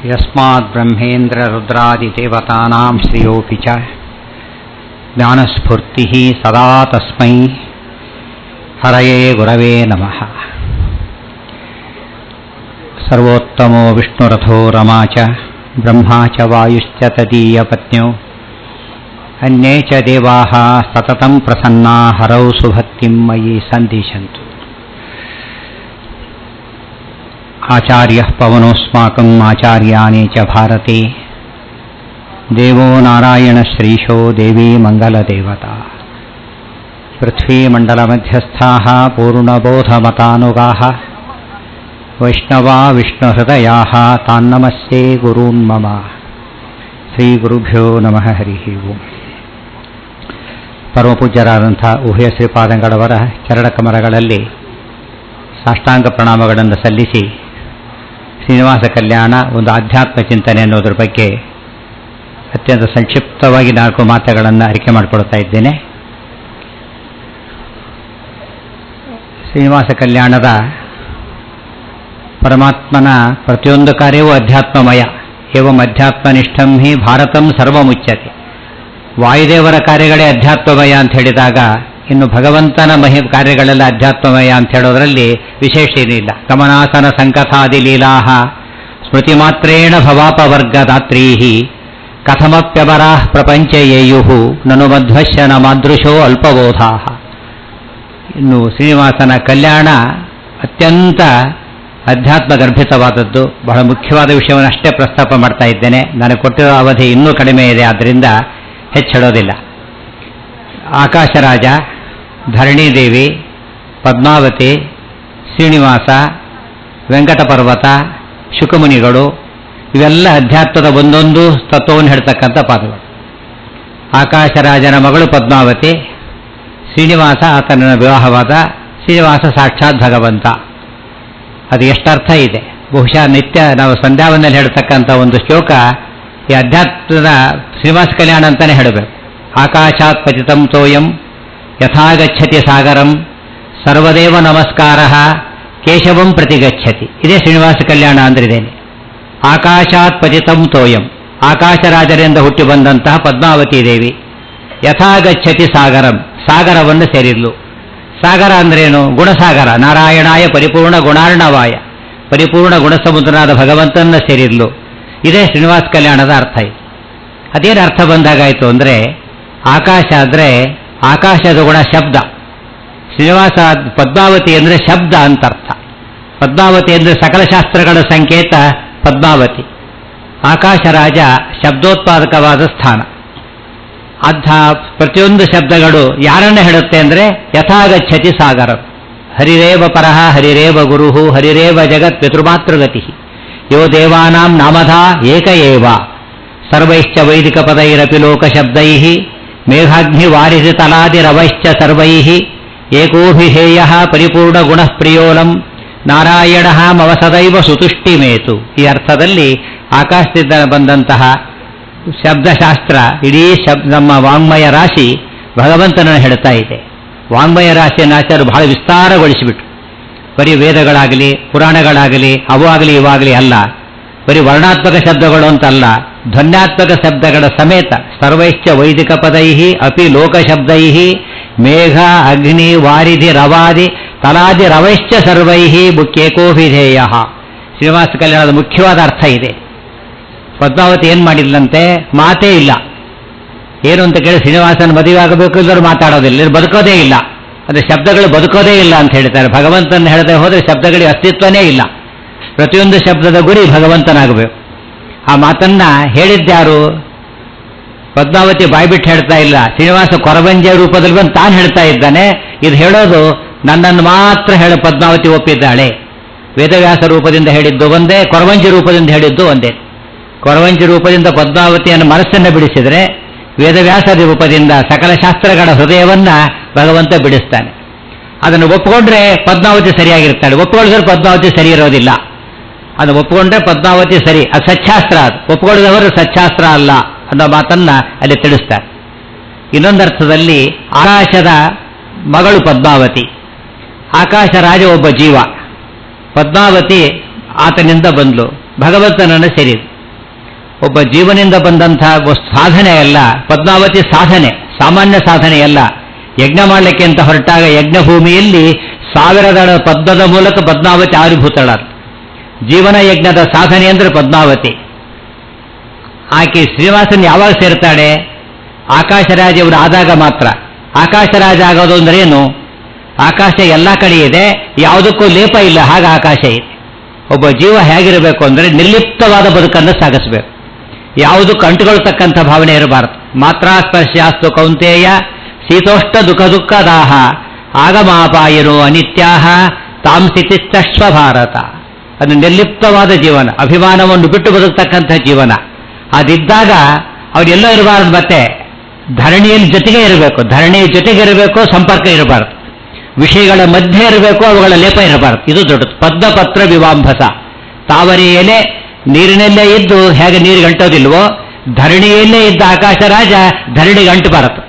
ಯಸ್ಮಾತ್ ಬ್ರಹ್ಮೇಂದ್ರ ರುದ್ರಾದಿದೇವತಾನಾಂ ಶ್ರೇಯೋಪಿ ಚ ಜ್ಞಾನಸ್ಫೂರ್ತಿಃ ಸದಾ ತಸ್ಮೈ ಹರಯೇ ಗುರವೇ ನಮಃ. ಸರ್ವೋತ್ತಮೋ ವಿಷ್ಣುರಥೋ ರಮಾ ಚ ಬ್ರಹ್ಮಾ ಚ ವಾಯುಶ್ಚ ತದೀಯಪತ್ನ್ಯೋ ಅನ್ಯೇ ಚ ದೇವಾಃ ಸತತಂ ಪ್ರಸನ್ನಾ ಹರೌ ಸುಭಕ್ತಿಂ ಮಯಿ ಸಂದಿಶಂತು. ಆಚಾರ್ಯಃ ಪವನೋಸ್ಮಾಕಂ ಆಚಾರ್ಯಾಣಿ ಚ ಭಾರತೆ ದೇವೋ ನಾರಾಯಣ ಶ್ರೀಶೋ ದೇವಿ ಮಂಗಲದೇವತಾ. ಪೃಥ್ವೀಮಂಡಲಮಧ್ಯಸ್ಥಾಃ ಪೂರ್ಣಬೋಧಮತಾನುಗಾಃ ವೈಷ್ಣವಾ ವಿಷ್ಣುಹೃದಯಾಃ ತಾನ್ನಮಸ್ಯೆ ಗುರೂನ್ ಮಮ. ಶ್ರೀಗುರುಭ್ಯೋ ನಮಃ. ಹರಿ ಓಂ. ಪರಮಪೂಜ್ಯರಾದಂಥ ಉಭಯ ಶ್ರೀಪಾದಂಗಳವರ ಚರಣಕಮಲಗಳಲ್ಲಿ ಸಾಷ್ಟಾಂಗ ಪ್ರಣಾಮಗಳನ್ನು ಸಲ್ಲಿಸಿ ಶ್ರೀನಿವಾಸ ಕಲ್ಯಾಣ ಒಂದು ಆಧ್ಯಾತ್ಮ ಚಿಂತನೆ ಅನ್ನೋದ್ರ ಬಗ್ಗೆ ಅತ್ಯಂತ ಸಂಕ್ಷಿಪ್ತವಾಗಿ 4 ಮಾತುಗಳನ್ನು ಅರಿಕೆ ಮಾಡಿಕೊಡ್ತಾ ಇದ್ದೇನೆ. ಶ್ರೀನಿವಾಸ ಕಲ್ಯಾಣದ ಪರಮಾತ್ಮನ ಪ್ರತಿಯೊಂದು ಕಾರ್ಯವೂ ಅಧ್ಯಾತ್ಮಮಯ. ಏವಂ ಅಧ್ಯಾತ್ಮನಿಷ್ಠಂ ಹಿ ಭಾರತಂ ಸರ್ವಮುಚ್ಯತೆ. ವಾಯುದೇವರ ಕಾರ್ಯಗಳೇ ಅಧ್ಯಾತ್ಮಮಯ ಅಂತ ಹೇಳಿದಾಗ ಇನ್ನು ಭಗವಂತನ ಕಾರ್ಯಗಳೆಲ್ಲ ಅಧ್ಯಾತ್ಮಮಯ ಅಂತ ಹೇಳೋದ್ರಲ್ಲಿ ವಿಶೇಷ ಏನಿಲ್ಲ. ಗಮನಾಸನ ಸಂಕಥಾದಿ ಲೀಲಾಹ ಸ್ಮೃತಿ ಮಾತ್ರೇಣ ಭವಾಪವರ್ಗದಾತ್ರೀಃ ಕಥಮಪ್ಯಪರಾಃ ಪ್ರಪಂಚಯೇಯುಃ ನನು ಮಧ್ವಶ್ಯ ನ ಮಾದೃಶೋ ಅಲ್ಪಬೋಧಾಃ. ಇನ್ನು ಶ್ರೀನಿವಾಸನ ಕಲ್ಯಾಣ ಅತ್ಯಂತ ಅಧ್ಯಾತ್ಮ ಗರ್ಭಿತವಾದದ್ದು. ಬಹಳ ಮುಖ್ಯವಾದ ವಿಷಯವನ್ನು ಅಷ್ಟೇ ಪ್ರಸ್ತಾಪ ಮಾಡ್ತಾ ಇದ್ದೇನೆ. ನನಗೆ ಕೊಟ್ಟಿರೋ ಅವಧಿ ಇನ್ನೂ ಕಡಿಮೆ ಇದೆ, ಆದ್ದರಿಂದ ಹೆಚ್ಚಿಡೋದಿಲ್ಲ. ಆಕಾಶರಾಜ, ಧರಣಿದೇವಿ, ಪದ್ಮಾವತಿ, ಶ್ರೀನಿವಾಸ, ವೆಂಕಟ ಪರ್ವತ, ಶುಕಮುನಿಗಳು ಇವೆಲ್ಲ ಅಧ್ಯಾತ್ಮದ ಒಂದೊಂದು ತತ್ವವನ್ನು ಹೇಳ್ತಕ್ಕಂಥ ಪಾದಗಳು. ಆಕಾಶರಾಜನ ಮಗಳು ಪದ್ಮಾವತಿ, ಶ್ರೀನಿವಾಸ ಆತನ ವಿವಾಹವಾದ, ಶ್ರೀನಿವಾಸ ಸಾಕ್ಷಾತ್ ಭಗವಂತ. ಅದು ಎಷ್ಟರ್ಥ ಇದೆ. ಬಹುಶಃ ನಿತ್ಯ ನಾವು ಸಂಧ್ಯಾವನ್ನಲ್ಲಿ ಹೇಳ್ತಕ್ಕಂಥ ಒಂದು ಶ್ಲೋಕ ಈ ಅಧ್ಯಾತ್ಮದ ಶ್ರೀನಿವಾಸ ಕಲ್ಯಾಣ ಅಂತಲೇ ಹೇಳಬೇಕು. ಆಕಾಶಾತ್ ಪತಿತಂ ತೋಯಂ ಯಥಾಗಚ್ಚತಿ ಸಾಗರಂ ಸರ್ವದೇವ ನಮಸ್ಕಾರಃ ಕೇಶವಂ ಪ್ರತಿಗಚ್ಚತಿ. ಇದೇ ಶ್ರೀನಿವಾಸ ಕಲ್ಯಾಣ ಅಂದ್ರಿದ್ದೇನೆ. ಆಕಾಶಾತ್ ಪತಿತಂ ತೋಯಂ, ಆಕಾಶರಾಜರಿಂದ ಹುಟ್ಟಿ ಬಂದಂತಹ ಪದ್ಮಾವತಿ ದೇವಿ. ಯಥಾಗಚ್ಚತಿ ಸಾಗರಂ, ಸಾಗರವನ್ನು ಸೇರಿದ್ಲು. ಸಾಗರ ಅಂದ್ರೇನು? ಗುಣಸಾಗರ. ನಾರಾಯಣಾಯ ಪರಿಪೂರ್ಣ ಗುಣಾರ್ಣವಾಯ, ಪರಿಪೂರ್ಣ ಗುಣಸಮುದ್ರನಾದ ಭಗವಂತನ ಸೇರಿದ್ಲು. ಇದೇ ಶ್ರೀನಿವಾಸ ಕಲ್ಯಾಣದ ಅರ್ಥ. ಅದೇನು ಅರ್ಥ ಬಂದಾಗಾಯಿತು ಅಂದರೆ, ಆಕಾಶ ಅಂದರೆ ಆಕಾಶದ ಗುಣ ಶಬ್ದ, ಶ್ರೀನಿವಾಸ ಪದ್ಮಾವತಿ ಅಂದರೆ ಶಬ್ದ ಅಂತ ಅರ್ಥ. ಪದ್ಮಾವತಿ ಅಂದರೆ ಸಕಲ ಶಾಸ್ತ್ರಗಳ ಸಂಕೇತ ಪದ್ಮಾವತಿ. ಆಕಾಶರಾಜ ಶಬ್ದೋತ್ಪಾದಕವಾದ ಸ್ಥಾನ. ಅಂಥ ಪ್ರತಿಯೊಂದು ಶಬ್ದಗಳು ಯಾರನ್ನ ಹೇಳುತ್ತೆ ಅಂದರೆ ಯಥಾಗಚ್ಚತಿ ಸಾಗರ. ಹರಿರೇವ ಪರಃ ಹರಿರೇವ ಗುರುಹು ಹರಿರೇವ ಜಗತ್ ಪಿತೃಮಾತೃಗತಿ ಯೋ ದೇವಾನಾಂ ನಾಮಧಾ ಏಕ ಏವ ಸರ್ವೈಶ್ಚ ವೈದಿಕ ಪದೈರಪಿ ಲೋಕಶಬ್ದೈಃ ಮೇಘಾಗ್ನಿ ವಾರಿಸಿ ತಲಾದಿರವೈಶ್ಚ ಸರ್ವೈಃ ಏಕೋಭಿಹೇಯ ಪರಿಪೂರ್ಣ ಗುಣಃ ಪ್ರಿಯೋಲಂ ನಾರಾಯಣ ಮವ ಸದೈವ ಸುತುಷ್ಟಿಮೇತು. ಈ ಅರ್ಥದಲ್ಲಿ ಆಕಾಶದಿಂದ ಬಂದಂತಹ ಶಬ್ದಶಾಸ್ತ್ರ ಇಡೀ ನಮ್ಮ ವಾಂಗ್ಮಯ ರಾಶಿ ಭಗವಂತನನ್ನು ಹೇಳ್ತಾ ಇದೆ. ವಾಂಗ್ಮಯ ರಾಶಿಯನ್ನು ಆಚಾರ್ಯರು ಬಹಳ ವಿಸ್ತಾರಗೊಳಿಸಿಬಿಟ್ರು. ಬರೀ ವೇದಗಳಾಗಲಿ ಪುರಾಣಗಳಾಗಲಿ ಅವು ಆಗಲಿ ಇವಾಗಲಿ ಅಲ್ಲ, ಬರೀ ವರ್ಣಾತ್ಮಕ ಶಬ್ದಗಳು ಅಂತಲ್ಲ, ಧ್ವನ್ಯಾತ್ಮಕ ಶಬ್ದಗಳ ಸಮೇತ ಸರ್ವೈಶ್ಚ ವೈದಿಕ ಪದೈ ಅಪಿ ಲೋಕಶಬ್ದೈ ಮೇಘ ಅಗ್ನಿ ವಾರಿಧಿ ರವಾದಿ ತಲಾದಿ ರವೈಶ್ಚ ಸರ್ವೈ ಮುಖ್ಯೇಕೋಭಿಧೇಯ. ಶ್ರೀನಿವಾಸ ಕಲ್ಯಾಣದ ಮುಖ್ಯವಾದ ಅರ್ಥ ಇದೆ. ಪದ್ಮಾವತಿ ಏನು ಮಾಡಿದ್ಲಂತೆ? ಮಾತೇ ಇಲ್ಲ. ಏನು ಅಂತ ಕೇಳಿ ಶ್ರೀನಿವಾಸನ ಮದುವೆ ಆಗಬೇಕು ಇಲ್ಲರೂ ಮಾತಾಡೋದಿಲ್ಲ, ಇಲ್ಲಿ ಬದುಕೋದೇ ಇಲ್ಲ, ಅಂದರೆ ಶಬ್ದಗಳು ಬದುಕೋದೇ ಇಲ್ಲ ಅಂತ ಹೇಳ್ತಾರೆ. ಭಗವಂತನ ಹೇಳದೆ ಹೋದರೆ ಶಬ್ದಗಳಿಗೆ ಅಸ್ತಿತ್ವನೇ ಇಲ್ಲ. ಪ್ರತಿಯೊಂದು ಶಬ್ದದ ಗುರಿ ಭಗವಂತನಾಗಬೇಕು. ಆ ಮಾತನ್ನ ಹೇಳಿದ್ಯಾರು? ಪದ್ಮಾವತಿ ಬಾಯ್ಬಿಟ್ಟು ಹೇಳ್ತಾ ಇಲ್ಲ, ಶ್ರೀನಿವಾಸ ಕೊರವಂಜಿಯ ರೂಪದಲ್ಲಿ ಬಂದು ತಾನು ಹೇಳ್ತಾ ಇದ್ದಾನೆ. ಇದು ಹೇಳೋದು ನನ್ನನ್ನು ಮಾತ್ರ ಹೇಳ ಪದ್ಮಾವತಿ ಒಪ್ಪಿದ್ದಾಳೆ. ವೇದವ್ಯಾಸ ರೂಪದಿಂದ ಹೇಳಿದ್ದು ಒಂದೇ, ಕೊರವಂಜಿ ರೂಪದಿಂದ ಹೇಳಿದ್ದು ಒಂದೇ. ಕೊರವಂಜಿ ರೂಪದಿಂದ ಪದ್ಮಾವತಿಯನ್ನು ಮನಸ್ಸನ್ನು ಬಿಡಿಸಿದರೆ, ವೇದವ್ಯಾಸ ರೂಪದಿಂದ ಸಕಲ ಶಾಸ್ತ್ರಗಳ ಹೃದಯವನ್ನ ಭಗವಂತ ಬಿಡಿಸ್ತಾನೆ. ಅದನ್ನು ಒಪ್ಪಿಕೊಂಡ್ರೆ ಪದ್ಮಾವತಿ ಸರಿಯಾಗಿರ್ತಾಳೆ, ಒಪ್ಪಿಕೊಂಡ್ರೆ ಪದ್ಮಾವತಿ ಸರಿ ಇರೋದಿಲ್ಲ. ಅದು ಒಪ್ಪಿಕೊಂಡ್ರೆ ಪದ್ಮಾವತಿ ಸರಿ, ಅದು ಸಚ್ಚಾಸ್ತ್ರ. ಅದು ಒಪ್ಪಿಕೊಳ್ಳದವರು ಸಚ್ಚಾಸ್ತ್ರ ಅಲ್ಲ ಅನ್ನೋ ಮಾತನ್ನ ಅಲ್ಲಿ ತಿಳಿಸ್ತಾರೆ. ಇನ್ನೊಂದರ್ಥದಲ್ಲಿ ಆಕಾಶದ ಮಗಳು ಪದ್ಮಾವತಿ, ಆಕಾಶ ರಾಜ ಒಬ್ಬ ಜೀವ, ಪದ್ಮಾವತಿ ಆತನಿಂದ ಬಂದ್ಲು, ಭಗವಂತನನ್ನು ಸೇರಿದು. ಒಬ್ಬ ಜೀವನಿಂದ ಬಂದಂತಹ ಸಾಧನೆ ಅಲ್ಲ ಪದ್ಮಾವತಿ ಸಾಧನೆ, ಸಾಮಾನ್ಯ ಸಾಧನೆಯಲ್ಲ. ಯಜ್ಞ ಮಾಡಲಿಕ್ಕೆ ಅಂತ ಹೊರಟಾಗ ಯಜ್ಞಭೂಮಿಯಲ್ಲಿ 1000 ದಳ ಪದ್ಮದ ಮೂಲಕ ಪದ್ಮಾವತಿ ಆವಿರ್ಭೂತಳ. ಜೀವನ ಯಜ್ಞದ ಸಾಧನೆ ಅಂದರೆ ಪದ್ಮಾವತಿ. ಆಕೆ ಶ್ರೀನಿವಾಸನ್ ಯಾವಾಗ ಸೇರ್ತಾಳೆ? ಆಕಾಶರಾಜ ಇವರು ಆದಾಗ ಮಾತ್ರ. ಆಕಾಶರಾಜ ಆಗೋದು ಅಂದ್ರೆ ಏನು? ಆಕಾಶ ಎಲ್ಲ ಕಡೆ ಇದೆ, ಯಾವುದಕ್ಕೂ ಲೇಪ ಇಲ್ಲ, ಹಾಗೆ ಆಕಾಶ ಇದೆ. ಒಬ್ಬ ಜೀವ ಹೇಗಿರಬೇಕು ಅಂದರೆ ನಿರ್ಲಿಪ್ತವಾದ ಬದುಕನ್ನು ಸಾಗಿಸಬೇಕು, ಯಾವುದಕ್ಕೂ ಅಂಟುಕೊಳ್ತಕ್ಕಂಥ ಭಾವನೆ ಇರಬಾರದು. ಮಾತ್ರ ಸ್ಪರ್ಶಾಸ್ತು ಕೌಂತೇಯ ಶೀತೋಷ್ಟ ದುಃಖ ದುಃಖದಾಹ ಆಗಮಾಪಾಯನೋ ಅನಿತ್ಯಾಹ ತಾಂಸಿತಿಷ್ಟಶ್ವ ಭಾರತ. ಅದು ನಿರ್ಲಿಪ್ತವಾದ ಜೀವನ, ಅಭಿಮಾನವನ್ನು ಬಿಟ್ಟು ಬದುಕ್ತಕ್ಕಂಥ ಜೀವನ. ಅದಿದ್ದಾಗ ಅವರೆಲ್ಲೋ ಇರಬಾರದು. ಮತ್ತೆ ಧರಣಿಯಲ್ಲಿ ಜೊತೆಗೆ ಇರಬೇಕು, ಧರಣಿಯ ಜೊತೆಗೆ ಇರಬೇಕು, ಸಂಪರ್ಕ ಇರಬಾರದು, ವಿಷಯಗಳ ಮಧ್ಯೆ ಇರಬೇಕು, ಅವುಗಳ ಲೇಪ ಇರಬಾರದು. ಇದು ದೊಡ್ಡದು. ಪದ್ಮಪತ್ರ ವಿವಾಂಭಸ, ತಾವರೆ ಎಲೆ ನೀರಿನಲ್ಲೇ ಇದ್ದು ಹೇಗೆ ನೀರಿಗೆ ಅಂಟೋದಿಲ್ವೋ, ಧರಣಿಯಲ್ಲೇ ಇದ್ದ ಆಕಾಶ ರಾಜ ಧರಣಿಗೆ ಅಂಟಬಾರದು.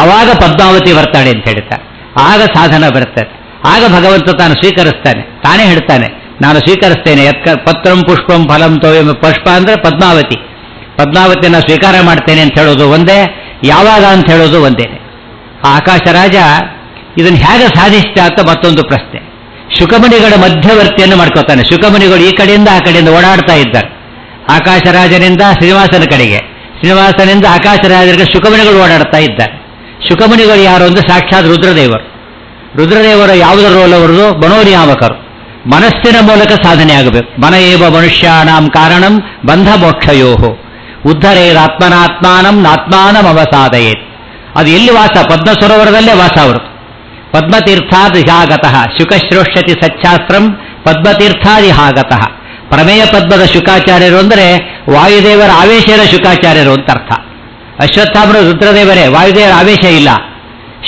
ಅವಾಗ ಪದ್ಮಾವತಿ ಬರ್ತಾಳೆ ಅಂತ ಹೇಳ್ತಾರೆ. ಆಗ ಸಾಧನ ಬರ್ತದೆ, ಆಗ ಭಗವಂತ ತಾನು ಸ್ವೀಕರಿಸ್ತಾನೆ. ತಾನೇ ಹೇಳ್ತಾನೆ, ನಾನು ಸ್ವೀಕರಿಸ್ತೇನೆ. ಪತ್ರಂ ಪುಷ್ಪಂ ಫಲಂ ತೋಯಂ. ಪುಷ್ಪ ಅಂದರೆ ಪದ್ಮಾವತಿ, ಪದ್ಮಾವತಿಯನ್ನು ಸ್ವೀಕಾರ ಮಾಡ್ತೇನೆ ಅಂತ ಹೇಳೋದು ಒಂದೇ, ಯಾವಾಗ ಅಂತ ಹೇಳೋದು ಒಂದೇ. ಆ ಆಕಾಶ ರಾಜ ಇದನ್ನು ಹೇಗೆ ಸಾಧಿಸಿದ ಅಂತ ಮತ್ತೊಂದು ಪ್ರಶ್ನೆ. ಶುಕಮುನಿಗಳ ಮಧ್ಯವರ್ತಿಯನ್ನು ಮಾಡ್ಕೋತಾನೆ. ಶುಕಮುನಿಗಳು ಈ ಕಡೆಯಿಂದ ಆ ಕಡೆಯಿಂದ ಓಡಾಡ್ತಾ ಇದ್ದಾರೆ. ಆಕಾಶರಾಜನಿಂದ ಶ್ರೀನಿವಾಸನ ಕಡೆಗೆ, ಶ್ರೀನಿವಾಸನಿಂದ ಆಕಾಶರಾಜರಿಗೆ ಶುಕಮುನಿಗಳು ಓಡಾಡ್ತಾ ಇದ್ದಾರೆ. ಶುಕಮುನಿಗಳು ಯಾರು ಅಂದರೆ ಸಾಕ್ಷಾತ್ ರುದ್ರದೇವರು. ರುದ್ರದೇವರು ಯಾವುದರ ರೋಲ್ ಅವರದು? ಮನೋನಿಯಾಮಕರು. ಮನಸ್ಸಿನ ಮೂಲಕ ಸಾಧನೆ ಆಗಬೇಕು. ಮನ ಏವ ಮನುಷ್ಯಾಣಾಂ ಕಾರಣಂ ಬಂಧ ಮೋಕ್ಷಯೋಹೋ ಉದ್ಧರೇರಾತ್ಮನಾತ್ಮಾನಂ ನಾತ್ಮಾನಂ ಅವಸಾದಯೇತ್. ಅದು ಎಲ್ಲಿ ವಾಸ? ಪದ್ಮ ಸರೋವರದಲ್ಲೇ ವಾಸ ಅವರು. ಪದ್ಮತೀರ್ಥಾದಿಹಾಗತಃ ಶುಕಶ್ರೋಷ್ಯತಿ ಸಚ್ಚಾಸ್ತ್ರಂ ಪದ್ಮತೀರ್ಥಾದಿಹಾಗತಃ. ಪ್ರಮೇಯ ಪದ್ಮದ ಶುಕಾಚಾರ್ಯರು ಅಂದರೆ ವಾಯುದೇವರ ಆವೇಶರ ಶುಕಾಚಾರ್ಯರು ಅಂತ ಅರ್ಥ. ಅಶ್ವತ್ಥಾಮರು ರುದ್ರದೇವರೇ, ವಾಯುದೇವರ ಆವೇಶ ಇಲ್ಲ.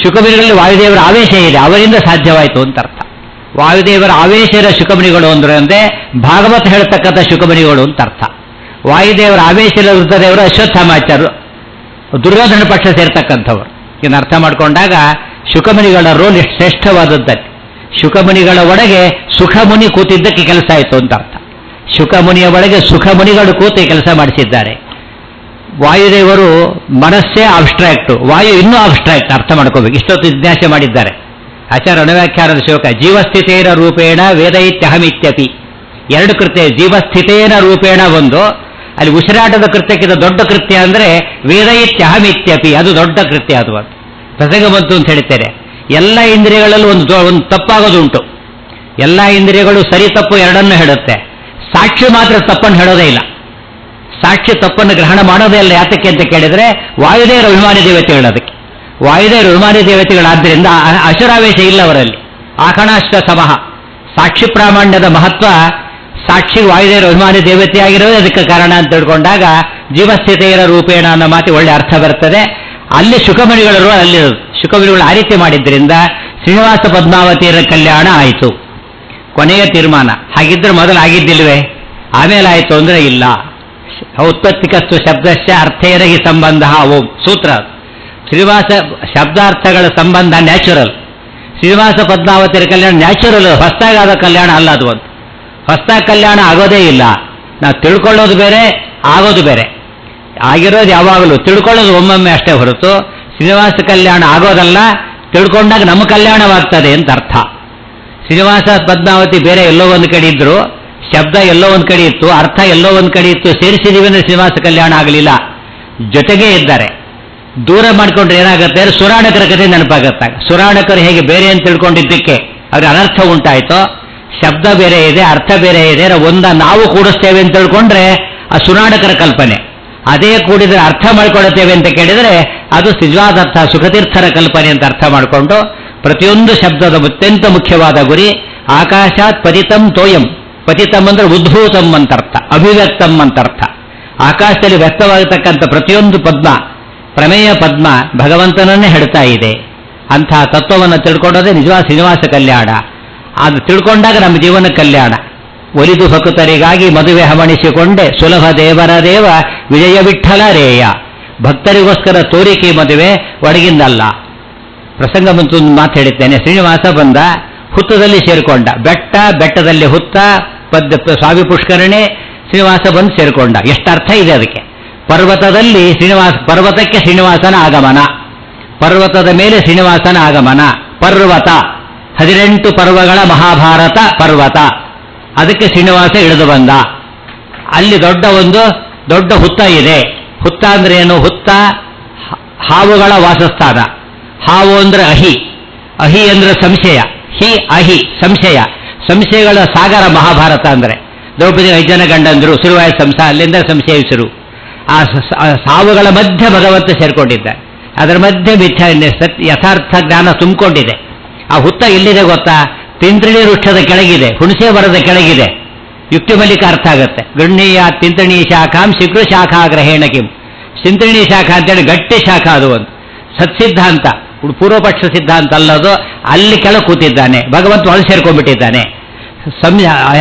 ಶುಕಮುನಿಗಳಲ್ಲಿ ವಾಯುದೇವರ ಆವೇಶ ಇದೆ, ಅವರಿಂದ ಸಾಧ್ಯವಾಯಿತು ಅಂತ ಅರ್ಥ. ವಾಯುದೇವರ ಆವೇಶರ ಶುಕಮುನಿಗಳು ಅಂದ್ರೆ ಭಾಗವತ ಹೇಳ್ತಕ್ಕಂಥ ಶುಕಮುನಿಗಳು ಅಂತ ಅರ್ಥ. ವಾಯುದೇವರ ಆವೇಶದ ರುದ್ರದೇವರು ಅಶ್ವತ್ಥಾಮಾಚಾರ್ಯರು ದುರ್ಯೋಧನ ಪಕ್ಷ ಸೇರ್ತಕ್ಕಂಥವ್ರು. ಇದನ್ನು ಅರ್ಥ ಮಾಡಿಕೊಂಡಾಗ ಶುಕಮುನಿಗಳ ರೋಲ್ ಎಷ್ಟು ಶ್ರೇಷ್ಠವಾದದ್ದು. ಶುಕಮುನಿಗಳ ಒಳಗೆ ಸುಖಮುನಿ ಕೂತಿದ್ದಕ್ಕೆ ಕೆಲಸ ಆಯಿತು ಅಂತ ಅರ್ಥ. ಶುಕಮುನಿಯ ಒಳಗೆ ಸುಖಮುನಿಗಳು ಕೂತು ಕೆಲಸ ಮಾಡಿಸಿದ್ದಾರೆ. ವಾಯುದೇವರು ಮನಸ್ಸೇ ಅಬ್ಸ್ಟ್ರಾಕ್ಟ್, ವಾಯು ಇನ್ನೂ ಅಬ್ಸ್ಟ್ರಾಕ್ಟ್. ಅರ್ಥ ಮಾಡ್ಕೋಬೇಕು. ಇಷ್ಟೊತ್ತು ಜಿಜ್ಞಾಸೆ ಮಾಡಿದ್ದಾರೆ ಆಚಾರ್ಯ ಅಣವ್ಯಾಖ್ಯಾನದ ಶ್ಲೋಕ. ಜೀವಸ್ಥಿತೇನ ರೂಪೇಣ ವೇದೈತ್ಯಹಮಿತ್ಯಪಿ. 2 ಕೃತ್ಯ. ಜೀವಸ್ಥಿತೇನ ರೂಪೇಣ ಒಂದು, ಅಲ್ಲಿ ಉಸಿರಾಟದ ಕೃತ್ಯಕ್ಕಿಂತ ದೊಡ್ಡ ಕೃತ್ಯ ಅಂದರೆ ವೇದೈತ್ಯಹಮಿತ್ಯಪಿ, ಅದು ದೊಡ್ಡ ಕೃತ್ಯ. ಅದು ಪ್ರಸಂಗ ಬಂತು ಅಂತ ಹೇಳ್ತೇನೆ. ಎಲ್ಲ ಇಂದ್ರಿಯಗಳಲ್ಲೂ ಒಂದು ತಪ್ಪಾಗೋದುಂಟು. ಎಲ್ಲ ಇಂದ್ರಿಯಗಳು ಸರಿ ತಪ್ಪು ಎರಡನ್ನು ಹೇಳುತ್ತೆ. ಸಾಕ್ಷಿ ಮಾತ್ರ ತಪ್ಪನ್ನು ಹೇಳೋದೇ ಇಲ್ಲ. ಸಾಕ್ಷಿ ತಪ್ಪನ್ನು ಗ್ರಹಣ ಮಾಡೋದೇ ಇಲ್ಲ. ಯಾತಕ್ಕೆ ಅಂತ ಕೇಳಿದರೆ ವಾಯುದೇವರ ಅಭಿಮಾನಿ ದೇವತೆಗಳು. ಅದಕ್ಕೆ ವಾಯುದೇವರ ಅಭಿಮಾನಿ ದೇವತೆಗಳಾದ್ದರಿಂದ ಅಸುರಾವೇಶ ಇಲ್ಲ ಅವರಲ್ಲಿ. ಆಕಣಾಷ್ಟ ಸಮಃ. ಸಾಕ್ಷಿ ಪ್ರಾಮಾಣ್ಯದ ಮಹತ್ವ ಸಾಕ್ಷಿ ವಾಯುದೇವರ ಅಭಿಮಾನಿ ದೇವತೆಯಾಗಿರೋದೇ ಅದಕ್ಕೆ ಕಾರಣ ಅಂತ ತಿಳ್ಕೊಂಡಾಗ ಜೀವಸ್ಥಿತೆಯರ ರೂಪೇಣ ಅನ್ನೋ ಮಾತಿ ಒಳ್ಳೆ ಅರ್ಥ ಬರ್ತದೆ. ಅಲ್ಲಿ ಶುಕಮುನಿಗಳು ಅಲ್ಲಿರೋದು. ಶುಕಮುನಿಗಳು ಆ ರೀತಿ ಮಾಡಿದ್ದರಿಂದ ಶ್ರೀನಿವಾಸ ಪದ್ಮಾವತಿಯರ ಕಲ್ಯಾಣ ಆಯಿತು, ಕೊನೆಯ ತೀರ್ಮಾನ. ಹಾಗಿದ್ರೆ ಮೊದಲು ಆಗಿದ್ದಿಲ್ವೇ, ಆಮೇಲೆ ಆಯಿತು ಅಂದ್ರೆ ಇಲ್ಲ. ಔತ್ಪತ್ತಿಕಸ್ತು ಶಬ್ದಶ್ಚ ಅರ್ಥೇನ ಹಿ ಸಂಬಂಧ ಓಂ ಸೂತ್ರ. ಶ್ರೀನಿವಾಸ ಶಬ್ದಾರ್ಥಗಳ ಸಂಬಂಧ ನ್ಯಾಚುರಲ್. ಶ್ರೀನಿವಾಸ ಪದ್ಮಾವತಿಯರ ಕಲ್ಯಾಣ ನ್ಯಾಚುರಲ್, ಹೊಸದಾಗಾದ ಕಲ್ಯಾಣ ಅಲ್ಲ ಅದು. ಒಂದು ಹೊಸದಾಗಿ ಕಲ್ಯಾಣ ಆಗೋದೇ ಇಲ್ಲ. ನಾವು ತಿಳ್ಕೊಳ್ಳೋದು ಬೇರೆ, ಆಗೋದು ಬೇರೆ. ಆಗಿರೋದು ಯಾವಾಗಲೂ ತಿಳ್ಕೊಳ್ಳೋದು ಒಮ್ಮೊಮ್ಮೆ ಅಷ್ಟೇ ಹೊರತು ಶ್ರೀನಿವಾಸ ಕಲ್ಯಾಣ ಆಗೋದಲ್ಲ. ತಿಳ್ಕೊಂಡಾಗ ನಮ್ಮ ಕಲ್ಯಾಣವಾಗ್ತದೆ ಅಂತ ಅರ್ಥ. ಶ್ರೀನಿವಾಸ ಪದ್ಮಾವತಿ ಬೇರೆ ಎಲ್ಲೋ ಒಂದು ಕಡೆ ಇದ್ರು, ಶಬ್ದ ಎಲ್ಲೋ ಒಂದು ಕಡೆ ಇತ್ತು, ಅರ್ಥ ಎಲ್ಲೋ ಒಂದು ಕಡೆ ಇತ್ತು, ಸೇರಿಸಿದೀವಿ ಅಂದ್ರೆ ಶ್ರೀನಿವಾಸ ಕಲ್ಯಾಣ ಆಗಲಿಲ್ಲ. ಜೊತೆಗೇ ಇದ್ದಾರೆ. ದೂರ ಮಾಡ್ಕೊಂಡ್ರೆ ಏನಾಗುತ್ತೆ, ಸುರಾಣಕರ ಕಥೆ ನೆನಪಾಗತ್ತಾಗ. ಸುರಾಣಕರು ಹೇಗೆ ಬೇರೆ ಅಂತ ತಿಳ್ಕೊಂಡಿದ್ದಕ್ಕೆ ಅವ್ರಿಗೆ ಅನರ್ಥ ಉಂಟಾಯ್ತೋ, ಶಬ್ದ ಬೇರೆ ಇದೆ, ಅರ್ಥ ಬೇರೆ ಇದೆ, ನಾವು ಕೂಡಿಸ್ತೇವೆ ಅಂತ ತಿಳ್ಕೊಂಡ್ರೆ ಆ ಸುರಾಣಕರ ಕಲ್ಪನೆ. ಅದೇ ಕೂಡಿದ್ರೆ ಅರ್ಥ ಮಾಡ್ಕೊಳ್ಳುತ್ತೇವೆ ಅಂತ ಕೇಳಿದರೆ ಅದು ನಿಜವಾದ ಅರ್ಥ, ಸುಖತೀರ್ಥರ ಕಲ್ಪನೆ ಅಂತ ಅರ್ಥ ಮಾಡಿಕೊಂಡು ಪ್ರತಿಯೊಂದು ಶಬ್ದದ ಅತ್ಯಂತ ಮುಖ್ಯವಾದ ಗುರಿ ಆಕಾಶಾತ್ ಪತಿತಂ ತೋಯಂ. ಪತಿತಂ ಅಂದ್ರೆ ಉದ್ಭೂತಂ ಅಂತರ್ಥ, ಅಭಿವ್ಯಕ್ತಂ ಅಂತರ್ಥ. ಆಕಾಶದಲ್ಲಿ ವ್ಯಕ್ತವಾಗತಕ್ಕಂಥ ಪ್ರತಿಯೊಂದು ಪದ್ಮ, ಪ್ರಮೇಯ ಪದ್ಮ ಭಗವಂತನನ್ನೇ ಹೇಳ್ತಾ ಇದೆ. ಅಂಥ ತತ್ವವನ್ನು ತಿಳ್ಕೊಂಡೋದೇ ನಿಜವಾದ ಶ್ರೀನಿವಾಸ ಕಲ್ಯಾಣ. ಅದು ತಿಳ್ಕೊಂಡಾಗ ನಮ್ಮ ಜೀವನ ಕಲ್ಯಾಣ. ಒಲಿದು ಭಕ್ತರಿಗಾಗಿ ಮದುವೆ ಹವಣಿಸಿಕೊಂಡೆ ಸುಲಭ ದೇವರ ದೇವ ವಿಜಯ ವಿಠಲ ರೇಯ. ಭಕ್ತರಿಗೋಸ್ಕರ ತೋರಿಕೆ ಮದುವೆ, ಒಳಗಿಂದಲ್ಲ. ಪ್ರಸಂಗ ಮುಂಚೆ ಒಂದು ಮಾತು ಹೇಳಿದ್ದೇನೆ. ಶ್ರೀನಿವಾಸ ಬಂದ, ಹುತ್ತದಲ್ಲಿ ಸೇರಿಕೊಂಡ. ಬೆಟ್ಟದಲ್ಲಿ ಹುತ್ತ, ಸ್ವಾಮಿ ಪುಷ್ಕರಣೆ, ಶ್ರೀನಿವಾಸ ಬಂದು ಸೇರಿಕೊಂಡ. ಎಷ್ಟು ಅರ್ಥ ಇದೆ ಅದಕ್ಕೆ. ಪರ್ವತದಲ್ಲಿ ಪರ್ವತಕ್ಕೆ ಶ್ರೀನಿವಾಸನ ಆಗಮನ, ಪರ್ವತದ ಮೇಲೆ ಶ್ರೀನಿವಾಸನ ಆಗಮನ. ಪರ್ವತ 18 ಪರ್ವಗಳ ಮಹಾಭಾರತ ಪರ್ವತ, ಅದಕ್ಕೆ ಶ್ರೀನಿವಾಸ ಇಳಿದು ಬಂದ. ಅಲ್ಲಿ ದೊಡ್ಡ ಹುತ್ತ ಇದೆ. ಹುತ್ತ ಅಂದ್ರೆ ಏನು? ಹುತ್ತ ಹಾವುಗಳ ವಾಸಸ್ಥಾನ. ಹಾವು ಅಂದ್ರೆ ಅಹಿ, ಅಹಿ ಅಂದ್ರೆ ಸಂಶಯ, ಅಹಿ ಸಂಶಯ, ಸಂಶಯಗಳ ಸಾಗರ ಮಹಾಭಾರತ ಅಂದ್ರೆ. ದ್ರೌಪದಿ 5 ಜನ ಗಂಡಂದ್ರು, ಸುರುವಾಯ ಸಂಸ, ಅಲ್ಲಿಂದ ಸಂಶಯಿಸರು. ಆ ಸಾವುಗಳ ಮಧ್ಯೆ ಭಗವಂತ ಸೇರ್ಕೊಂಡಿದ್ದಾರೆ. ಅದರ ಮಧ್ಯೆ ಯಥಾರ್ಥ ಜ್ಞಾನ ತುಂಬಿಕೊಂಡಿದೆ. ಆ ಹುತ್ತ ಎಲ್ಲಿದೆ ಗೊತ್ತಾ? ತಿಂತ್ರಿಣಿ ವೃಕ್ಷದ ಕೆಳಗಿದೆ, ಹುಣಸೆ ಮರದ ಕೆಳಗಿದೆ. ಯುಕ್ತಿ ಮಲ್ಲಿಕ ಅರ್ಥ ಆಗುತ್ತೆ. ಗೃಹ್ಣೀಯ ತಿಂತ್ರಿಣಿ ಶಾಖಾಂ ಶೀಘ್ರ ಶಾಖಾ ಗ್ರಹೇಣ ಕಿಂ. ತಿಂತ್ರಿಣಿ ಶಾಖಾ ಅಂತೇಳಿ ಗಟ್ಟಿ ಶಾಖಾ, ಅದು ಒಂದು ಸತ್ಸಿದ್ಧಾಂತ, ಪೂರ್ವಪಕ್ಷ ಸಿದ್ಧಾಂತ ಅಲ್ಲದು. ಅಲ್ಲಿ ಕೆಳಗೆ ಕೂತಿದ್ದಾನೆ ಭಗವಂತ, ಒಳಗೆ ಸೇರ್ಕೊಂಡ್ಬಿಟ್ಟಿದ್ದಾನೆ.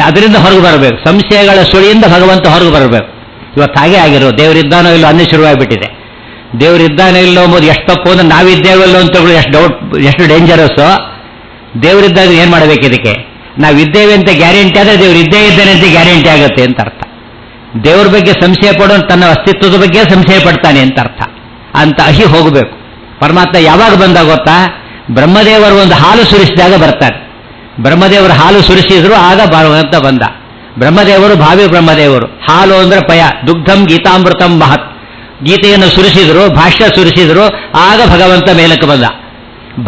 ಅದರಿಂದ ಹೊರಗೆ ಬರಬೇಕು. ಸಂಶಯಗಳ ಸುಳಿಯಿಂದ ಭಗವಂತ ಹೊರಗೆ ಬರಬೇಕು. ಇವತ್ತು ಹಾಗೆ ಆಗಿರೋ, ದೇವರಿದ್ದಾನೋ ಇಲ್ಲೋ ಅನ್ನೋ ಶುರುವಾಗಿಬಿಟ್ಟಿದೆ. ದೇವರಿದ್ದಾನೋ ಇಲ್ಲೋ ಅಂಬೋದು ಎಷ್ಟು ತಪ್ಪು ಅಂದ್ರೆ ನಾವಿದ್ದೇವಲ್ಲೋ ಅಂತ ಎಷ್ಟು ಡೇಂಜರಸ್ಸು. ದೇವರಿದ್ದಾಗ ಏನು ಮಾಡಬೇಕು? ಇದಕ್ಕೆ ನಾವಿದ್ದೇವೆ ಅಂತ ಗ್ಯಾರಂಟಿ ಆದರೆ ದೇವರು ಇದ್ದೇ ಇದ್ದಾನೆ ಅಂತ ಗ್ಯಾರಂಟಿ ಆಗುತ್ತೆ ಅಂತ ಅರ್ಥ. ದೇವ್ರ ಬಗ್ಗೆ ಸಂಶಯ ಪಡೋನು ತನ್ನ ಅಸ್ತಿತ್ವದ ಬಗ್ಗೆ ಸಂಶಯ ಪಡ್ತಾನೆ ಅಂತ ಅರ್ಥ. ಅಂತ ಅಹಿ ಹೋಗಬೇಕು. ಪರಮಾತ್ಮ ಯಾವಾಗ ಬಂದ ಗೊತ್ತಾ? ಬ್ರಹ್ಮದೇವರು ಒಂದು ಹಾಲು ಸುರಿಸಿದಾಗ ಬರ್ತಾರೆ. ಬ್ರಹ್ಮದೇವರು ಹಾಲು ಸುರಿಸಿದ್ರು, ಆಗ ಭಗವಂತ ಬಂದ. ಬ್ರಹ್ಮದೇವರು ಭಾವಿ ಬ್ರಹ್ಮದೇವರು. ಹಾಲು ಅಂದ್ರೆ ಪಯ, ದುಗ್ಧಂ ಗೀತಾಮೃತಂ ಮಹತ್. ಗೀತೆಯನ್ನು ಸುರಿಸಿದ್ರು, ಭಾಷ್ಯ ಸುರಿಸಿದ್ರು, ಆಗ ಭಗವಂತ ಮೇಲಕ್ಕೆ ಬಂದ.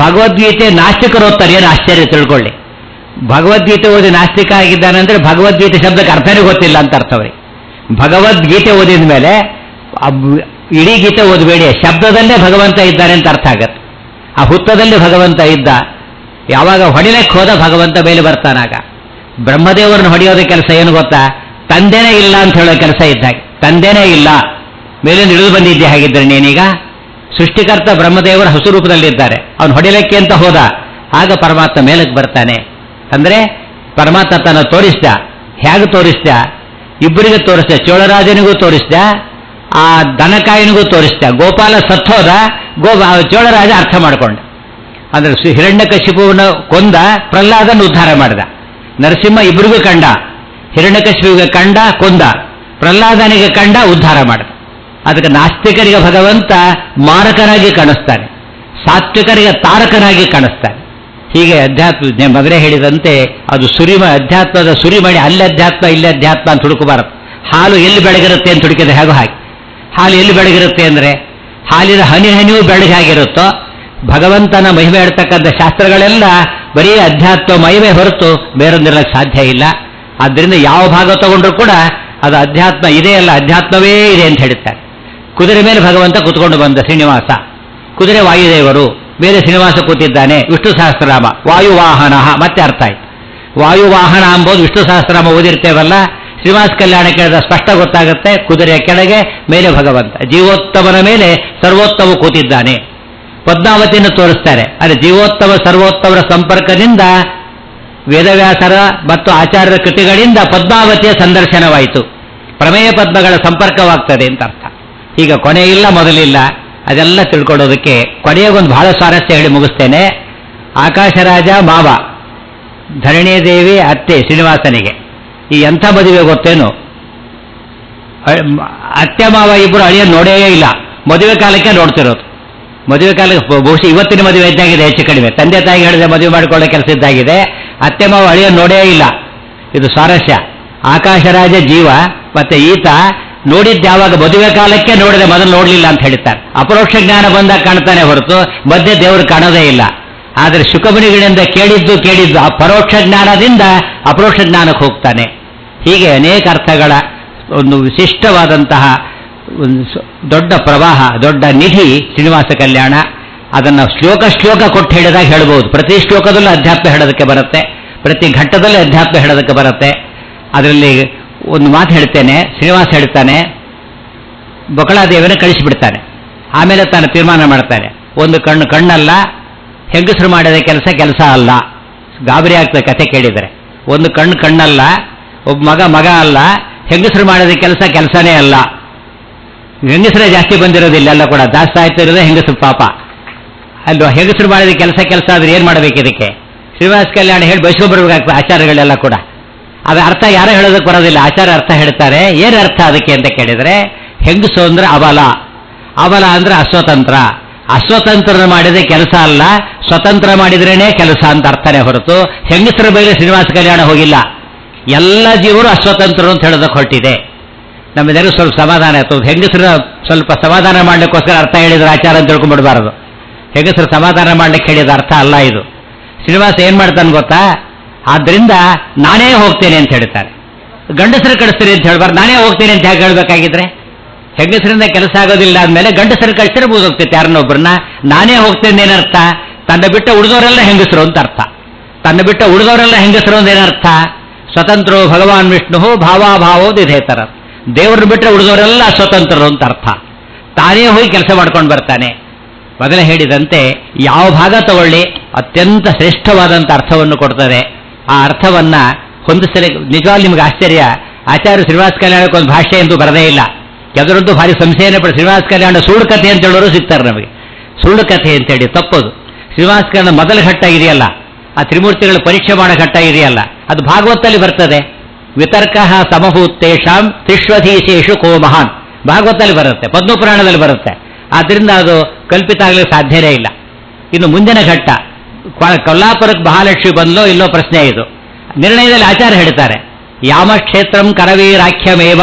ಭಗವದ್ಗೀತೆ ನಾಸ್ತಿಕರು ಓದ್ತಾರೆ, ಏನು ಆಶ್ಚರ್ಯ ತಿಳ್ಕೊಳ್ಳಿ. ಭಗವದ್ಗೀತೆ ಓದಿ ನಾಸ್ತಿಕ ಆಗಿದ್ದಾನೆ ಅಂದ್ರೆ ಭಗವದ್ಗೀತೆ ಶಬ್ದಕ್ಕೆ ಅರ್ಥನೇ ಗೊತ್ತಿಲ್ಲ ಅಂತ ಅರ್ಥವ್ರಿ. ಭಗವದ್ಗೀತೆ ಓದಿದ ಮೇಲೆ ಇಡೀ ಗೀತೆ ಓದಬೇಡಿ, ಶಬ್ದದಲ್ಲೇ ಭಗವಂತ ಇದ್ದಾನೆ ಅಂತ ಅರ್ಥ ಆಗತ್ತೆ. ಆ ಹುತ್ತದಲ್ಲಿ ಭಗವಂತ ಇದ್ದ. ಯಾವಾಗ ಹೊಡಿಲಕ್ಕೆ ಹೋದ ಭಗವಂತ ಮೇಲೆ ಬರ್ತಾನಾಗ. ಬ್ರಹ್ಮದೇವರನ್ನು ಹೊಡೆಯೋದ ಕೆಲಸ ಏನು ಗೊತ್ತಾ? ತಂದೆನೇ ಇಲ್ಲ ಅಂತ ಹೇಳೋ ಕೆಲಸ ಇದ್ದಾಗ. ತಂದೆನೇ ಇಲ್ಲ, ಮೇಲಿಂದ ಇಳಿದು ಬಂದಿದ್ದೆ. ಹಾಗಿದ್ರೆ ನೀನೀಗ ಸೃಷ್ಟಿಕರ್ತ ಬ್ರಹ್ಮದೇವರ ಹಸು ರೂಪದಲ್ಲಿದ್ದಾರೆ. ಅವನು ಹೊಡಿಲಿಕ್ಕೆ ಅಂತ ಹೋದ, ಆಗ ಪರಮಾತ್ಮ ಮೇಲಕ್ಕೆ ಬರ್ತಾನೆ. ಅಂದ್ರೆ ಪರಮಾತ್ಮ ತನ್ನ ತೋರಿಸ್ದ. ಹೇಗೆ ತೋರಿಸ್ದ? ಇಬ್ಬರಿಗೆ ತೋರಿಸ್ದ. ಚೋಳರಾಜನಿಗೂ ತೋರಿಸ್ದ, ಆ ದನಕಾಯನಿಗೂ ತೋರಿಸ್ದ. ಗೋಪಾಲ ಸತ್ತೋದ, ಚೋಳರಾಜ ಅರ್ಥ ಮಾಡಿಕೊಂಡ. ಅಂದ್ರೆ ಹಿರಣ್ಯಕಶಿಪುವನ ಕೊಂದ, ಪ್ರಹ್ಲಾದನ ಉದ್ಧಾರ ಮಾಡಿದ. ನರಸಿಂಹ ಇಬ್ಬರಿಗೂ ಕಂಡ, ಹಿರಣ್ಯಕಶಿಪುವಿಗೆ ಕಂಡ, ಕೊಂದ. ಪ್ರಹ್ಲಾದನಿಗೆ ಕಂಡ, ಉದ್ಧಾರ ಮಾಡಿದ. ಅದಕ್ಕೆ ನಾಸ್ತಿಕರಿಗೆ ಭಗವಂತ ಮಾರಕನಾಗಿ ಕಾಣಿಸ್ತಾನೆ, ಸಾತ್ವಿಕರಿಗೆ ತಾರಕನಾಗಿ ಕಾಣಿಸ್ತಾನೆ. ಹೀಗೆ ಅಧ್ಯಾತ್ಮ ಮೊದಲೇ ಹೇಳಿದಂತೆ ಅದು ಅಧ್ಯಾತ್ಮದ ಸುರಿಮಣಿ. ಅಲ್ಲಿ ಅಧ್ಯಾತ್ಮ ಇಲ್ಲಿ ಅಧ್ಯಾತ್ಮ ಅಂತ ಹುಡುಕಬಾರದು. ಹಾಲು ಎಲ್ಲಿ ಬೆಳಗಿರುತ್ತೆ ಅಂತ ಹುಡುಕಿದ್ರೆ ಹೇಗೋ ಹಾಗೆ. ಹಾಲು ಎಲ್ಲಿ ಬೆಳಗಿರುತ್ತೆ ಅಂದರೆ ಹಾಲಿನ ಹನಿಯೂ ಬೆಳಗಾಗಿರುತ್ತೋ. ಭಗವಂತನ ಮಹಿಮೆ ಹೇಳ್ತಕ್ಕಂಥ ಶಾಸ್ತ್ರಗಳೆಲ್ಲ ಬರೀ ಅಧ್ಯಾತ್ಮ ಮಹಿಮೆ ಹೊರತು ಬೇರೊಂದಿರಲಿಕ್ಕೆ ಸಾಧ್ಯ ಇಲ್ಲ. ಆದ್ದರಿಂದ ಯಾವ ಭಾಗ ತಗೊಂಡ್ರು ಕೂಡ ಅದು ಅಧ್ಯಾತ್ಮ ಇದೆ ಅಲ್ಲ, ಅಧ್ಯಾತ್ಮವೇ ಇದೆ ಅಂತ ಹೇಳ್ತಾರೆ. ಕುದುರೆ ಮೇಲೆ ಭಗವಂತ ಕೂತ್ಕೊಂಡು ಬಂದ ಶ್ರೀನಿವಾಸ. ಕುದುರೆ ವಾಯುದೇವರು, ಬೇರೆ ಶ್ರೀನಿವಾಸ ಕೂತಿದ್ದಾನೆ. ವಿಷ್ಣು ಸಹಸ್ರನಾಮ ವಾಯುವಾಹನ, ಮತ್ತೆ ಅರ್ಥ ಆಯ್ತು. ವಾಯುವಾಹನ ಎಂಬುದು ವಿಷ್ಣು ಸಹಸ್ರನಾಮ ಓದಿರ್ತೇವಲ್ಲ, ಶ್ರೀನಿವಾಸ ಕಲ್ಯಾಣ ಕೇಳಿದ ಸ್ಪಷ್ಟ ಗೊತ್ತಾಗುತ್ತೆ. ಕುದುರೆಯ ಕೆಳಗೆ, ಮೇಲೆ ಭಗವಂತ. ಜೀವೋತ್ತಮನ ಮೇಲೆ ಸರ್ವೋತ್ತಮ ಕೂತಿದ್ದಾನೆ. ಪದ್ಮಾವತಿಯನ್ನು ತೋರಿಸ್ತಾರೆ. ಆದರೆ ಜೀವೋತ್ತಮ ಸರ್ವೋತ್ತಮರ ಸಂಪರ್ಕದಿಂದ ವೇದವ್ಯಾಸರ ಮತ್ತು ಆಚಾರ್ಯರ ಕೃತಿಗಳಿಂದ ಪದ್ಮಾವತಿಯ ಸಂದರ್ಶನವಾಯಿತು. ಪ್ರಮೇಯ ಪದ್ಮಗಳ ಸಂಪರ್ಕವಾಗ್ತದೆ ಅಂತ ಅರ್ಥ. ಈಗ ಕೊನೆ ಇಲ್ಲ ಮೊದಲಿಲ್ಲ, ಅದೆಲ್ಲ ತಿಳ್ಕೊಳ್ಳೋದಕ್ಕೆ ಕೊನೆಯಾಗೊಂದು ಬಹಳ ಸ್ವಾರಸ್ಯ ಹೇಳಿ ಮುಗಿಸ್ತೇನೆ. ಆಕಾಶರಾಜ ಮಾವ, ಧರಣಿದೇವಿ ಅತ್ತೆ ಶ್ರೀನಿವಾಸನಿಗೆ ಈ ಎಂಥ ಮದುವೆ ಗೊತ್ತೇನು? ಅತ್ತೆ ಮಾವ ಇಬ್ಬರು ಅಳಿಯನ್ನು ನೋಡೇ ಇಲ್ಲ, ಮದುವೆ ಕಾಲಕ್ಕೆ ನೋಡ್ತಿರೋದು. ಮದುವೆ ಕಾಲಕ್ಕೆ ಬಹುಶಃ ಇವತ್ತಿನ ಮದುವೆ ಇದ್ದಾಗಿದೆ, ಹೆಚ್ಚು ಕಡಿಮೆ ತಂದೆ ತಾಯಿಗೆ ಹೇಳಿದ್ರೆ ಮದುವೆ ಮಾಡಿಕೊಳ್ಳೋ ಕೆಲಸ ಇದ್ದಾಗಿದೆ. ಅತ್ತೆ ಮಾವ ಅಳಿಯನ್ನು ನೋಡೇ ಇಲ್ಲ. ಇದು ಸ್ವಾರಸ್ಯ. ಆಕಾಶರಾಜ ಜೀವ ಮತ್ತೆ ಈತ ನೋಡಿದ್ದು ಯಾವಾಗ ಮದುವೆ ಕಾಲಕ್ಕೆ ನೋಡಿದೆ, ಮೊದಲು ನೋಡಲಿಲ್ಲ ಅಂತ ಹೇಳ್ತಾರೆ. ಅಪರೋಕ್ಷ ಜ್ಞಾನ ಬಂದಾಗ ಕಾಣ್ತಾನೆ ಹೊರತು ಮಧ್ಯೆ ದೇವರು ಕಾಣೋದೇ ಇಲ್ಲ. ಆದರೆ ಶುಕಮುನಿಗಳಿಂದ ಕೇಳಿದ್ದು ಆ ಪರೋಕ್ಷ ಜ್ಞಾನದಿಂದ ಅಪರೋಕ್ಷ ಜ್ಞಾನಕ್ಕೆ ಹೋಗ್ತಾನೆ. ಹೀಗೆ ಅನೇಕ ಅರ್ಥಗಳ ಒಂದು ವಿಶಿಷ್ಟವಾದಂತಹ ಒಂದು ದೊಡ್ಡ ಪ್ರವಾಹ, ದೊಡ್ಡ ನಿಧಿ ಶ್ರೀನಿವಾಸ ಕಲ್ಯಾಣ. ಅದನ್ನು ಶ್ಲೋಕ ಕೊಟ್ಟು ಹೇಳಿದಾಗ ಹೇಳ್ಬೋದು. ಪ್ರತಿ ಶ್ಲೋಕದಲ್ಲೂ ಅಧ್ಯಾತ್ಮ ಹೇಳೋದಕ್ಕೆ ಬರುತ್ತೆ, ಪ್ರತಿ ಘಟ್ಟದಲ್ಲೂ ಅಧ್ಯಾತ್ಮ ಹೇಳೋದಕ್ಕೆ ಬರುತ್ತೆ. ಅದರಲ್ಲಿ ಒಂದು ಮಾತು ಹೇಳ್ತೇನೆ. ಶ್ರೀನಿವಾಸ ಹೇಳ್ತಾನೆ, ಬಕಳಾದೇವಿನ ಕಳಿಸಿಬಿಡ್ತಾನೆ. ಆಮೇಲೆ ತಾನು ತೀರ್ಮಾನ ಮಾಡ್ತಾನೆ, ಒಂದು ಕಣ್ಣಲ್ಲ, ಹೆಂಗಸರು ಮಾಡಿದ ಕೆಲಸ ಅಲ್ಲ. ಗಾಬರಿ ಆಗ್ತದೆ ಕಥೆ ಕೇಳಿದರೆ. ಒಂದು ಕಣ್ಣಲ್ಲ, ಒಬ್ಬ ಮಗ ಅಲ್ಲ, ಹೆಂಗಸರು ಮಾಡಿದ ಕೆಲಸನೇ ಅಲ್ಲ. ಹೆಂಗಸರೇ ಜಾಸ್ತಿ ಬಂದಿರೋದಿಲ್ಲ, ಎಲ್ಲ ಕೂಡ ಜಾಸ್ತಿ ಆಯ್ತಾ ಇರೋದೇ ಹೆಂಗಸರು ಪಾಪ ಅಲ್ವಾ. ಹೆಂಗಸರು ಮಾಡಿದ ಕೆಲಸ ಆದ್ರೆ ಏನು ಮಾಡಬೇಕು? ಇದಕ್ಕೆ ಶ್ರೀನಿವಾಸ ಕಲ್ಯಾಣ ಹೇಳಿ ಬಯಸ್ಕೊಂಡ್ಬರ್ಬೇಕಾಗ್ತದೆ ಆಚಾರ್ಯಗಳೆಲ್ಲ ಕೂಡ. ಅದ ಅರ್ಥ ಯಾರು ಹೇಳೋದಕ್ಕೆ ಬರೋದಿಲ್ಲ, ಆಚಾರ್ಯ ಅರ್ಥ ಹೇಳ್ತಾರೆ. ಏನು ಅರ್ಥ ಅದಕ್ಕೆ ಅಂತ ಕೇಳಿದರೆ, ಹೆಂಗಸು ಅಂದ್ರೆ ಅಬಲ ಅಂದ್ರೆ ಅಸ್ವತಂತ್ರ ಮಾಡಿದ ಕೆಲಸ ಅಲ್ಲ, ಸ್ವತಂತ್ರ ಮಾಡಿದ್ರೇನೆ ಕೆಲಸ ಅಂತ ಅರ್ಥನೇ ಹೊರತು ಹೆಂಗಸರ ಬಗ್ಗೆ ಶ್ರೀನಿವಾಸ ಕಲ್ಯಾಣ ಹೋಗಿಲ್ಲ. ಎಲ್ಲ ಜೀವರು ಅಸ್ವತಂತ್ರರು ಅಂತ ಹೇಳೋದಕ್ಕೆ ಹೊರಟಿದೆ. ನಮ್ಮೆಲ್ಲರೂ ಸ್ವಲ್ಪ ಸಮಾಧಾನ ಆಯ್ತು. ಹೆಂಗಸರ ಸ್ವಲ್ಪ ಸಮಾಧಾನ ಮಾಡ್ಲಿಕ್ಕೋಸ್ಕರ ಅರ್ಥ ಹೇಳಿದ್ರೆ ಆಚಾರ ಅಂತ ತಿಳ್ಕೊಂಡ್ಬಿಡಬಾರದು. ಹೆಂಗಸರು ಸಮಾಧಾನ ಮಾಡ್ಲಿಕ್ಕೆ ಹೇಳಿದ ಅರ್ಥ ಅಲ್ಲ ಇದು. ಶ್ರೀನಿವಾಸ ಏನ್ ಮಾಡ್ತಾನೆ ಗೊತ್ತಾ? ಆದ್ರಿಂದ ನಾನೇ ಹೋಗ್ತೇನೆ ಅಂತ ಹೇಳ್ತಾರೆ. ಗಂಡಸರು ಕಳಿಸ್ತೀರಿ ಅಂತ ಹೇಳ್ಬಾರ್ದು, ನಾನೇ ಹೋಗ್ತೇನೆ ಅಂತ ಹೇಗೆ ಹೇಳ್ಬೇಕಾಗಿದ್ರೆ? ಹೆಂಗಸರಿಂದ ಕೆಲಸ ಆಗೋದಿಲ್ಲ ಅಂದಮೇಲೆ ಗಂಡಸರು ಕಳಿಸಿರ್ಬೋದು, ಹೋಗ್ತೈತೆ ಯಾರನ್ನೊಬ್ಬರನ್ನ. ನಾನೇ ಹೋಗ್ತೇನೆ ಏನರ್ಥ? ತನ್ನ ಬಿಟ್ಟ ಉಳಿದವರೆಲ್ಲ ಹೆಂಗಸರು ಅಂತ ಅರ್ಥ. ತನ್ನ ಬಿಟ್ಟ ಉಳಿದವರೆಲ್ಲ ಹೆಂಗಸರು ಅಂತ ಏನರ್ಥ? ಸ್ವತಂತ್ರೋ ಭಗವಾನ್ ವಿಷ್ಣು ಭಾವಾಭಾವೋ ದಿಧೇತರ. ದೇವರು ಬಿಟ್ಟರೆ ಉಳಿದವರೆಲ್ಲ ಸ್ವತಂತ್ರರು ಅಂತ ಅರ್ಥ. ತಾನೇ ಹೋಗಿ ಕೆಲಸ ಮಾಡ್ಕೊಂಡು ಬರ್ತಾನೆ. ಮೊದಲೇ ಹೇಳಿದಂತೆ ಯಾವ ಭಾಗ ತಗೊಳ್ಳಿ ಅತ್ಯಂತ ಶ್ರೇಷ್ಠವಾದಂಥ ಅರ್ಥವನ್ನು ಕೊಡ್ತದೆ. ಆ ಅರ್ಥವನ್ನ ಹೊಂದಿಸಲಿ. ನಿಜವಾಗ್ಲೂ ನಿಮ್ಗೆ ಆಶ್ಚರ್ಯ, ಆಚಾರ್ಯ ಶ್ರೀನಿವಾಸ ಕಲ್ಯಾಣಕ್ಕೆ ಒಂದು ಭಾಷೆ ಅಂತೂ ಬರದೇ ಇಲ್ಲ. ಯಾವುದರದ್ದು ಭಾರಿ ಸಂಶಯನೇ ಪಡ. ಶ್ರೀನಿವಾಸ ಕಲ್ಯಾಣ ಸುಳ್ಳು ಕಥೆ ಅಂತ ಹೇಳೋರು ಸಿಗ್ತಾರೆ ನಮಗೆ. ಸುಳ್ಳು ಕಥೆ ಅಂತೇಳಿ ತಪ್ಪದು. ಶ್ರೀನಿವಾಸ ಕಲ್ಯಾಣ ಮೊದಲ ಘಟ್ಟ ಇದೆಯಲ್ಲ, ಆ ತ್ರಿಮೂರ್ತಿಗಳ ಪರೀಕ್ಷೆ ಮಾಡೋ ಘಟ್ಟ ಇದೆಯಲ್ಲ, ಅದು ಭಾಗವತದಲ್ಲಿ ಬರ್ತದೆ. ವಿತರ್ಕ ಸಮಭೂತೇಷಾಂ ತ್ರಿಶ್ವಧೀಶೇಷು ಕೋ ಮಹಾನ್ ಭಾಗವತದಲ್ಲಿ ಬರುತ್ತೆ, ಪದ್ಮಪುರಾಣದಲ್ಲಿ ಬರುತ್ತೆ. ಆದ್ದರಿಂದ ಅದು ಕಲ್ಪಿತ ಆಗಲಿಕ್ಕೆ ಸಾಧ್ಯನೇ ಇಲ್ಲ. ಇನ್ನು ಮುಂದಿನ ಘಟ್ಟ ಕೊಲ್ಲಾಪುರಕ್ಕೆ ಮಹಾಲಕ್ಷ್ಮಿ ಬಂದಲೋ ಇಲ್ಲೋ ಪ್ರಶ್ನೆ ಇದು. ನಿರ್ಣಯದಲ್ಲಿ ಆಚಾರ್ಯ ಹೇಳ್ತಾರೆ, ಯಾಮ ಕ್ಷೇತ್ರಂ ಕರವೀರಾಖ್ಯಮೇವ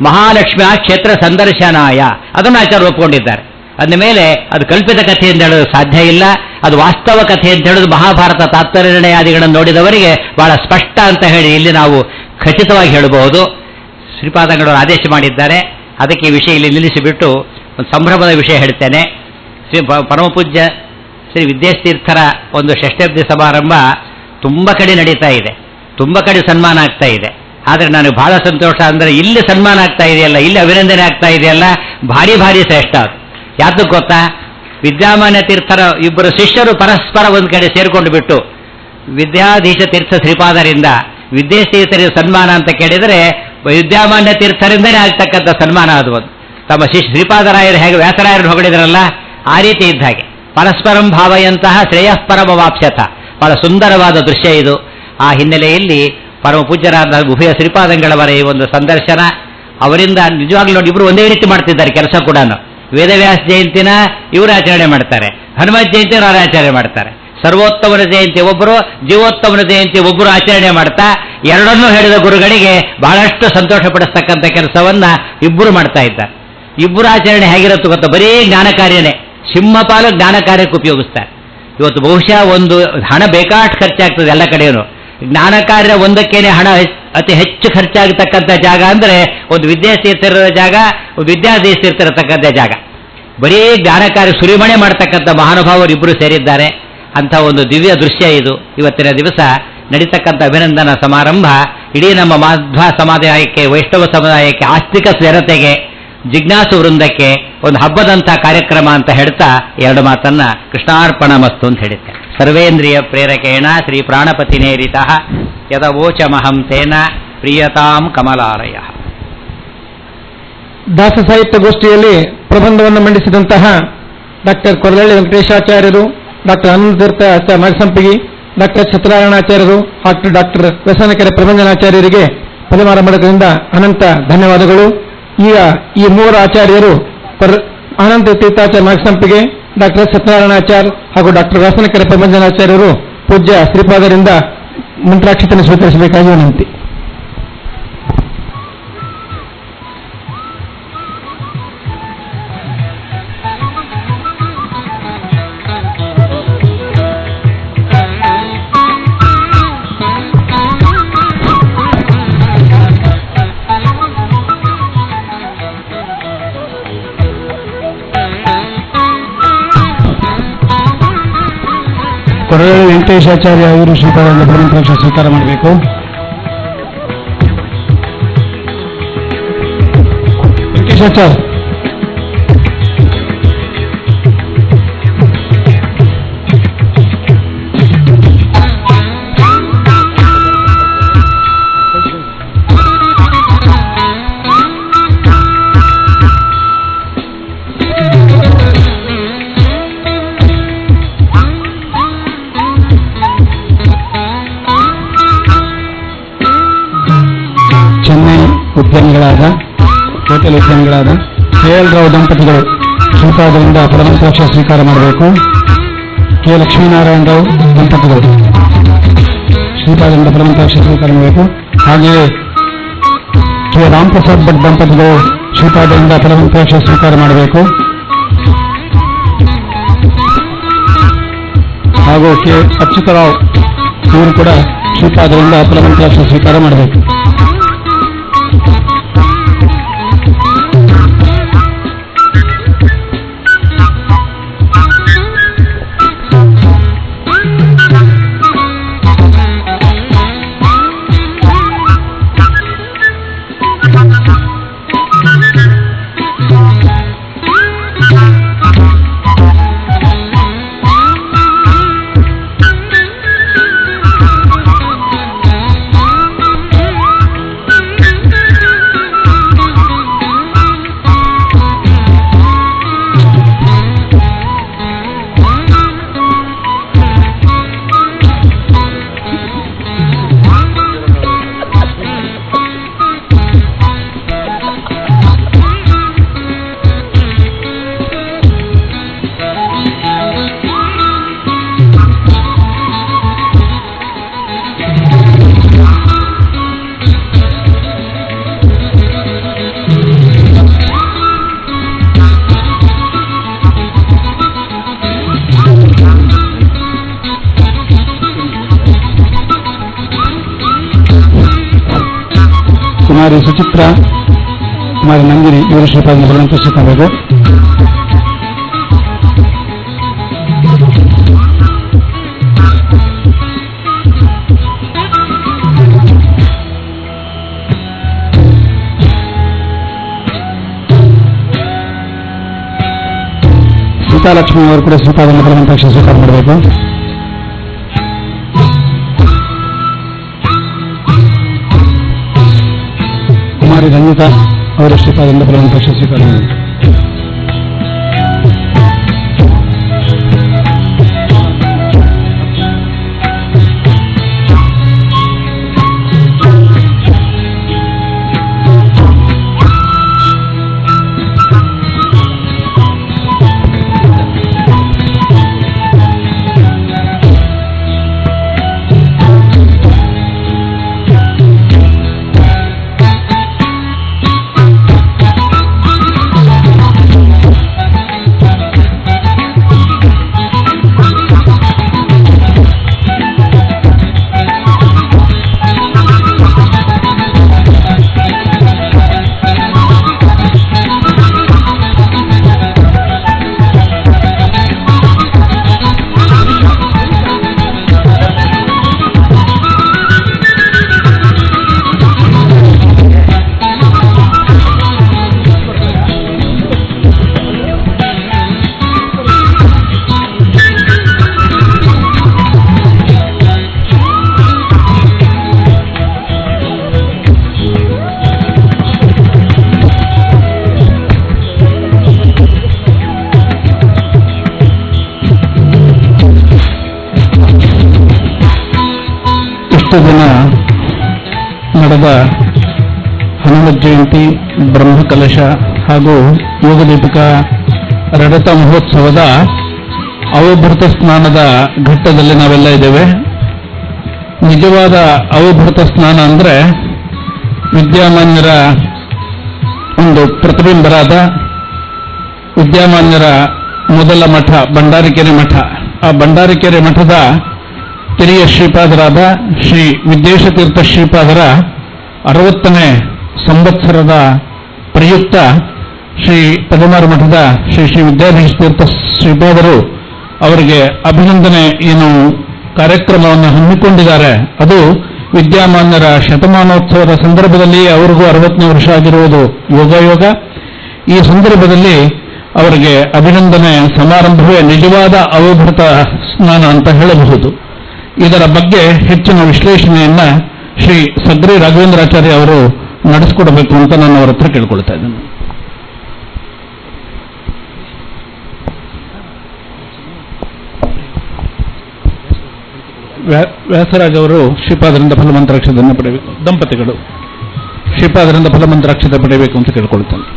ಮಹಾಲಕ್ಷ್ಮಿಯ ಕ್ಷೇತ್ರ ಸಂದರ್ಶನಾಯ. ಅದನ್ನು ಆಚಾರ್ಯ ಒಪ್ಪಿಕೊಂಡಿದ್ದಾರೆ. ಅಂದ ಮೇಲೆ ಅದು ಕಲ್ಪಿತ ಕಥೆ ಅಂತ ಹೇಳೋದು ಸಾಧ್ಯ ಇಲ್ಲ, ಅದು ವಾಸ್ತವ ಕಥೆ ಅಂತ ಹೇಳೋದು ಮಹಾಭಾರತ ತಾತ್ಪರ್ಯ ನಿರ್ಣಯಾದಿಗಳನ್ನು ನೋಡಿದವರಿಗೆ ಬಹಳ ಸ್ಪಷ್ಟ ಅಂತ ಹೇಳಿ ಇಲ್ಲಿ ನಾವು ಖಚಿತವಾಗಿ ಹೇಳಬಹುದು. ಶ್ರೀಪಾದಂಗಳವರು ಆದೇಶ ಮಾಡಿದ್ದಾರೆ. ಅದಕ್ಕೆ ಈ ವಿಷಯ ಇಲ್ಲಿ ನಿಲ್ಲಿಸಿಬಿಟ್ಟು ಒಂದು ಸಂಭ್ರಮದ ವಿಷಯ ಹೇಳ್ತೇನೆ. ಪರಮಪೂಜ್ಯ ಶ್ರೀ ವಿದ್ಯಾತೀರ್ಥರ ಒಂದು ಷಷ್ಠಾಬ್ದಿ ಸಮಾರಂಭ ತುಂಬ ಕಡೆ ನಡೀತಾ ಇದೆ, ತುಂಬ ಕಡೆ ಸನ್ಮಾನ ಆಗ್ತಾ ಇದೆ. ಆದರೆ ನನಗೆ ಬಹಳ ಸಂತೋಷ ಅಂದರೆ ಇಲ್ಲಿ ಸನ್ಮಾನ ಆಗ್ತಾ ಇದೆಯಲ್ಲ, ಇಲ್ಲಿ ಅಭಿನಂದನೆ ಆಗ್ತಾ ಇದೆಯಲ್ಲ, ಭಾರಿ ಭಾರಿ ಶ್ರೇಷ್ಠ. ಅದು ಯಾತಕ್ಕೆ ಗೊತ್ತಾ? ವಿದ್ಯಾಮಾನ್ಯ ತೀರ್ಥರ ಇಬ್ಬರು ಶಿಷ್ಯರು ಪರಸ್ಪರ ಒಂದು ಕಡೆ ಸೇರಿಕೊಂಡು ಬಿಟ್ಟು ವಿದ್ಯಾಧೀಶ ತೀರ್ಥ ಶ್ರೀಪಾದರಿಂದ ವಿದ್ಯಾತೀರ್ಥರಿಗೆ ಸನ್ಮಾನ ಅಂತ ಕೇಳಿದರೆ ವಿದ್ಯಾಮಾನ್ಯ ತೀರ್ಥರಿಂದಲೇ ಆಗ್ತಕ್ಕಂಥ ಸನ್ಮಾನ ಅದು. ಒಂದು ತಮ್ಮ ಶಿಷ್ಯ ಶ್ರೀಪಾದರಾಯರು ಹೇಗೆ ವ್ಯಾಸರಾಯರನ್ನು ಹೊಗಳಿದ್ರಲ್ಲ, ಆ ರೀತಿ ಇದ್ದ ಹಾಗೆ ಪರಸ್ಪರಂ ಭಾವಯಂತಹ ಶ್ರೇಯಃ ಪರಮವಾಪ್ಸ್ಯತ. ಬಹಳ ಸುಂದರವಾದ ದೃಶ್ಯ ಇದು. ಆ ಹಿನ್ನೆಲೆಯಲ್ಲಿ ಪರಮ ಪೂಜ್ಯರಾದ ಉಭಯ ಶ್ರೀಪಾದಂಗಳವರ ಈ ಒಂದು ಸಂದರ್ಶನ, ಅವರಿಂದ ನಿಜವಾಗ್ಲೂ ನೋಡಿ ಇಬ್ಬರು ಒಂದೇ ರೀತಿ ಮಾಡ್ತಿದ್ದಾರೆ ಕೆಲಸ ಕೂಡ. ವೇದವ್ಯಾಸ ಜಯಂತಿನ ಇವರು ಆಚರಣೆ ಮಾಡ್ತಾರೆ, ಹನುಮತ್ ಜಯಂತಿ ಅವರು ಆಚರಣೆ ಮಾಡ್ತಾರೆ. ಸರ್ವೋತ್ತಮನ ಜಯಂತಿ ಒಬ್ಬರು, ಜೀವೋತ್ತಮನ ಜಯಂತಿ ಒಬ್ಬರು ಆಚರಣೆ ಮಾಡ್ತಾ ಎರಡನ್ನೂ ಹೇಳಿದ ಗುರುಗಳಿಗೆ ಬಹಳಷ್ಟು ಸಂತೋಷ ಪಡಿಸ್ತಕ್ಕಂಥ ಕೆಲಸವನ್ನ ಇಬ್ಬರು ಮಾಡ್ತಾ ಇದ್ದಾರೆ. ಇಬ್ಬರು ಆಚರಣೆ ಹೇಗಿರುತ್ತೋ ಗೊತ್ತಾ? ಬರೀ ಜ್ಞಾನ ಕಾರ್ಯನೇ, ಸಿಂಹಪಾಲು ಜ್ಞಾನ ಕಾರ್ಯಕ್ಕೆ ಉಪಯೋಗಿಸ್ತಾರೆ. ಇವತ್ತು ಬಹುಶಃ ಒಂದು ಹಣ ಬೇಕಾಷ್ಟು ಖರ್ಚಾಗ್ತದೆ ಎಲ್ಲ ಕಡೆಯೂ. ಜ್ಞಾನ ಕಾರ್ಯ ಒಂದಕ್ಕೇನೆ ಹಣ ಅತಿ ಹೆಚ್ಚು ಖರ್ಚಾಗತಕ್ಕಂಥ ಜಾಗ ಅಂದರೆ ಒಂದು ವಿದ್ಯಾತೀರ್ಥರ ಜಾಗ, ವಿದ್ಯಾಧೀಶಿರ್ತಿರತಕ್ಕಂಥ ಜಾಗ. ಬರೀ ಜ್ಞಾನ ಕಾರ್ಯ ಸುರಿಮಣೆ ಮಾಡ್ತಕ್ಕಂಥ ಮಹಾನುಭಾವರು ಇಬ್ಬರು ಸೇರಿದ್ದಾರೆ. ಅಂಥ ಒಂದು ದಿವ್ಯ ದೃಶ್ಯ ಇದು. ಇವತ್ತಿನ ದಿವಸ ನಡೀತಕ್ಕಂಥ ಅಭಿನಂದನಾ ಸಮಾರಂಭ ಇಡೀ ನಮ್ಮ ಮಾಧ್ವ ಸಮುದಾಯಕ್ಕೆ, ವೈಷ್ಣವ ಸಮುದಾಯಕ್ಕೆ, ಆಸ್ತಿಕ ಸ್ಥಿರತೆಗೆ ಜಿಜ್ಞಾಸು ವೃಂದಕ್ಕೆ ಒಂದು ಹಬ್ಬದಂಥ ಕಾರ್ಯಕ್ರಮ ಅಂತ ಹೇಳ್ತಾ ಎರಡು ಮಾತನ್ನ ಕೃಷ್ಣಾರ್ಪಣ ಮಸ್ತು ಅಂತ ಹೇಳುತ್ತೆ. ಸರ್ವೇಂದ್ರಿಯ ಪ್ರೇರಕೇಣ ಶ್ರೀ ಪ್ರಾಣಪತಿನೇರಿತಃ ಯದವೋಚಮಹಂ ತೇನ ಪ್ರಿಯತಾಂ ಕಮಲಾಲಯ. ದಾಸ ಸಾಹಿತ್ಯ ಗೋಷ್ಠಿಯಲ್ಲಿ ಪ್ರಬಂಧವನ್ನು ಮಂಡಿಸಿದಂತಹ ಡಾಕ್ಟರ್ ಕೊರಲಳ್ಳಿ ವೆಂಕಟೇಶಾಚಾರ್ಯರು, ಡಾಕ್ಟರ್ ಅನಂತತೀರ್ಥಾಚಾರ್ಯ ನಾಗಸಂಪಿಗಿ, ಡಾಕ್ಟರ್ ಛತ್ರಾರಾಯಣಾಚಾರ್ಯರು ಹಾಗೂ ಡಾಕ್ಟರ್ ವ್ಯಸನಕೆರೆ ಪ್ರಬಂಧನಾಚಾರ್ಯರಿಗೆ ಪರಿವಾರ ಬಳಗದಿಂದ ಅನಂತ ಧನ್ಯವಾದಗಳು. ಈಗ ಈ ಮೂವರು ಆಚಾರ್ಯರು ಅನಂತ ತೀರ್ಥಾಚಾರ್ಯ ನಾಗಸಂಪಿಗೆ, ಡಾಕ್ಟರ್ ಸತ್ಯನಾರಾಯಣಾಚಾರ್ಯ ಹಾಗೂ ಡಾಕ್ಟರ್ ವ್ಯಸನಕೆರೆ ಪ್ರಬಂಧನಾಚಾರ್ಯರು ಪೂಜ್ಯ ಶ್ರೀಪಾದರಿಂದ ಮಂತ್ರಾಕ್ಷತೆಯನ್ನು ಸ್ವೀಕರಿಸಬೇಕಾಗಿ ವಿನಂತಿ. ಕೊರಳಳ್ಳಿ ವೆಂಕಟೇಶಾಚಾರ್ಯ ಇವರು ಶ್ರೀಪಾದರಿಂದ ಬ್ರಹ್ಮಪ್ರವೇಶ ಸ್ವೀಕಾರ ಮಾಡಬೇಕು. ವೆಂಕಟೇಶಾಚಾರ್ಯ ಉದ್ಯಮಿಗಳಾದ ಹೋಟೆಲ್ ಉದ್ಯಮಿಗಳಾದ KL ರಾವ್ ದಂಪತಿಗಳು ಶ್ರೀಪಾದರಿಂದ ಪರಮಪ್ರವೇಶ ಸ್ವೀಕಾರ ಮಾಡಬೇಕು. K. ಲಕ್ಷ್ಮೀನಾರಾಯಣ ರಾವ್ ದಂಪತಿಗಳು ಶ್ರೀಪಾದರಿಂದ ಪರಮಪ್ರವೇಶ ಸ್ವೀಕಾರ ಮಾಡಬೇಕು. ಹಾಗೆಯೇ K. ರಾಮಪ್ರಸಾದ್ ಭಟ್ ದಂಪತಿಗಳು ಶ್ರೀಪಾದರಿಂದ ಪರಮಪ್ರವೇಶ ಸ್ವೀಕಾರ ಮಾಡಬೇಕು. ಹಾಗೂ K. ಅಚ್ಯುತರಾವ್ ಇವರು ಕೂಡ ಶ್ರೀಪಾದರಿಂದ ಪರಮಪ್ರವೇಶ ಸ್ವೀಕಾರ ಮಾಡಬೇಕು. ಕುಮಾರಿ ಸುಚಿತ್ರ, ಕುಮಾರಿ ನಂದಿನಿ ಇವರು ಶ್ರೀಪಾದ ಸ್ವೀಕರಿಸಬೇಕು. ಸೀತಾಲಕ್ಷ್ಮಿ ಅವರು ಕೂಡ ಶ್ರೀಪಾದ ಪರಮಪ್ರವೇಶ ಸ್ವೀಕಾರ ಮಾಡಬೇಕು. ಕುಮಾರಿ ರಂಜಿತಾ ಅವರು ಶ್ರೀಪಾದದಿಂದ ಪರಮಪ್ರವೇಶ ಸ್ವೀಕಾರ ಮಾಡಬೇಕು. ಇವತ್ತು ದಿನ ನಡೆದ ಹನುಮತ್ ಜಯಂತಿ, ಬ್ರಹ್ಮಕಲಶ ಹಾಗೂ ಯೋಗದೀಪಿಕ ರಡತ ಮಹೋತ್ಸವದ ಅವಭೃತ ಸ್ನಾನದ ಘಟ್ಟದಲ್ಲಿ ನಾವೆಲ್ಲ ಇದ್ದೇವೆ. ನಿಜವಾದ ಅವಭೃತ ಸ್ನಾನ ಅಂದರೆ ವಿದ್ಯಾಮಾನ್ಯರ ಒಂದು ಪ್ರತಿಬಿಂಬರಾದ ವಿದ್ಯಾಮಾನ್ಯರ ಮೊದಲ ಮಠ ಭಂಡಾರಿಕೆರೆ ಮಠ. ಆ ಭಂಡಾರಿಕೆರೆ ಮಠದ ಕಿರಿಯ ಶ್ರೀಪಾದರಾದ ಶ್ರೀ ವಿದ್ಯೇಶತೀರ್ಥ ಶ್ರೀಪಾದರ 60ನೇ ಸಂವತ್ಸರದ ಪ್ರಯುಕ್ತ ಶ್ರೀ ಪದಮಾರು ಮಠದ ಶ್ರೀ ಶ್ರೀ ವಿದ್ಯಾಧೀಶ ತೀರ್ಥ ಶ್ರೀಪಾದರು ಅವರಿಗೆ ಅಭಿನಂದನೆ ಏನು ಕಾರ್ಯಕ್ರಮವನ್ನು ಹಮ್ಮಿಕೊಂಡಿದ್ದಾರೆ. ಅದು ವಿದ್ಯಾಮಾನ್ಯರ ಶತಮಾನೋತ್ಸವದ ಸಂದರ್ಭದಲ್ಲಿ ಅವರಿಗೂ 60ನೇ ವರ್ಷ ಆಗಿರುವುದು ಯೋಗ. ಈ ಸಂದರ್ಭದಲ್ಲಿ ಅವರಿಗೆ ಅಭಿನಂದನೆ ಸಮಾರಂಭವೇ ನಿಜವಾದ ಅವಭೃತ ಸ್ನಾನ ಅಂತ ಹೇಳಬಹುದು. ಇದರ ಬಗ್ಗೆ ಹೆಚ್ಚಿನ ವಿಶ್ಲೇಷಣೆಯನ್ನ ಶ್ರೀ ಸಗ್ರಿ ರಾಘವೇಂದ್ರಾಚಾರ್ಯ ಅವರು ನಡೆಸಿಕೊಡಬೇಕು ಅಂತ ನಾನು ಅವರ ಹತ್ರ ಕೇಳ್ಕೊಳ್ತಾ ಇದ್ದೇನೆ. ವ್ಯಾಸರಾಜ್ ಅವರು ಶ್ರೀಪಾದರಿಂದ ಫಲಮಂತ್ರಾಕ್ಷತೆಯನ್ನು ಪಡೆಯಬೇಕು. ದಂಪತಿಗಳು ಶ್ರೀಪಾದರಿಂದ ಫಲಮಂತ್ರಾಕ್ಷತೆ ಪಡೆಯಬೇಕು ಅಂತ ಕೇಳ್ಕೊಳ್ತಾನೆ.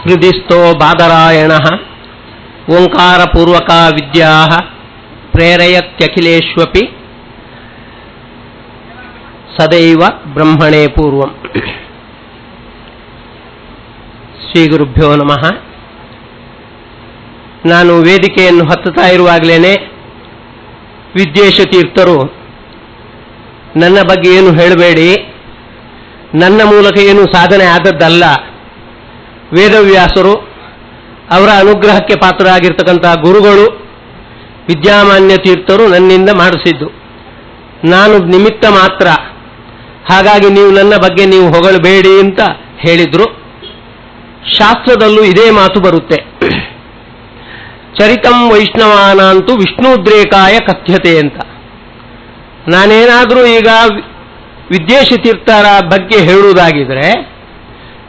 ಹೃದಿಸ್ಥೋ ಬಾದರಾಯಣಃ ಓಂಕಾರಪೂರ್ವಕ ವಿದ್ಯಾ ಪ್ರೇರಯತ್ಯಖಿಲೇಷ್ವಪಿ ಸದೈವ ಬ್ರಹ್ಮಣೇ ಪೂರ್ವಂ. ಶ್ರೀ ಗುರುಭ್ಯೋ ನಮಃ. ನಾನು ವೇದಿಕೆಯನ್ನು ಹತ್ತುತ್ತಾ ಇರುವಾಗಲೇ ವಿದ್ಯೇಶತೀರ್ಥರು ನನ್ನ ಬಗ್ಗೆ ಏನು ಹೇಳಬೇಡಿ, ನನ್ನ ಮೂಲಕ ಏನು ಸಾಧನೆ ಆದದ್ದಲ್ಲ, ವೇದವ್ಯಾಸರು ಅವರ ಅನುಗ್ರಹಕ್ಕೆ ಪಾತ್ರರಾಗಿರ್ತಕ್ಕಂಥ ಗುರುಗಳು ವಿದ್ಯಾಮಾನ್ಯ ತೀರ್ಥರು ನನ್ನಿಂದ ಮಾಡಿಸಿದ್ದು, ನಾನು ನಿಮಿತ್ತ ಮಾತ್ರ. ಹಾಗಾಗಿ ನೀವು ನನ್ನ ಬಗ್ಗೆ ನೀವು ಹೊಗಳಬೇಡಿ ಅಂತ ಹೇಳಿದ್ರು. ಶಾಸ್ತ್ರದಲ್ಲೂ ಇದೇ ಮಾತು ಬರುತ್ತೆ. ಚರಿತಂ ವೈಷ್ಣವಾನಂತೂ ವಿಷ್ಣುದ್ರೇಕಾಯ ಕಥ್ಯತೆ ಅಂತ. ನಾನೇನಾದರೂ ಈಗ ವಿದ್ಯೇಶತೀರ್ಥರ ಬಗ್ಗೆ ಹೇಳುವುದಾಗಿದ್ರೆ,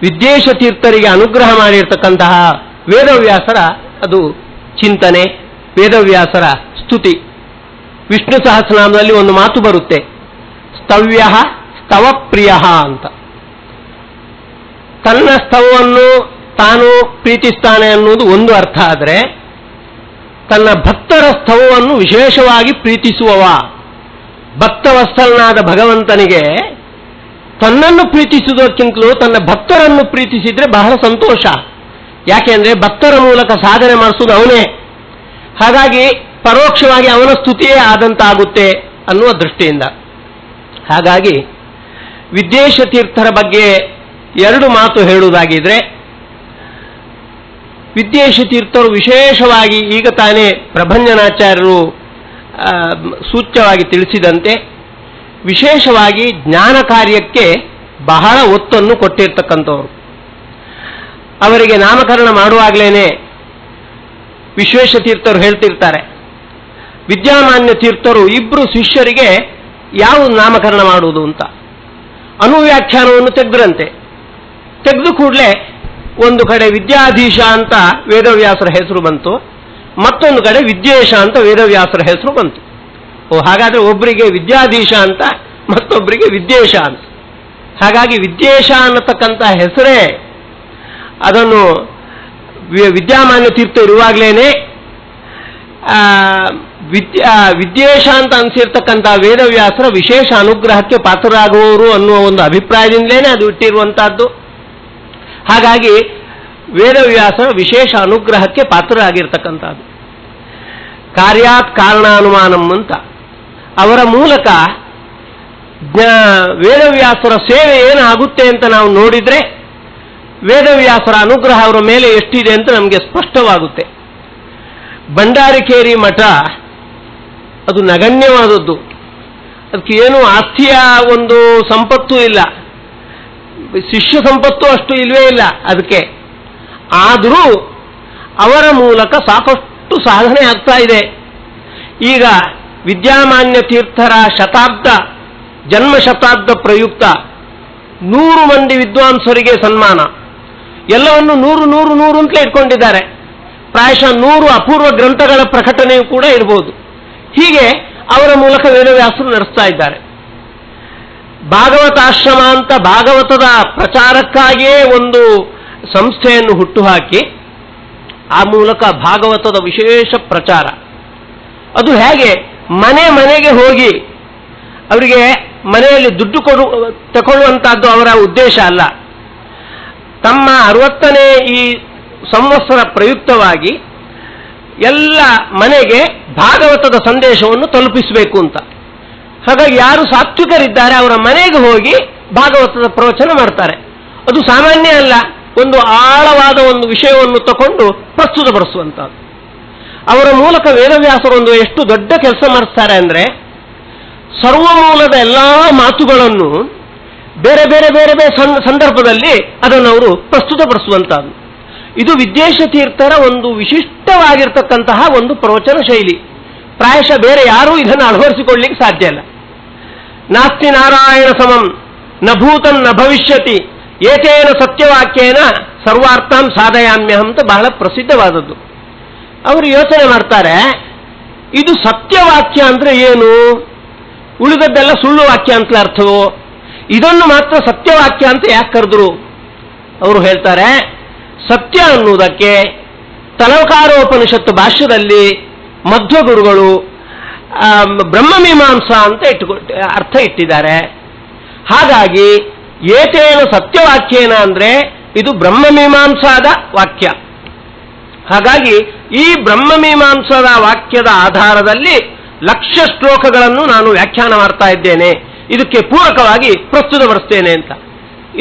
ವಿದ್ಯೇಶತೀರ್ಥರಿಗೆ ಅನುಗ್ರಹ ಮಾಡಿರ್ತಕ್ಕಂತಹ ವೇದವ್ಯಾಸರ ಅದು ಚಿಂತನೆ, ವೇದವ್ಯಾಸರ ಸ್ತುತಿ. ವಿಷ್ಣು ಸಹಸ್ರನಾಮದಲ್ಲಿ ಒಂದು ಮಾತು ಬರುತ್ತೆ, ಸ್ತವ್ಯ ಸ್ತವಪ್ರಿಯ ಅಂತ. ತನ್ನ ಸ್ತವವನ್ನು ತಾನು ಪ್ರೀತಿಸ್ತಾನೆ ಅನ್ನೋದು ಒಂದು ಅರ್ಥ. ಆದರೆ ತನ್ನ ಭಕ್ತರ ಸ್ತವವನ್ನು ವಿಶೇಷವಾಗಿ ಪ್ರೀತಿಸುವವ. ಭಕ್ತವತ್ಸಲನಾದ ಭಗವಂತನಿಗೆ ತನ್ನನ್ನು ಪ್ರೀತಿಸುವುದಕ್ಕಿಂತಲೂ ತನ್ನ ಭಕ್ತರನ್ನು ಪ್ರೀತಿಸಿದ್ರೆ ಬಹಳ ಸಂತೋಷ. ಯಾಕೆಂದ್ರೆ ಭಕ್ತರ ಮೂಲಕ ಸಾಧನೆ ಮಾಡಿಸುವುದು ಅವನೇ. ಹಾಗಾಗಿ ಪರೋಕ್ಷವಾಗಿ ಅವನ ಸ್ತುತಿಯೇ ಆದಂತಾಗುತ್ತೆ ಅನ್ನುವ ದೃಷ್ಟಿಯಿಂದ. ಹಾಗಾಗಿ ವಿದ್ಯೇಶತೀರ್ಥರ ಬಗ್ಗೆ ಎರಡು ಮಾತು ಹೇಳುವುದಾಗಿದ್ರೆ, ವಿದ್ಯೇಶತೀರ್ಥರು ವಿಶೇಷವಾಗಿ ಈಗ ತಾನೇ ಪ್ರಭಂಜನಾಚಾರ್ಯರು ಸೂಚ್ಯವಾಗಿ ತಿಳಿಸಿದಂತೆ ವಿಶೇಷವಾಗಿ ಜ್ಞಾನ ಕಾರ್ಯಕ್ಕೆ ಬಹಳ ಒತ್ತನ್ನು ಕೊಟ್ಟಿರ್ತಕ್ಕಂಥವರು. ಅವರಿಗೆ ನಾಮಕರಣ ಮಾಡುವಾಗಲೇ ವಿಶ್ವೇಶತೀರ್ಥರು ಹೇಳ್ತಿರ್ತಾರೆ, ವಿದ್ಯಾಮಾನ್ಯ ತೀರ್ಥರು ಇಬ್ಬರು ಶಿಷ್ಯರಿಗೆ ಯಾವ ನಾಮಕರಣ ಮಾಡುವುದು ಅಂತ ಅನುವ್ಯಾಖ್ಯಾನವನ್ನು ತೆಗೆದ್ರಂತೆ. ತೆಗೆದು ಕೂಡಲೇ ಒಂದು ಕಡೆ ವಿದ್ಯಾಧೀಶ ಅಂತ ವೇದವ್ಯಾಸರ ಹೆಸರು ಬಂತು, ಮತ್ತೊಂದು ಕಡೆ ವಿದ್ಯೇಶ ಅಂತ ವೇದವ್ಯಾಸರ ಹೆಸರು ಬಂತು. ಹಾಗಾದ್ರೆ ಒಬ್ಬರಿಗೆ ವಿದ್ಯಾಧೀಶ ಅಂತ, ಮತ್ತೊಬ್ಬರಿಗೆ ವಿದ್ಯೇಶ ಅಂತ. ಹಾಗಾಗಿ ವಿದ್ಯೇಶ ಅನ್ನತಕ್ಕಂಥ ಹೆಸರೇ ಅದನ್ನು ವಿದ್ಯಾಮಾನ್ಯ ತೀರ್ಥ ಇರುವಾಗಲೇ ವಿದ್ಯೇಶ ಅಂತ ಅನಿಸಿರ್ತಕ್ಕಂಥ ವೇದವ್ಯಾಸರ ವಿಶೇಷ ಅನುಗ್ರಹಕ್ಕೆ ಪಾತ್ರರಾಗುವವರು ಅನ್ನುವ ಒಂದು ಅಭಿಪ್ರಾಯದಿಂದಲೇ ಅದು ಇಟ್ಟಿರುವಂತಹದ್ದು. ಹಾಗಾಗಿ ವೇದವ್ಯಾಸರ ವಿಶೇಷ ಅನುಗ್ರಹಕ್ಕೆ ಪಾತ್ರರಾಗಿರ್ತಕ್ಕಂಥದ್ದು. ಕಾರ್ಯಾತ್ ಕಾರಣಾನುಮಾನಂ ಅಂತ ಅವರ ಮೂಲಕ ವೇದವ್ಯಾಸರ ಸೇವೆ ಏನಾಗುತ್ತೆ ಅಂತ ನಾವು ನೋಡಿದ್ರೆ ವೇದವ್ಯಾಸರ ಅನುಗ್ರಹ ಅವರ ಮೇಲೆ ಎಷ್ಟಿದೆ ಅಂತ ನಮಗೆ ಸ್ಪಷ್ಟವಾಗುತ್ತೆ. ಭಂಡಾರಿಕೇರಿ ಮಠ ಅದು ನಗಣ್ಯವಾದದ್ದು. ಅದಕ್ಕೆ ಏನು ಆಸ್ತಿಯ ಒಂದು ಸಂಪತ್ತು ಇಲ್ಲ, ಶಿಷ್ಯ ಸಂಪತ್ತು ಅಷ್ಟು ಇಲ್ವೇ ಇಲ್ಲ ಅದಕ್ಕೆ. ಆದರೂ ಅವರ ಮೂಲಕ ಸಾಕಷ್ಟು ಸಾಧನೆ ಆಗ್ತಾ ಇದೆ. ಈಗ ವಿದ್ಯಾಮಾನ್ಯ ತೀರ್ಥರ ಜನ್ಮ ಶತಾಬ್ದ ಪ್ರಯುಕ್ತ 100 ಮಂದಿ ವಿದ್ವಾಂಸರಿಗೆ ಸನ್ಮಾನ, ಎಲ್ಲವನ್ನು 100 ಅಂತಲೇ ಇಟ್ಕೊಂಡಿದ್ದಾರೆ. ಪ್ರಾಯಶಃ 100 ಅಪೂರ್ವ ಗ್ರಂಥಗಳ ಪ್ರಕಟಣೆಯೂ ಕೂಡ ಇರಬಹುದು. ಹೀಗೆ ಅವರ ಮೂಲಕ ವೇದವ್ಯಾಸರು ನಡೆಸ್ತಾ ಇದ್ದಾರೆ. ಭಾಗವತಾಶ್ರಮ ಅಂತ ಭಾಗವತದ ಪ್ರಚಾರಕ್ಕಾಗಿಯೇ ಒಂದು ಸಂಸ್ಥೆಯನ್ನು ಹುಟ್ಟುಹಾಕಿ ಆ ಮೂಲಕ ಭಾಗವತದ ವಿಶೇಷ ಪ್ರಚಾರ. ಅದು ಹೇಗೆ ಮನೆಗೆ ಹೋಗಿ ಅವರಿಗೆ ಮನೆಯಲ್ಲಿ ದುಡ್ಡು ತಗೊಳ್ಳುವಂತಹದ್ದು ಅವರ ಉದ್ದೇಶ ಅಲ್ಲ. ತಮ್ಮ 60ನೇ ಈ ಸಂವತ್ಸರ ಪ್ರಯುಕ್ತವಾಗಿ ಎಲ್ಲ ಮನೆಗೆ ಭಾಗವತದ ಸಂದೇಶವನ್ನು ತಲುಪಿಸಬೇಕು ಅಂತ. ಹಾಗಾಗಿ ಯಾರು ಸಾತ್ವಿಕರಿದ್ದಾರೆ ಅವರ ಮನೆಗೆ ಹೋಗಿ ಭಾಗವತದ ಪ್ರವಚನ ಮಾಡ್ತಾರೆ. ಅದು ಸಾಮಾನ್ಯ ಅಲ್ಲ, ಒಂದು ಆಳವಾದ ಒಂದು ವಿಷಯವನ್ನು ತಗೊಂಡು ಪ್ರಸ್ತುತಪಡಿಸುವಂಥದ್ದು. ಅವರ ಮೂಲಕ ವೇದವ್ಯಾಸರೊಂದು ಎಷ್ಟು ದೊಡ್ಡ ಕೆಲಸ ಮಾಡಿಸ್ತಾರೆ ಅಂದರೆ, ಸರ್ವಮೂಲದ ಎಲ್ಲ ಮಾತುಗಳನ್ನು ಬೇರೆ ಬೇರೆ ಬೇರೆ ಬೇರೆ ಸಂದರ್ಭದಲ್ಲಿ ಅದನ್ನು ಅವರು ಪ್ರಸ್ತುತಪಡಿಸುವಂಥದ್ದು. ಇದು ವಿದ್ಯೇಶ ತೀರ್ಥರ ಒಂದು ವಿಶಿಷ್ಟವಾಗಿರ್ತಕ್ಕಂತಹ ಒಂದು ಪ್ರವಚನ ಶೈಲಿ. ಪ್ರಾಯಶಃ ಬೇರೆ ಯಾರೂ ಇದನ್ನು ಅಳವಡಿಸಿಕೊಳ್ಳಿಕ್ಕೆ ಸಾಧ್ಯ ಇಲ್ಲ. ನಾಸ್ತಿ ನಾರಾಯಣ ಸಮಂ ನ ಭೂತಂ ನ ಭವಿಷ್ಯತಿ ಏಕೇನ ಸತ್ಯವಾಕ್ಯೇನ ಸರ್ವಾರ್ಥಂ ಸಾಧಯಾಮ್ಯಹಂ ಅಂತ ಬಹಳ ಪ್ರಸಿದ್ಧವಾದದ್ದು. ಅವರು ಯೋಚನೆ ಮಾಡ್ತಾರೆ, ಇದು ಸತ್ಯವಾಕ್ಯ ಅಂದ್ರೆ ಏನು, ಉಳಿದದ್ದೆಲ್ಲ ಸುಳ್ಳು ವಾಕ್ಯ ಅಂತ ಅರ್ಥವೋ, ಇದನ್ನು ಮಾತ್ರ ಸತ್ಯವಾಕ್ಯ ಅಂತ ಯಾಕೆ ಕರೆದ್ರು? ಅವರು ಹೇಳ್ತಾರೆ, ಸತ್ಯ ಅನ್ನುವುದಕ್ಕೆ ತಲವಕಾರೋಪನಿಷತ್ತು ಭಾಷ್ಯದಲ್ಲಿ ಮಧ್ವಗುರುಗಳು ಬ್ರಹ್ಮಮೀಮಾಂಸಾ ಅಂತ ಅರ್ಥ ಇಟ್ಟಿದ್ದಾರೆ. ಹಾಗಾಗಿ ಏತೇನ ಸತ್ಯವಾಕ್ಯೇನ ಅಂದ್ರೆ ಇದು ಬ್ರಹ್ಮಮೀಮಾಂಸಾದ ವಾಕ್ಯ. ಹಾಗಾಗಿ ಈ ಬ್ರಹ್ಮಮೀಮಾಂಸದ ವಾಕ್ಯದ ಆಧಾರದಲ್ಲಿ 1,00,000 ಶ್ಲೋಕಗಳನ್ನು ನಾನು ವ್ಯಾಖ್ಯಾನ ಮಾಡ್ತಾ ಇದ್ದೇನೆ, ಇದಕ್ಕೆ ಪೂರಕವಾಗಿ ಪ್ರಸ್ತುತಪಡಿಸ್ತೇನೆ ಅಂತ.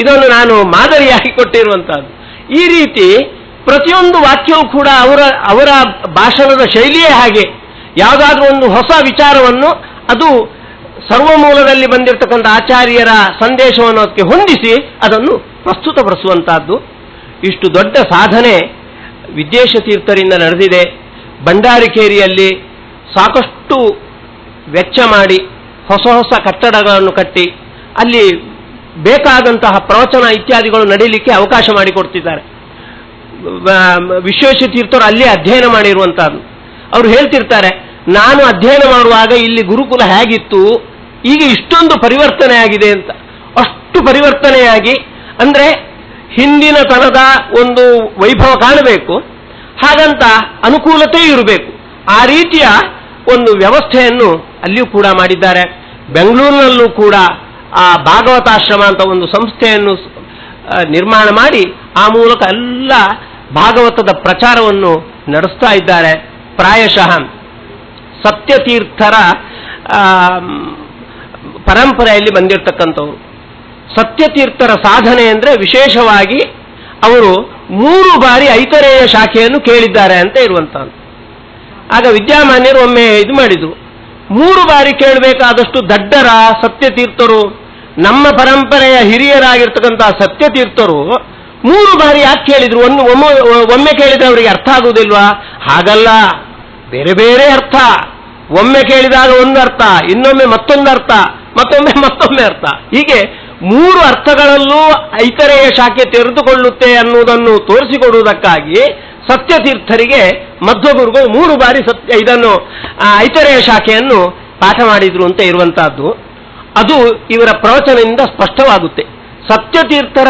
ಇದನ್ನು ನಾನು ಮಾದರಿಯಾಗಿ ಕೊಟ್ಟಿರುವಂತಹದ್ದು. ಈ ರೀತಿ ಪ್ರತಿಯೊಂದು ವಾಕ್ಯವೂ ಕೂಡ ಅವರ ಭಾಷಣದ ಶೈಲಿಯೇ ಹಾಗೆ. ಯಾವುದಾದ್ರೂ ಒಂದು ಹೊಸ ವಿಚಾರವನ್ನು ಅದು ಸರ್ವಮೂಲದಲ್ಲಿ ಬಂದಿರತಕ್ಕಂಥ ಆಚಾರ್ಯರ ಸಂದೇಶವನ್ನು ಅದಕ್ಕೆ ಹೊಂದಿಸಿ ಅದನ್ನು ಪ್ರಸ್ತುತಪಡಿಸುವಂತಹದ್ದು. ಇಷ್ಟು ದೊಡ್ಡ ಸಾಧನೆ ವಿದ್ಯೇಶ ತೀರ್ಥರಿಂದ ನಡೆದಿದೆ. ಭಂಡಾರಿಕೇರಿಯಲ್ಲಿ ಸಾಕಷ್ಟು ವೆಚ್ಚ ಮಾಡಿ ಹೊಸ ಹೊಸ ಕಟ್ಟಡಗಳನ್ನು ಕಟ್ಟಿ ಅಲ್ಲಿ ಬೇಕಾದಂತಹ ಪ್ರವಚನ ಇತ್ಯಾದಿಗಳು ನಡೀಲಿಕ್ಕೆ ಅವಕಾಶ ಮಾಡಿಕೊಡ್ತಿದ್ದಾರೆ. ವಿಶ್ವೇಶ ತೀರ್ಥರು ಅಲ್ಲಿ ಅಧ್ಯಯನ ಮಾಡಿರುವಂತಹದ್ದು. ಅವರು ಹೇಳ್ತಿರ್ತಾರೆ, ನಾನು ಅಧ್ಯಯನ ಮಾಡುವಾಗ ಇಲ್ಲಿ ಗುರುಕುಲ ಹೇಗಿತ್ತು, ಈಗ ಇಷ್ಟೊಂದು ಪರಿವರ್ತನೆ ಆಗಿದೆ ಅಂತ. ಅಷ್ಟು ಪರಿವರ್ತನೆಯಾಗಿ ಅಂದ್ರೆ ಹಿಂದಿನ ತನದ ಒಂದು ವೈಭವ ಕಾಣಬೇಕು, ಹಾಗಂತ ಅನುಕೂಲತೆ ಇರಬೇಕು. ಆ ರೀತಿಯ ಒಂದು ವ್ಯವಸ್ಥೆಯನ್ನು ಅಲ್ಲಿಯೂ ಕೂಡ ಮಾಡಿದ್ದಾರೆ. ಬೆಂಗಳೂರಿನಲ್ಲೂ ಕೂಡ ಆ ಭಾಗವತಾಶ್ರಮ ಅಂತ ಒಂದು ಸಂಸ್ಥೆಯನ್ನು ನಿರ್ಮಾಣ ಮಾಡಿ ಆ ಮೂಲಕ ಎಲ್ಲ ಭಾಗವತದ ಪ್ರಚಾರವನ್ನು ನಡೆಸ್ತಾ ಇದ್ದಾರೆ. ಪ್ರಾಯಶಃ ಸತ್ಯತೀರ್ಥರ ಪರಂಪರೆಯಲ್ಲಿ ಬಂದಿರತಕ್ಕಂಥವ್ರು. ಸತ್ಯತೀರ್ಥರ ಸಾಧನೆ ಅಂದರೆ ವಿಶೇಷವಾಗಿ ಅವರು 3 ಬಾರಿ ಐತರೇಯ ಶಾಖೆಯನ್ನು ಕೇಳಿದ್ದಾರೆ ಅಂತ ಇರುವಂತಹದ್ದು. ಆಗ ವಿದ್ಯಾಮಾನ್ಯರು ಒಮ್ಮೆ ಇದು ಮಾಡಿದ್ರು, 3 ಬಾರಿ ಕೇಳಬೇಕಾದಷ್ಟು ದಡ್ಡರ ಸತ್ಯತೀರ್ಥರು, ನಮ್ಮ ಪರಂಪರೆಯ ಹಿರಿಯರಾಗಿರ್ತಕ್ಕಂತಹ ಸತ್ಯತೀರ್ಥರು 3 ಬಾರಿ ಯಾಕೆ ಕೇಳಿದ್ರು? ಒಮ್ಮೆ ಕೇಳಿದ್ರೆ ಅವರಿಗೆ ಅರ್ಥ ಆಗುವುದಿಲ್ವಾ? ಹಾಗಲ್ಲ, ಬೇರೆ ಬೇರೆ ಅರ್ಥ. ಒಮ್ಮೆ ಕೇಳಿದಾಗ ಒಂದು ಅರ್ಥ, ಇನ್ನೊಮ್ಮೆ ಮತ್ತೊಂದು ಅರ್ಥ, ಮತ್ತೊಮ್ಮೆ ಅರ್ಥ. ಹೀಗೆ 3 ಅರ್ಥಗಳಲ್ಲೂ ಐತರೇಯ ಶಾಖೆ ತೆರೆದುಕೊಳ್ಳುತ್ತೆ ಅನ್ನುವುದನ್ನು ತೋರಿಸಿಕೊಡುವುದಕ್ಕಾಗಿ ಸತ್ಯತೀರ್ಥರಿಗೆ ಮಧ್ವಗುರುಗಳು 3 ಬಾರಿ ಇದನ್ನು ಐತರೇಯ ಶಾಖೆಯನ್ನು ಪಾಠ ಮಾಡಿದ್ರು ಅಂತ ಇರುವಂತಹದ್ದು. ಅದು ಇವರ ಪ್ರವಚನದಿಂದ ಸ್ಪಷ್ಟವಾಗುತ್ತೆ. ಸತ್ಯತೀರ್ಥರ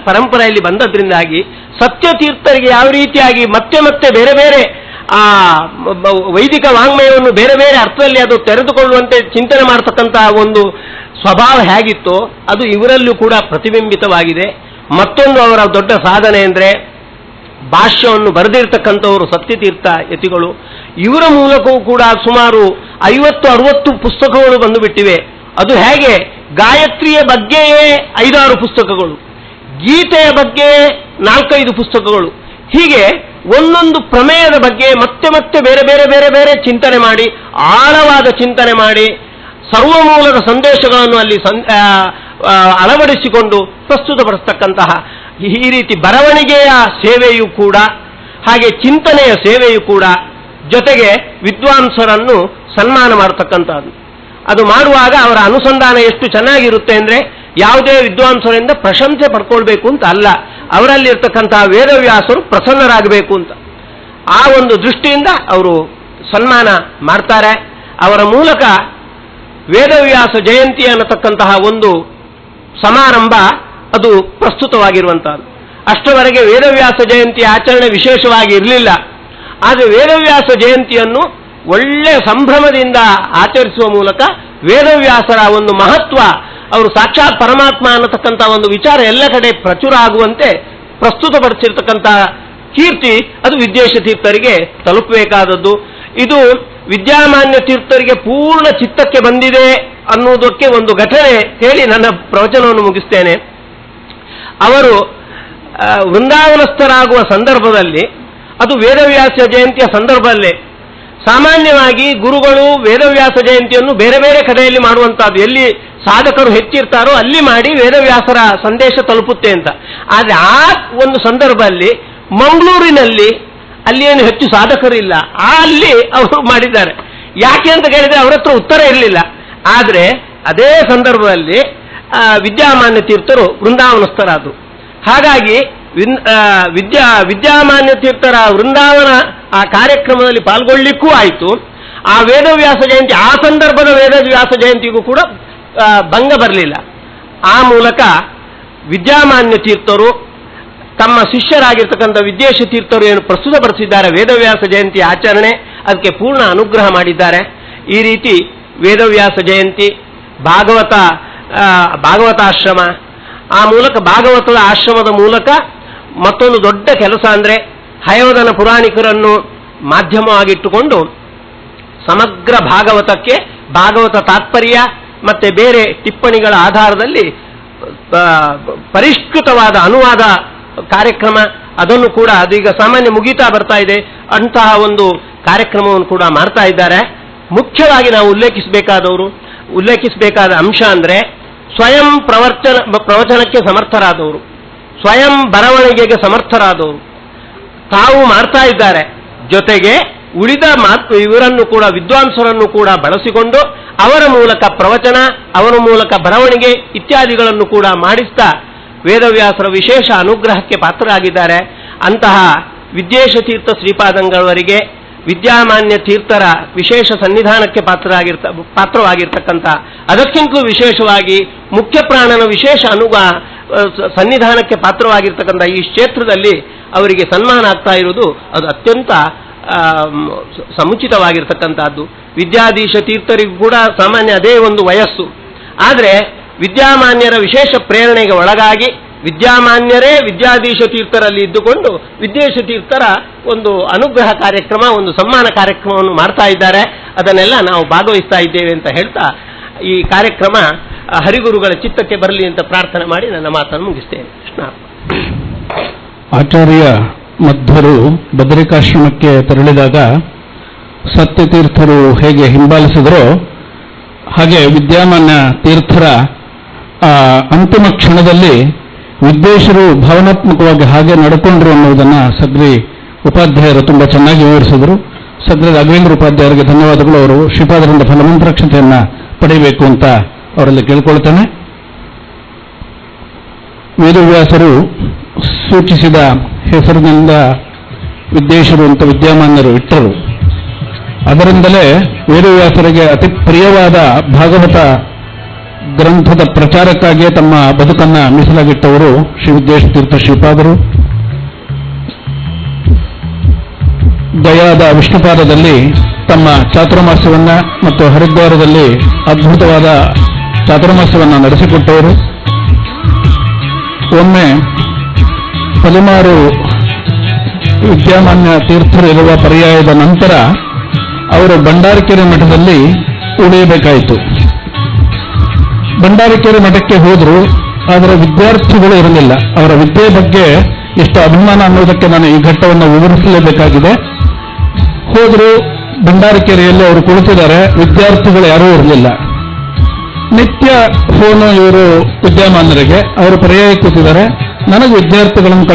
ಪರಂಪರೆಯಲ್ಲಿ ಬಂದದ್ರಿಂದಾಗಿ ಸತ್ಯತೀರ್ಥರಿಗೆ ಯಾವ ರೀತಿಯಾಗಿ ಮತ್ತೆ ಮತ್ತೆ ಬೇರೆ ಬೇರೆ ವೈದಿಕ ವಾಂಗ್ಮಯವನ್ನು ಬೇರೆ ಬೇರೆ ಅರ್ಥದಲ್ಲಿ ಅದು ತೆರೆದುಕೊಳ್ಳುವಂತೆ ಚಿಂತನೆ ಮಾಡತಕ್ಕಂತಹ ಒಂದು ಸ್ವಭಾವ ಹೇಗಿತ್ತೋ ಅದು ಇವರಲ್ಲೂ ಕೂಡ ಪ್ರತಿಬಿಂಬಿತವಾಗಿದೆ. ಮತ್ತೊಂದು ಅವರ ದೊಡ್ಡ ಸಾಧನೆ ಅಂದರೆ ಭಾಷ್ಯವನ್ನು ಬರೆದಿರ್ತಕ್ಕಂಥವರು ಸತ್ಯತೀರ್ಥ ಯತಿಗಳು. ಇವರ ಮೂಲಕವೂ ಕೂಡ ಸುಮಾರು 50-60 ಪುಸ್ತಕಗಳು ಬಂದುಬಿಟ್ಟಿವೆ. ಅದು ಹೇಗೆ, ಗಾಯತ್ರಿಯ ಬಗ್ಗೆಯೇ 5-6 ಪುಸ್ತಕಗಳು, ಗೀತೆಯ ಬಗ್ಗೆ 4-5 ಪುಸ್ತಕಗಳು, ಹೀಗೆ ಒಂದೊಂದು ಪ್ರಮೇಯದ ಬಗ್ಗೆ ಮತ್ತೆ ಮತ್ತೆ ಬೇರೆ ಬೇರೆ ಬೇರೆ ಬೇರೆ ಚಿಂತನೆ ಮಾಡಿ, ಆಳವಾದ ಚಿಂತನೆ ಮಾಡಿ ಸರ್ವಮೂಲದ ಸಂದೇಶಗಳನ್ನು ಅಲ್ಲಿ ಅಳವಡಿಸಿಕೊಂಡು ಪ್ರಸ್ತುತಪಡಿಸ್ತಕ್ಕಂತಹ ಈ ರೀತಿ ಬರವಣಿಗೆಯ ಸೇವೆಯೂ ಕೂಡ, ಹಾಗೆ ಚಿಂತನೆಯ ಸೇವೆಯೂ ಕೂಡ, ಜೊತೆಗೆ ವಿದ್ವಾಂಸರನ್ನು ಸನ್ಮಾನ ಮಾಡತಕ್ಕಂಥದ್ದು. ಅದು ಮಾಡುವಾಗ ಅವರ ಅನುಸಂಧಾನ ಎಷ್ಟು ಚೆನ್ನಾಗಿರುತ್ತೆ ಅಂದರೆ ಯಾವುದೇ ವಿದ್ವಾಂಸರಿಂದ ಪ್ರಶಂಸೆ ಪಡ್ಕೊಳ್ಬೇಕು ಅಂತ ಅಲ್ಲ, ಅವರಲ್ಲಿರ್ತಕ್ಕಂತಹ ವೇದವ್ಯಾಸರು ಪ್ರಸನ್ನರಾಗಬೇಕು ಅಂತ ಆ ಒಂದು ದೃಷ್ಟಿಯಿಂದ ಅವರು ಸನ್ಮಾನ ಮಾಡ್ತಾರೆ. ಅವರ ಮೂಲಕ ವೇದವ್ಯಾಸ ಜಯಂತಿ ಅನ್ನತಕ್ಕಂತಹ ಒಂದು ಸಮಾರಂಭ ಅದು ಪ್ರಸ್ತುತವಾಗಿರುವಂತಹದ್ದು. ಅಷ್ಟರವರೆಗೆ ವೇದವ್ಯಾಸ ಜಯಂತಿ ಆಚರಣೆ ವಿಶೇಷವಾಗಿ ಇರಲಿಲ್ಲ. ಆದರೆ ವೇದವ್ಯಾಸ ಜಯಂತಿಯನ್ನು ಒಳ್ಳೆಯ ಸಂಭ್ರಮದಿಂದ ಆಚರಿಸುವ ಮೂಲಕ ವೇದವ್ಯಾಸರ ಒಂದು ಮಹತ್ವ, ಅವರು ಸಾಕ್ಷಾತ್ ಪರಮಾತ್ಮ ಅನ್ನತಕ್ಕಂಥ ಒಂದು ವಿಚಾರ ಎಲ್ಲ ಕಡೆ ಪ್ರಚುರ ಆಗುವಂತೆ ಪ್ರಸ್ತುತಪಡಿಸಿರ್ತಕ್ಕಂಥ ಕೀರ್ತಿ ಅದು ವಿದ್ಯೇಶ ತೀರ್ಥರಿಗೆ ತಲುಪಬೇಕಾದದ್ದು. ಇದು ವಿದ್ಯಾಮಾನ್ಯ ತೀರ್ಥರಿಗೆ ಪೂರ್ಣ ಚಿತ್ತಕ್ಕೆ ಬಂದಿದೆ ಅನ್ನುವುದಕ್ಕೆ ಒಂದು ಘಟನೆ ಹೇಳಿ ನನ್ನ ಪ್ರವಚನವನ್ನು ಮುಗಿಸ್ತೇನೆ. ಅವರು ವೃಂದಾವನಸ್ಥರಾಗುವ ಸಂದರ್ಭದಲ್ಲಿ, ಅದು ವೇದವ್ಯಾಸ ಜಯಂತಿಯ ಸಂದರ್ಭದಲ್ಲೇ, ಸಾಮಾನ್ಯವಾಗಿ ಗುರುಗಳು ವೇದವ್ಯಾಸ ಜಯಂತಿಯನ್ನು ಬೇರೆ ಬೇರೆ ಕಡೆಯಲ್ಲಿ ಮಾಡುವಂತಹದ್ದು, ಎಲ್ಲಿ ಸಾಧಕರು ಹೆಚ್ಚಿರ್ತಾರೋ ಅಲ್ಲಿ ಮಾಡಿ ವೇದವ್ಯಾಸರ ಸಂದೇಶ ತಲುಪುತ್ತೆ ಅಂತ. ಆದರೆ ಆ ಒಂದು ಸಂದರ್ಭದಲ್ಲಿ ಮಂಗಳೂರಿನಲ್ಲಿ ಅಲ್ಲಿ ಏನು ಹೆಚ್ಚು ಸಾಧಕರಿಲ್ಲ, ಅಲ್ಲಿ ಅವರು ಮಾಡಿದ್ದಾರೆ. ಯಾಕೆ ಅಂತ ಕೇಳಿದ್ರೆ ಅವರ ಹತ್ರ ಉತ್ತರ ಇರಲಿಲ್ಲ. ಆದರೆ ಅದೇ ಸಂದರ್ಭದಲ್ಲಿ ವಿದ್ಯಾಮಾನ್ಯ ತೀರ್ಥರು ವೃಂದಾವನಸ್ಥರಾದರು. ಹಾಗಾಗಿ ವಿದ್ಯಾಮಾನ್ಯ ತೀರ್ಥರ ವೃಂದಾವನ ಆ ಕಾರ್ಯಕ್ರಮದಲ್ಲಿ ಪಾಲ್ಗೊಳ್ಳಿಕ್ಕೂ ಆಯಿತು. ಆ ವೇದವ್ಯಾಸ ಜಯಂತಿ, ಆ ಸಂದರ್ಭದ ವೇದವ್ಯಾಸ ಜಯಂತಿಗೂ ಕೂಡ ಭಂಗ ಬರಲಿಲ್ಲ. ಆ ಮೂಲಕ ವಿದ್ಯಾಮಾನ್ಯ ತೀರ್ಥರು ತಮ್ಮ ಶಿಷ್ಯರಾಗಿರ್ತಕ್ಕಂಥ ವಿದ್ಯೇಶ ತೀರ್ಥರು ಏನು ಪ್ರಸ್ತುತಪಡಿಸಿದ್ದಾರೆ ವೇದವ್ಯಾಸ ಜಯಂತಿ ಆಚರಣೆ, ಅದಕ್ಕೆ ಪೂರ್ಣ ಅನುಗ್ರಹ ಮಾಡಿದ್ದಾರೆ. ಈ ರೀತಿ ವೇದವ್ಯಾಸ ಜಯಂತಿ, ಭಾಗವತಾಶ್ರಮ, ಆ ಮೂಲಕ ಭಾಗವತದ ಆಶ್ರಮದ ಮೂಲಕ ಮತ್ತೊಂದು ದೊಡ್ಡ ಕೆಲಸ ಅಂದರೆ ಹಯವದನ ಪುರಾಣಿಕರನ್ನು ಮಾಧ್ಯಮವಾಗಿಟ್ಟುಕೊಂಡು ಸಮಗ್ರ ಭಾಗವತಕ್ಕೆ ಭಾಗವತ ತಾತ್ಪರ್ಯ ಮತ್ತೆ ಬೇರೆ ಟಿಪ್ಪಣಿಗಳ ಆಧಾರದಲ್ಲಿ ಪರಿಷ್ಕೃತವಾದ ಅನುವಾದ ಕಾರ್ಯಕ್ರಮ, ಅದನ್ನು ಕೂಡ ಅದೀಗ ಸಾಮಾನ್ಯ ಮುಗೀತಾ ಬರ್ತಾ ಇದೆ, ಅಂತಹ ಒಂದು ಕಾರ್ಯಕ್ರಮವನ್ನು ಕೂಡ ಮಾಡ್ತಾ ಇದ್ದಾರೆ. ಮುಖ್ಯವಾಗಿ ನಾವು ಉಲ್ಲೇಖಿಸಬೇಕಾದ ಅಂಶ ಅಂದರೆ ಸ್ವಯಂ ಪ್ರವಚನಕ್ಕೆ ಸಮರ್ಥರಾದವರು, ಸ್ವಯಂ ಬರವಣಿಗೆಗೆ ಸಮರ್ಥರಾದವರು ತಾವು ಮಾಡ್ತಾ ಇದ್ದಾರೆ. ಜೊತೆಗೆ ಉಳಿದ ಇವರನ್ನು ಕೂಡ ವಿದ್ವಾಂಸರನ್ನು ಕೂಡ ಬಳಸಿಕೊಂಡು ಅವರ ಮೂಲಕ ಪ್ರವಚನ, ಅವರ ಮೂಲಕ ಬರವಣಿಗೆ ಇತ್ಯಾದಿಗಳನ್ನು ಕೂಡ ಮಾಡಿಸ್ತಾ ವೇದವ್ಯಾಸರ ವಿಶೇಷ ಅನುಗ್ರಹಕ್ಕೆ ಪಾತ್ರರಾಗಿದ್ದಾರೆ. ಅಂತಹ ವಿದ್ಯೇಶ ತೀರ್ಥ ಶ್ರೀಪಾದಂಗಳವರಿಗೆ ವಿದ್ಯಾಮಾನ್ಯ ತೀರ್ಥರ ವಿಶೇಷ ಸನ್ನಿಧಾನಕ್ಕೆ ಪಾತ್ರವಾಗಿರ್ತಕ್ಕಂಥ, ಅದಕ್ಕಿಂತಲೂ ವಿಶೇಷವಾಗಿ ಮುಖ್ಯ ಪ್ರಾಣನ ವಿಶೇಷ ಸನ್ನಿಧಾನಕ್ಕೆ ಪಾತ್ರವಾಗಿರ್ತಕ್ಕಂಥ ಈ ಕ್ಷೇತ್ರದಲ್ಲಿ ಅವರಿಗೆ ಸನ್ಮಾನ ಆಗ್ತಾ ಇರುವುದು ಅದು ಅತ್ಯಂತ ಸಮುಚಿತವಾಗಿರ್ತಕ್ಕಂಥದ್ದು. ವಿದ್ಯಾಧೀಶ ತೀರ್ಥರಿಗೂ ಕೂಡ ಸಾಮಾನ್ಯ ಅದೇ ಒಂದು ವಯಸ್ಸು. ಆದರೆ ವಿದ್ಯಾಮಾನ್ಯರ ವಿಶೇಷ ಪ್ರೇರಣೆಗೆ ಒಳಗಾಗಿ ವಿದ್ಯಾಮಾನ್ಯರೇ ವಿದ್ಯಾಧೀಶ ತೀರ್ಥರಲ್ಲಿ ಇದ್ದುಕೊಂಡು ವಿದ್ಯೇಶ ತೀರ್ಥರ ಒಂದು ಅನುಗ್ರಹ ಕಾರ್ಯಕ್ರಮ, ಒಂದು ಸನ್ಮಾನ ಕಾರ್ಯಕ್ರಮವನ್ನು ಮಾಡ್ತಾ ಇದ್ದಾರೆ. ಅದನ್ನೆಲ್ಲ ನಾವು ಭಾಗವಹಿಸ್ತಾ ಇದ್ದೇವೆ ಅಂತ ಹೇಳ್ತಾ ಈ ಕಾರ್ಯಕ್ರಮ ಹರಿಗುರುಗಳ ಚಿತ್ತಕ್ಕೆ ಬರಲಿ ಅಂತ ಪ್ರಾರ್ಥನೆ ಮಾಡಿ ನನ್ನ ಮಾತನ್ನು ಮುಗಿಸ್ತೇನೆ. ಕೃಷ್ಣ. ಆಚಾರ್ಯ ಮಧ್ವರು ಬದರಿಕಾಶ್ರಮಕ್ಕೆ ತೆರಳಿದಾಗ ಸತ್ಯತೀರ್ಥರು ಹೇಗೆ ಹಿಂಬಾಲಿಸಿದರೋ ಹಾಗೆ ವಿದ್ಯಾಮಾನ್ಯ ತೀರ್ಥರ ಅಂತಿಮ ಕ್ಷಣದಲ್ಲಿ ವಿದ್ವೇಷರು ಭಾವನಾತ್ಮಕವಾಗಿ ಹಾಗೆ ನಡ್ಕೊಂಡ್ರು ಅನ್ನೋದನ್ನು ಸದ್ರಿ ಉಪಾಧ್ಯಾಯರು ತುಂಬಾ ಚೆನ್ನಾಗಿ ವಿವರಿಸಿದರು. ಸದ್ರಿ ರಾಘವೇಂದ್ರ ಉಪಾಧ್ಯಾಯರಿಗೆ ಧನ್ಯವಾದಗಳು. ಅವರು ಶ್ರೀಪಾದರಿಂದ ಫಲಮಂತ್ರಾಕ್ಷತೆಯನ್ನು ಪಡೆಯಬೇಕು ಅಂತ ಅವರಲ್ಲಿ ಕೇಳ್ಕೊಳ್ತೇನೆ. ವೇದವ್ಯಾಸರು ಸೂಚಿಸಿದ ಹೆಸರಿನಿಂದ ವಿದ್ವೇಷರು ಅಂತ ವಿದ್ಯಾಮಾನ್ಯರು ಇಟ್ಟರು. ಅದರಿಂದಲೇ ವೇದವ್ಯಾಸರಿಗೆ ಅತಿ ಪ್ರಿಯವಾದ ಭಾಗವತ ಗ್ರಂಥದ ಪ್ರಚಾರಕ್ಕಾಗಿಯೇ ತಮ್ಮ ಬದುಕನ್ನು ಮೀಸಲಾಗಿಟ್ಟವರು ಶ್ರೀ ವಿದ್ಯೇಶ ತೀರ್ಥ ಶ್ರೀಪಾದರು. ಗಯಾದ ವಿಷ್ಣುಪಾದದಲ್ಲಿ ತಮ್ಮ ಚಾತುರ್ಮಾಸ್ಯವನ್ನ ಮತ್ತು ಹರಿದ್ವಾರದಲ್ಲಿ ಅದ್ಭುತವಾದ ಚಾತುರ್ಮಾಸ್ಯವನ್ನ ನಡೆಸಿಕೊಟ್ಟವರು. ಒಮ್ಮೆ ಪಲಿಮಾರು ವಿದ್ಯಾಮಾನ್ಯ ತೀರ್ಥರಿರುವ ಪರ್ಯಾಯದ ನಂತರ ಅವರು ಭಂಡಾರಕೆರೆ ಮಠದಲ್ಲಿ ಉಳಿಯಬೇಕಾಯಿತು. ಭಂಡಾರಕೆರೆ ಮಠಕ್ಕೆ ಹೋದ್ರು, ಆದರೆ ವಿದ್ಯಾರ್ಥಿಗಳು ಇರಲಿಲ್ಲ. ಅವರ ವಿದ್ಯೆ ಬಗ್ಗೆ ಎಷ್ಟು ಅಭಿಮಾನ ಅನ್ನೋದಕ್ಕೆ ನಾನು ಈ ಘಟ್ಟವನ್ನು ವಿವರಿಸಲೇಬೇಕಾಗಿದೆ. ಹೋದ್ರು, ಭಂಡಾರಕೆರೆಯಲ್ಲಿ ಅವರು ಕುಳಿತಿದ್ದಾರೆ, ವಿದ್ಯಾರ್ಥಿಗಳು ಯಾರೂ ಇರಲಿಲ್ಲ. ನಿತ್ಯ ಫೋನು ಇವರು ವಿದ್ಯಾಮಾನ್ಯರಿಗೆ, ಅವರು ಪರ್ಯಾಯ ಕೂತಿದ್ದಾರೆ, ನನಗೆ ವಿದ್ಯಾರ್ಥಿಗಳನ್ನು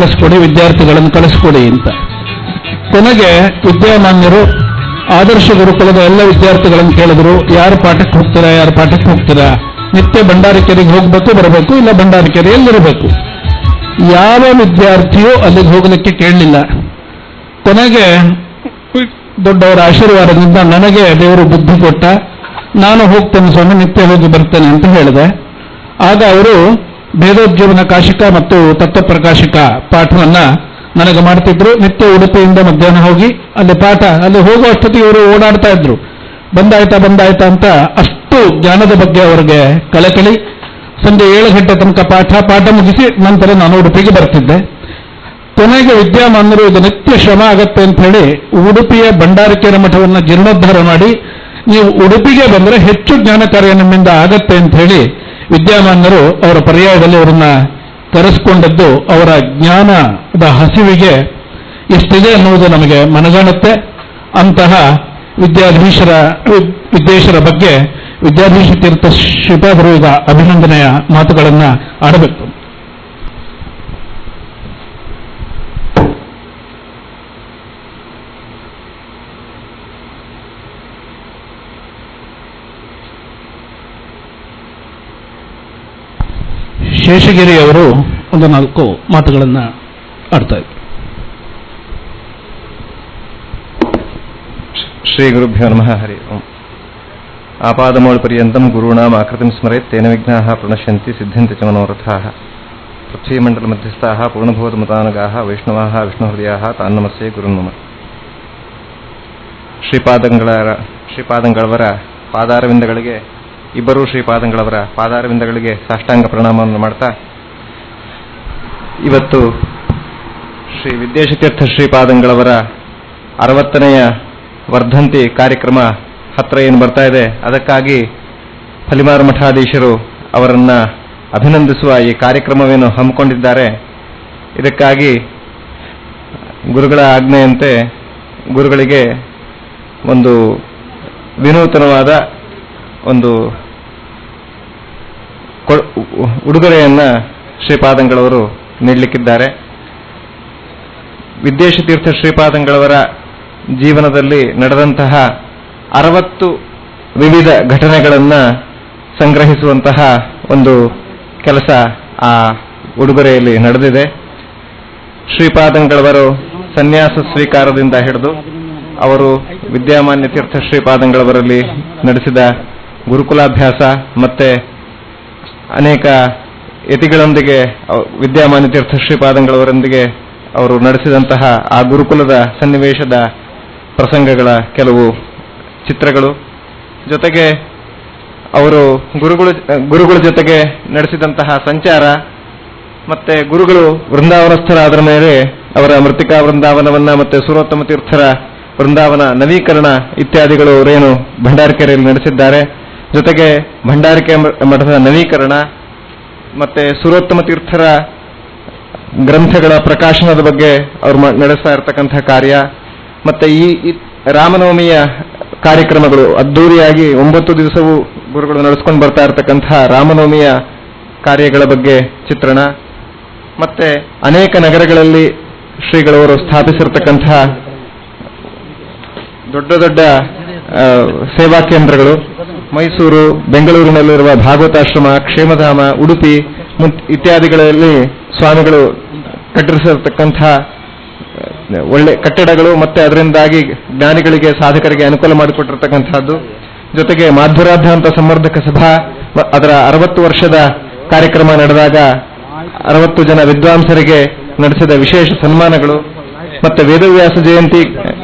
ಕಳಿಸ್ಕೊಡಿ ಅಂತ. ಕೊನೆಗೆ ವಿದ್ಯಾಮಾನ್ಯರು ಆದರ್ಶ ಗುರುಕುಲದ ಎಲ್ಲ ವಿದ್ಯಾರ್ಥಿಗಳನ್ನು ಕೇಳಿದ್ರು, ಯಾರು ಪಾಠಕ್ಕೆ ಹೋಗ್ತೀರಾ, ಯಾರು ಪಾಠಕ್ಕೆ ಹೋಗ್ತೀರಾ, ನಿತ್ಯ ಭಂಡಾರಕೆರೆಗೆ ಹೋಗಬೇಕು ಬರಬೇಕು, ಇಲ್ಲ ಭಂಡಾರಕೆರೆಯಲ್ಲಿರಬೇಕು. ಯಾವ ವಿದ್ಯಾರ್ಥಿಯೂ ಅಲ್ಲಿಗೆ ಹೋಗಲಿಕ್ಕೆ ಕೇಳಲಿಲ್ಲ. ಕೊನೆಗೆ ದೊಡ್ಡವರ ಆಶೀರ್ವಾದದಿಂದ ನನಗೆ ದೇವರು ಬುದ್ಧಿ ಕೊಟ್ಟ. ನಾನು ಹೋಗ್ತೇನೆ ಸ್ವಾಮಿ, ನಿತ್ಯ ಹೋಗಿ ಬರ್ತೇನೆ ಅಂತ ಹೇಳಿದೆ. ಆಗ ಅವರು ಭೇದೋಜ್ಜೀವನ ಕಾಶಿಕ ಮತ್ತು ತತ್ವಪ್ರಕಾಶಿಕ ಪಾಠವನ್ನ ನನಗೆ ಮಾಡ್ತಿದ್ರು. ನಿತ್ಯ ಉಡುಪಿಯಿಂದ ಮಧ್ಯಾಹ್ನ ಹೋಗಿ ಅಲ್ಲಿ ಪಾಠ, ಅಲ್ಲಿ ಹೋಗುವಷ್ಟೊತ್ತಿಗೆ ಇವರು ಓಡಾಡ್ತಾ ಇದ್ರು. ಬಂದಾಯ್ತಾ ಅಂತ ಅಷ್ಟು ಜ್ಞಾನದ ಬಗ್ಗೆ ಅವರಿಗೆ ಕಳಕಳಿ. ಸಂಜೆ 7 ಗಂಟೆ ತನಕ ಪಾಠ ಮುಗಿಸಿ ನಂತರ ನಾನು ಉಡುಪಿಗೆ ಬರ್ತಿದ್ದೆ. ಕೊನೆಗೆ ವಿದ್ಯಾಮಾನ್ಯರು ಇದು ನಿತ್ಯ ಶ್ರಮ ಆಗತ್ತೆ ಅಂತ ಹೇಳಿ ಉಡುಪಿಯ ಭಂಡಾರಕೆರೆ ಮಠವನ್ನು ಜೀರ್ಣೋದ್ಧಾರ ಮಾಡಿ, ನೀವು ಉಡುಪಿಗೆ ಬಂದರೆ ಹೆಚ್ಚು ಜ್ಞಾನ ಕಾರ್ಯ ನಿಮ್ಮಿಂದ ಆಗತ್ತೆ ಅಂತ ಹೇಳಿ ವಿದ್ಯಾಮಾನ್ಯರು ಅವರ ಪರ್ಯಾಯದಲ್ಲಿ ಅವರನ್ನ ಕರೆಸಿಕೊಂಡದ್ದು ಅವರ ಜ್ಞಾನದ ಹಸಿವಿಗೆ ಎಷ್ಟಿದೆ ಅನ್ನುವುದು ನಮಗೆ ಮನಗಾಣುತ್ತೆ. ಅಂತಹ ವಿದ್ಯಾಧೀಶರ ಬಗ್ಗೆ ವಿದ್ಯಾಧೀಶ ತೀರ್ಥ ಶ್ರೀಪಾದರು ಈಗ ಅಭಿನಂದನೆಯ ಮಾತುಗಳನ್ನು ಆಡಬೇಕು. ಶೇಷಗಿರಿ ಅವರು ಒಂದು 4 ಮಾತುಗಳನ್ನು ಆಡ್ತಾ ಇದ್ದಾರೆ. ಶ್ರೀ ಗುರುಭ್ಯೋ ನಮಃ. ಹರಿ ಓಂ. ಆಪಾದಮೌಳಿಪರ್ಯಂತಂ ಗುರುಣಾಂ ಆಕೃತಿಂ ಸ್ಮರೇತ್ ತೇನ ವಿಘ್ನಾಃ ಪ್ರಣಶ್ಯಂತಿ ಸಿದ್ಧಂತಿ ಚ ಮನೋರಥಾಃ. ಪೃಥ್ವೀಮಂಡಲಮಧ್ಯಸ್ಥಾಃ ಪೂರ್ಣಭೂತಮತಾನುಗಾಃ ವೈಷ್ಣವಾಃ ವಿಷ್ಣುಹೃದಯಾಃ ತಾನ್ನಮಸ್ಯೆ ಗುರುನ್ಮಮ. ಶ್ರೀಪಾದಂಗಳವರ ಪಾದಾರವಿಂದಗಳಿಗೆ, ಇಬ್ಬರೂ ಶ್ರೀಪಾದಂಗಳವರ ಪಾದಾರವಿಂದಗಳಿಗೆ ಸಾಷ್ಟಾಂಗ ಪ್ರಣಾಮವನ್ನು ಮಾಡ್ತಾ, ಇವತ್ತು ಶ್ರೀ ವಿದ್ಯಾಶತೀರ್ಥ ಶ್ರೀಪಾದಂಗಳವರ 60ನೇ ವರ್ಧಂತಿ ಕಾರ್ಯಕ್ರಮ ಹತ್ರ ಏನು ಬರ್ತಾ ಇದೆ. ಅದಕ್ಕಾಗಿ ಫಲಿಮಾರು ಮಠಾಧೀಶರು ಅವರನ್ನ ಅಭಿನಂದಿಸುವ ಈ ಕಾರ್ಯಕ್ರಮವೇನು ಹಮ್ಮಿಕೊಂಡಿದ್ದಾರೆ. ಇದಕ್ಕಾಗಿ ಗುರುಗಳ ಆಜ್ಞೆಯಂತೆ ಗುರುಗಳಿಗೆ ಒಂದು ವಿನೂತನವಾದ ಒಂದು ಉಡುಗೊರೆಯನ್ನ ಶ್ರೀಪಾದಂಗಳವರು ನೀಡಲಿಕ್ಕಿದ್ದಾರೆ. ವಿದ್ಯಾಶತೀರ್ಥ ಶ್ರೀಪಾದಂಗಳವರ ಜೀವನದಲ್ಲಿ ನಡೆದಂತಹ 60 ವಿವಿಧ ಘಟನೆಗಳನ್ನು ಸಂಗ್ರಹಿಸುವಂತಹ ಒಂದು ಕೆಲಸ ಆ ಉಡುಗೊರೆಯಲ್ಲಿ ನಡೆದಿದೆ. ಶ್ರೀಪಾದಂಗಳವರು ಸನ್ಯಾಸ ಸ್ವೀಕಾರದಿಂದ ಹಿಡಿದು ಅವರು ವಿದ್ಯಾಮಾನ್ಯ ತೀರ್ಥ ಶ್ರೀಪಾದಂಗಳವರಲ್ಲಿ ನಡೆಸಿದ ಗುರುಕುಲಾಭ್ಯಾಸ ಮತ್ತೆ ಅನೇಕ ಯತಿಗಳೊಂದಿಗೆ ವಿದ್ಯಾಮಾನ್ಯ ತೀರ್ಥ ಶ್ರೀಪಾದಂಗಳವರೊಂದಿಗೆ ಅವರು ನಡೆಸಿದಂತಹ ಆ ಗುರುಕುಲದ ಸನ್ನಿವೇಶದ ಪ್ರಸಂಗಗಳ ಕೆಲವು ಚಿತ್ರಗಳು, ಜೊತೆಗೆ ಅವರು ಗುರುಗಳ ಜೊತೆಗೆ ನಡೆಸಿದಂತಹ ಸಂಚಾರ, ಮತ್ತೆ ಗುರುಗಳು ವೃಂದಾವನಸ್ಥರಾದ ಮೇಲೆ ಅವರ ಮೃತ್ತಿಕಾ ವೃಂದಾವನವನ್ನ ಮತ್ತೆ ಸುರೋತ್ತಮ ತೀರ್ಥರ ವೃಂದಾವನ ನವೀಕರಣ ಇತ್ಯಾದಿಗಳು ಅವರೇನು ಭಂಡಾರಕೆರೆಯಲ್ಲಿ ನಡೆಸಿದ್ದಾರೆ. ಜೊತೆಗೆ ಭಂಡಾರಿಕೆ ಮಠದ ನವೀಕರಣ ಮತ್ತೆ ಸುರೋತ್ತಮ ತೀರ್ಥರ ಗ್ರಂಥಗಳ ಪ್ರಕಾಶನದ ಬಗ್ಗೆ ಅವರು ನಡೆಸ್ತಾ ಇರತಕ್ಕಂಥ ಕಾರ್ಯ, ಮತ್ತೆ ಈ ರಾಮನವಮಿಯ ಕಾರ್ಯಕ್ರಮಗಳು ಅದ್ದೂರಿಯಾಗಿ 9 ದಿವಸವೂ ಗುರುಗಳು ನಡೆಸ್ಕೊಂಡು ಬರ್ತಾ ಇರತಕ್ಕಂಥ ರಾಮನವಮಿಯ ಕಾರ್ಯಗಳ ಬಗ್ಗೆ ಚಿತ್ರಣ, ಮತ್ತೆ ಅನೇಕ ನಗರಗಳಲ್ಲಿ ಶ್ರೀಗಳವರು ಸ್ಥಾಪಿಸಿರತಕ್ಕಂಥ ದೊಡ್ಡ ದೊಡ್ಡ ಸೇವಾ ಕೇಂದ್ರಗಳು, ಮೈಸೂರು, ಬೆಂಗಳೂರಿನಲ್ಲಿರುವ ಭಾಗವತಾಶ್ರಮ, ಕ್ಷೇಮಧಾಮ, ಉಡುಪಿ ಇತ್ಯಾದಿಗಳಲ್ಲಿ ಸ್ವಾಮಿಗಳು ಕಟ್ಟಿಸಿರತಕ್ಕಂಥ ಒಳ್ಳೆ ಕಟ್ಟಡಗಳು, ಮತ್ತೆ ಅದರಿಂದಾಗಿ ಜ್ಞಾನಿಗಳಿಗೆ ಸಾಧಕರಿಗೆ ಅನುಕೂಲ ಮಾಡಿಕೊಟ್ಟಿರ್ತಕ್ಕಂಥದ್ದು. ಜೊತೆಗೆ ಮಾಧ್ವರಾಧ್ಯಾಂತ ಸಂವರ್ಧಕ ಸಭಾ ಅದರ 60 ವರ್ಷದ ಕಾರ್ಯಕ್ರಮ ನಡೆದಾಗ 60 ಜನ ವಿದ್ವಾಂಸರಿಗೆ ನಡೆಸಿದ ವಿಶೇಷ ಸನ್ಮಾನಗಳು, ಮತ್ತೆ ವೇದವ್ಯಾಸ ಜಯಂತಿ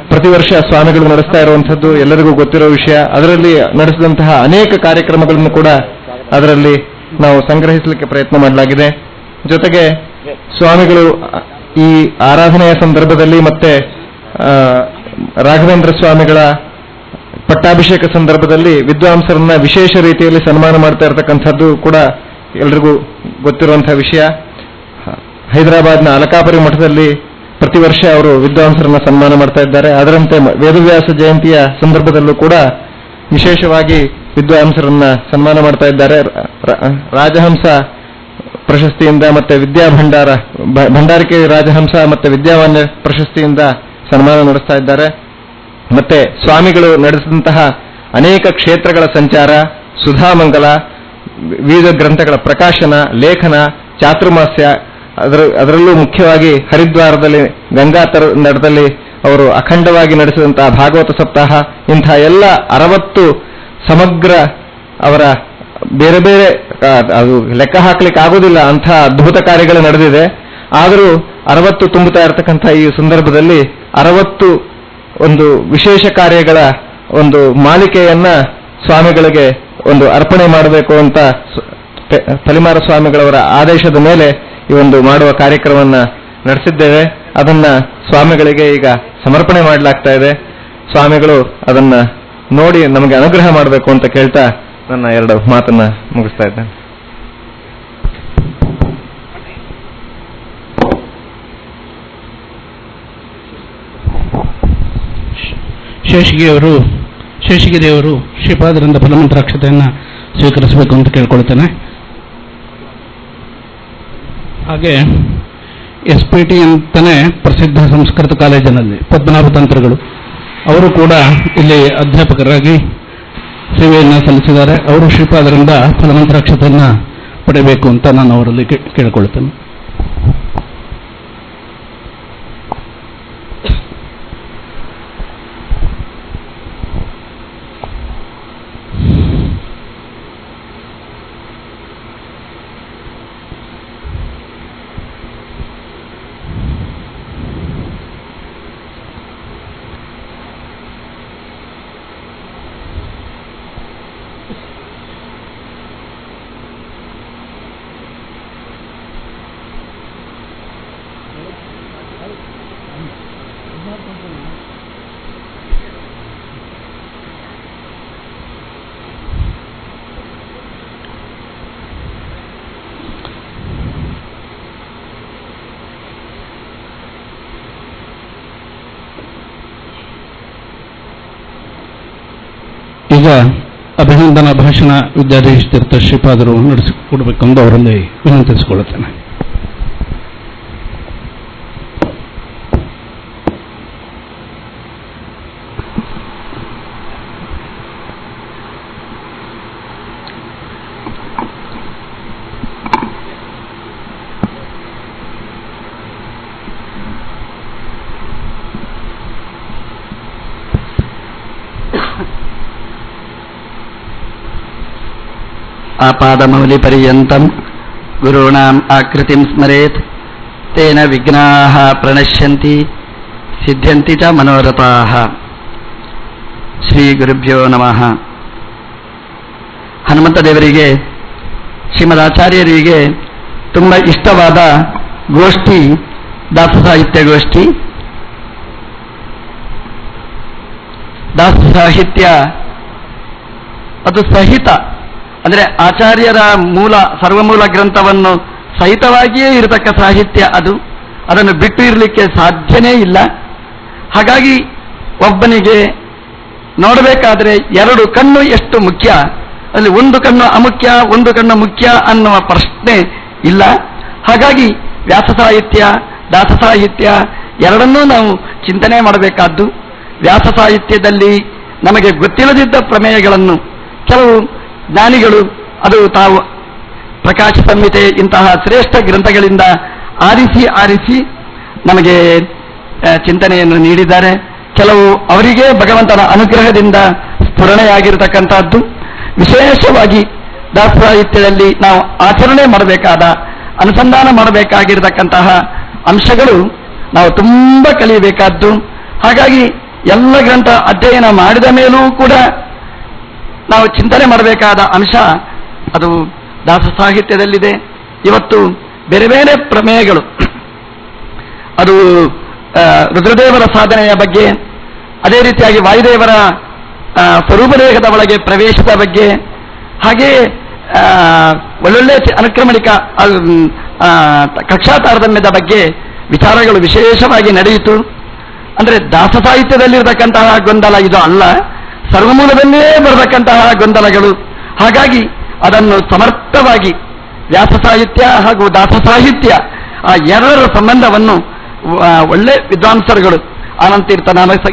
ಪ್ರತಿ ವರ್ಷ ಸ್ವಾಮಿಗಳು ನಡೆಸ್ತಾ ಇರುವಂಥದ್ದು ಎಲ್ಲರಿಗೂ ಗೊತ್ತಿರೋ ವಿಷಯ. ಅದರಲ್ಲಿ ನಡೆಸಿದಂತಹ ಅನೇಕ ಕಾರ್ಯಕ್ರಮಗಳನ್ನು ಕೂಡ ಅದರಲ್ಲಿ ನಾವು ಸಂಗ್ರಹಿಸಲಿಕ್ಕೆ ಪ್ರಯತ್ನ ಮಾಡಲಾಗಿದೆ. ಜೊತೆಗೆ ಸ್ವಾಮಿಗಳು ಈ ಆರಾಧನೆಯ ಸಂದರ್ಭದಲ್ಲಿ ಮತ್ತೆ ರಾಘವೇಂದ್ರ ಸ್ವಾಮಿಗಳ ಪಟ್ಟಾಭಿಷೇಕ ಸಂದರ್ಭದಲ್ಲಿ ವಿದ್ವಾಂಸರನ್ನ ವಿಶೇಷ ರೀತಿಯಲ್ಲಿ ಸನ್ಮಾನ ಮಾಡ್ತಾ ಇರತಕ್ಕಂಥದ್ದು ಕೂಡ ಎಲ್ರಿಗೂ ಗೊತ್ತಿರುವಂತಹ ವಿಷಯ. ಹೈದರಾಬಾದ್ನ ಅಲಕಾಪುರಿ ಮಠದಲ್ಲಿ ಪ್ರತಿ ವರ್ಷ ಅವರು ವಿದ್ವಾಂಸರನ್ನ ಸನ್ಮಾನ ಮಾಡ್ತಾ ಇದ್ದಾರೆ. ಅದರಂತೆ ವೇದವ್ಯಾಸ ಜಯಂತಿಯ ಸಂದರ್ಭದಲ್ಲೂ ಕೂಡ ವಿಶೇಷವಾಗಿ ವಿದ್ವಾಂಸರನ್ನ ಸನ್ಮಾನ ಮಾಡ್ತಾ ಇದ್ದಾರೆ. ರಾಜಹಂಸ ಪ್ರಶಸ್ತಿಯಿಂದ ಮತ್ತೆ ಭಂಡಾರಿಕೆ ರಾಜಹಂಸ ಮತ್ತೆ ವಿದ್ಯಾಮಾನ್ಯ ಪ್ರಶಸ್ತಿಯಿಂದ ಸನ್ಮಾನ ನಡೆಸ್ತಾ ಇದ್ದಾರೆ. ಮತ್ತೆ ಸ್ವಾಮಿಗಳು ನಡೆಸಿದಂತಹ ಅನೇಕ ಕ್ಷೇತ್ರಗಳ ಸಂಚಾರ, ಸುಧಾಮಂಗಲ, ವಿವಿಧ ಗ್ರಂಥಗಳ ಪ್ರಕಾಶನ, ಲೇಖನ, ಚಾತುರ್ಮಾಸ್ಯ, ಅದರಲ್ಲೂ ಮುಖ್ಯವಾಗಿ ಹರಿದ್ವಾರದಲ್ಲಿ ಗಂಗಾತರಣದಲ್ಲಿ ಅವರು ಅಖಂಡವಾಗಿ ನಡೆಸಿದಂತಹ ಭಾಗವತ ಸಪ್ತಾಹ, ಇಂಥ ಎಲ್ಲ 60 ಸಮಗ್ರ ಅವರ ಬೇರೆ ಬೇರೆ ಅದು ಲೆಕ್ಕ ಹಾಕ್ಲಿಕ್ಕೆ ಆಗುವುದಿಲ್ಲ ಅಂಥ ಅದ್ಭುತ ಕಾರ್ಯಗಳು ನಡೆದಿದೆ. ಆದರೂ 60 ತುಂಬುತ್ತಾ ಇರತಕ್ಕಂಥ ಈ ಸಂದರ್ಭದಲ್ಲಿ 60 ಒಂದು ವಿಶೇಷ ಕಾರ್ಯಗಳ ಒಂದು ಮಾಲಿಕೆಯನ್ನ ಸ್ವಾಮಿಗಳಿಗೆ ಒಂದು ಅರ್ಪಣೆ ಮಾಡಬೇಕು ಅಂತ ತಲಿಮಾರ ಸ್ವಾಮಿಗಳವರ ಆದೇಶದ ಮೇಲೆ ಈ ಒಂದು ಮಾಡುವ ಕಾರ್ಯಕ್ರಮವನ್ನು ನಡೆಸಿದ್ದೇವೆ. ಅದನ್ನ ಸ್ವಾಮಿಗಳಿಗೆ ಈಗ ಸಮರ್ಪಣೆ ಮಾಡಲಾಗ್ತಾ ಇದೆ. ಸ್ವಾಮಿಗಳು ಅದನ್ನ ನೋಡಿ ನಮಗೆ ಅನುಗ್ರಹ ಮಾಡಬೇಕು ಅಂತ ಕೇಳ್ತಾ ನನ್ನ 2 ಮಾತನ್ನ ಮುಗಿಸ್ತಾ ಇದ್ದೇನೆ. ಶೇಷಗಿರಿ ದೇವರು ಶ್ರೀಪಾದರಿಂದ ಫಲಮಂತ್ರಾಕ್ಷತೆಯನ್ನು ಸ್ವೀಕರಿಸಬೇಕು ಅಂತ ಕೇಳ್ಕೊಳ್ತೇನೆ. ಹಾಗೆ SPT ಅಂತಾನೆ ಪ್ರಸಿದ್ಧ ಸಂಸ್ಕೃತ ಕಾಲೇಜಿನಲ್ಲಿ ಪದ್ಮನಾಭ ತಂತ್ರಗಳು ಅವರು ಕೂಡ ಇಲ್ಲಿ ಅಧ್ಯಾಪಕರಾಗಿ ಸೇವೆಯನ್ನು ಸಲ್ಲಿಸಿದ್ದಾರೆ. ಅವರು ಶ್ರೀಪಾದರಿಂದ ಫಲಮಂತ್ರಾಕ್ಷತೆಯನ್ನು ಪಡೆಯಬೇಕು ಅಂತ ನಾನು ಅವರಲ್ಲಿ ಕೇಳಿಕೊಳ್ಳುತ್ತೇನೆ. ಈಗ ಅಭಿನಂದನಾ ಭಾಷಣ ವಿದ್ಯಾಧೀಶ ತೀರ್ಥ ಶ್ರೀಪಾದರು ನಡೆಸಿಕೊಡಬೇಕೆಂದು ಅವರಲ್ಲಿ ವಿನಂತಿಸಿಕೊಳ್ಳುತ್ತೇನೆ. ಆಪಾದಮೌಲಿಪರ್ಯಂತಂ ಗುರುಣಾಂ ಆಕೃತಿಂ ಸ್ಮರೇತ್ ತೇನ ವಿಘ್ನಾಃ ಪ್ರಣಶ್ಯಂತಿ ಸಿದ್ಧ್ಯಂತಿ ಚ ಮನೋರಥಾಃ. ಶ್ರೀ ಗುರುಭ್ಯೋ ನಮಃ. ಹನುಮಂತ ದೇವರಿಗೆ ಶ್ರೀಮದ್ ಆಚಾರ್ಯರಿಗೆ ತುಂಬ ಇಷ್ಟವಾದ ಗೋಷ್ಠಿ ದಾಸ ಸಾಹಿತ್ಯ ಗೋಷ್ಠಿ. ದಾಸ ಸಾಹಿತ್ಯ ಅದು ಸಹಿತ ಅಂದರೆ ಆಚಾರ್ಯರ ಸರ್ವಮೂಲ ಗ್ರಂಥವನ್ನು ಸಹಿತವಾಗಿಯೇ ಇರತಕ್ಕ ಸಾಹಿತ್ಯ ಅದು. ಅದನ್ನು ಬಿಟ್ಟು ಇರಲಿಕ್ಕೆ ಸಾಧ್ಯನೇ ಇಲ್ಲ. ಹಾಗಾಗಿ ಒಬ್ಬನಿಗೆ ನೋಡಬೇಕಾದ್ರೆ 2 ಕಣ್ಣು ಎಷ್ಟು ಮುಖ್ಯ, ಅಲ್ಲಿ ಒಂದು ಕಣ್ಣು ಅಮುಖ್ಯ, ಒಂದು ಕಣ್ಣು ಮುಖ್ಯ ಅನ್ನುವ ಪ್ರಶ್ನೆ ಇಲ್ಲ. ಹಾಗಾಗಿ ವ್ಯಾಸ ಸಾಹಿತ್ಯ, ದಾಸ ಸಾಹಿತ್ಯ ಎರಡನ್ನೂ ನಾವು ಚಿಂತನೆ ಮಾಡಬೇಕಾದ್ದು. ವ್ಯಾಸ ಸಾಹಿತ್ಯದಲ್ಲಿ ನಮಗೆ ಗೊತ್ತಿಲ್ಲದಿದ್ದ ಪ್ರಮೇಯಗಳನ್ನು ಕೆಲವು ಜ್ಞಾನಿಗಳು ಅದು ತಾವು ಪ್ರಕಾಶ ಸಂಹಿತೆ ಇಂತಹ ಶ್ರೇಷ್ಠ ಗ್ರಂಥಗಳಿಂದ ಆರಿಸಿ ನಮಗೆ ಚಿಂತನೆಯನ್ನು ನೀಡಿದ್ದಾರೆ. ಕೆಲವು ಅವರಿಗೆ ಭಗವಂತನ ಅನುಗ್ರಹದಿಂದ ಸ್ಫುರಣೆಯಾಗಿರತಕ್ಕಂಥದ್ದು. ವಿಶೇಷವಾಗಿ ದಾಸ ಸಾಹಿತ್ಯದಲ್ಲಿ ನಾವು ಆಚರಣೆ ಮಾಡಬೇಕಾದ, ಅನುಸಂಧಾನ ಮಾಡಬೇಕಾಗಿರತಕ್ಕಂತಹ ಅಂಶಗಳು ನಾವು ತುಂಬ ಕಲಿಯಬೇಕಾದ್ದು. ಹಾಗಾಗಿ ಎಲ್ಲ ಗ್ರಂಥ ಅಧ್ಯಯನ ಮಾಡಿದ ಮೇಲೂ ಕೂಡ ನಾವು ಚಿಂತನೆ ಮಾಡಬೇಕಾದ ಅಂಶ ಅದು ದಾಸ ಸಾಹಿತ್ಯದಲ್ಲಿದೆ. ಇವತ್ತು ಬೇರೆ ಬೇರೆ ಪ್ರಮೇಯಗಳು, ಅದು ರುದ್ರದೇವರ ಸಾಧನೆಯ ಬಗ್ಗೆ, ಅದೇ ರೀತಿಯಾಗಿ ವಾಯುದೇವರ ಸ್ವರೂಪದೇಹದ ಒಳಗೆ ಪ್ರವೇಶದ ಬಗ್ಗೆ, ಹಾಗೆ ಒಳ್ಳೊಳ್ಳೆ ಅನುಕ್ರಮಣಿಕ ಕಕ್ಷಾ ತಾರತಮ್ಯದ ಬಗ್ಗೆ ವಿಚಾರಗಳು ವಿಶೇಷವಾಗಿ ನಡೆಯಿತು. ಅಂದರೆ ದಾಸ ಸಾಹಿತ್ಯದಲ್ಲಿರತಕ್ಕಂತಹ ಗೊಂದಲ ಇದು ಅಲ್ಲ, ಸರ್ವಮೂಲದಲ್ಲೇ ಬರತಕ್ಕಂತಹ ಗೊಂದಲಗಳು. ಹಾಗಾಗಿ ಅದನ್ನು ಸಮರ್ಥವಾಗಿ ವ್ಯಾಸ ಸಾಹಿತ್ಯ ಹಾಗೂ ದಾಸ ಸಾಹಿತ್ಯ ಆ ಎರಡರ ಸಂಬಂಧವನ್ನು ಒಳ್ಳೆ ವಿದ್ವಾಂಸರುಗಳು, ಆನಂದತೀರ್ಥ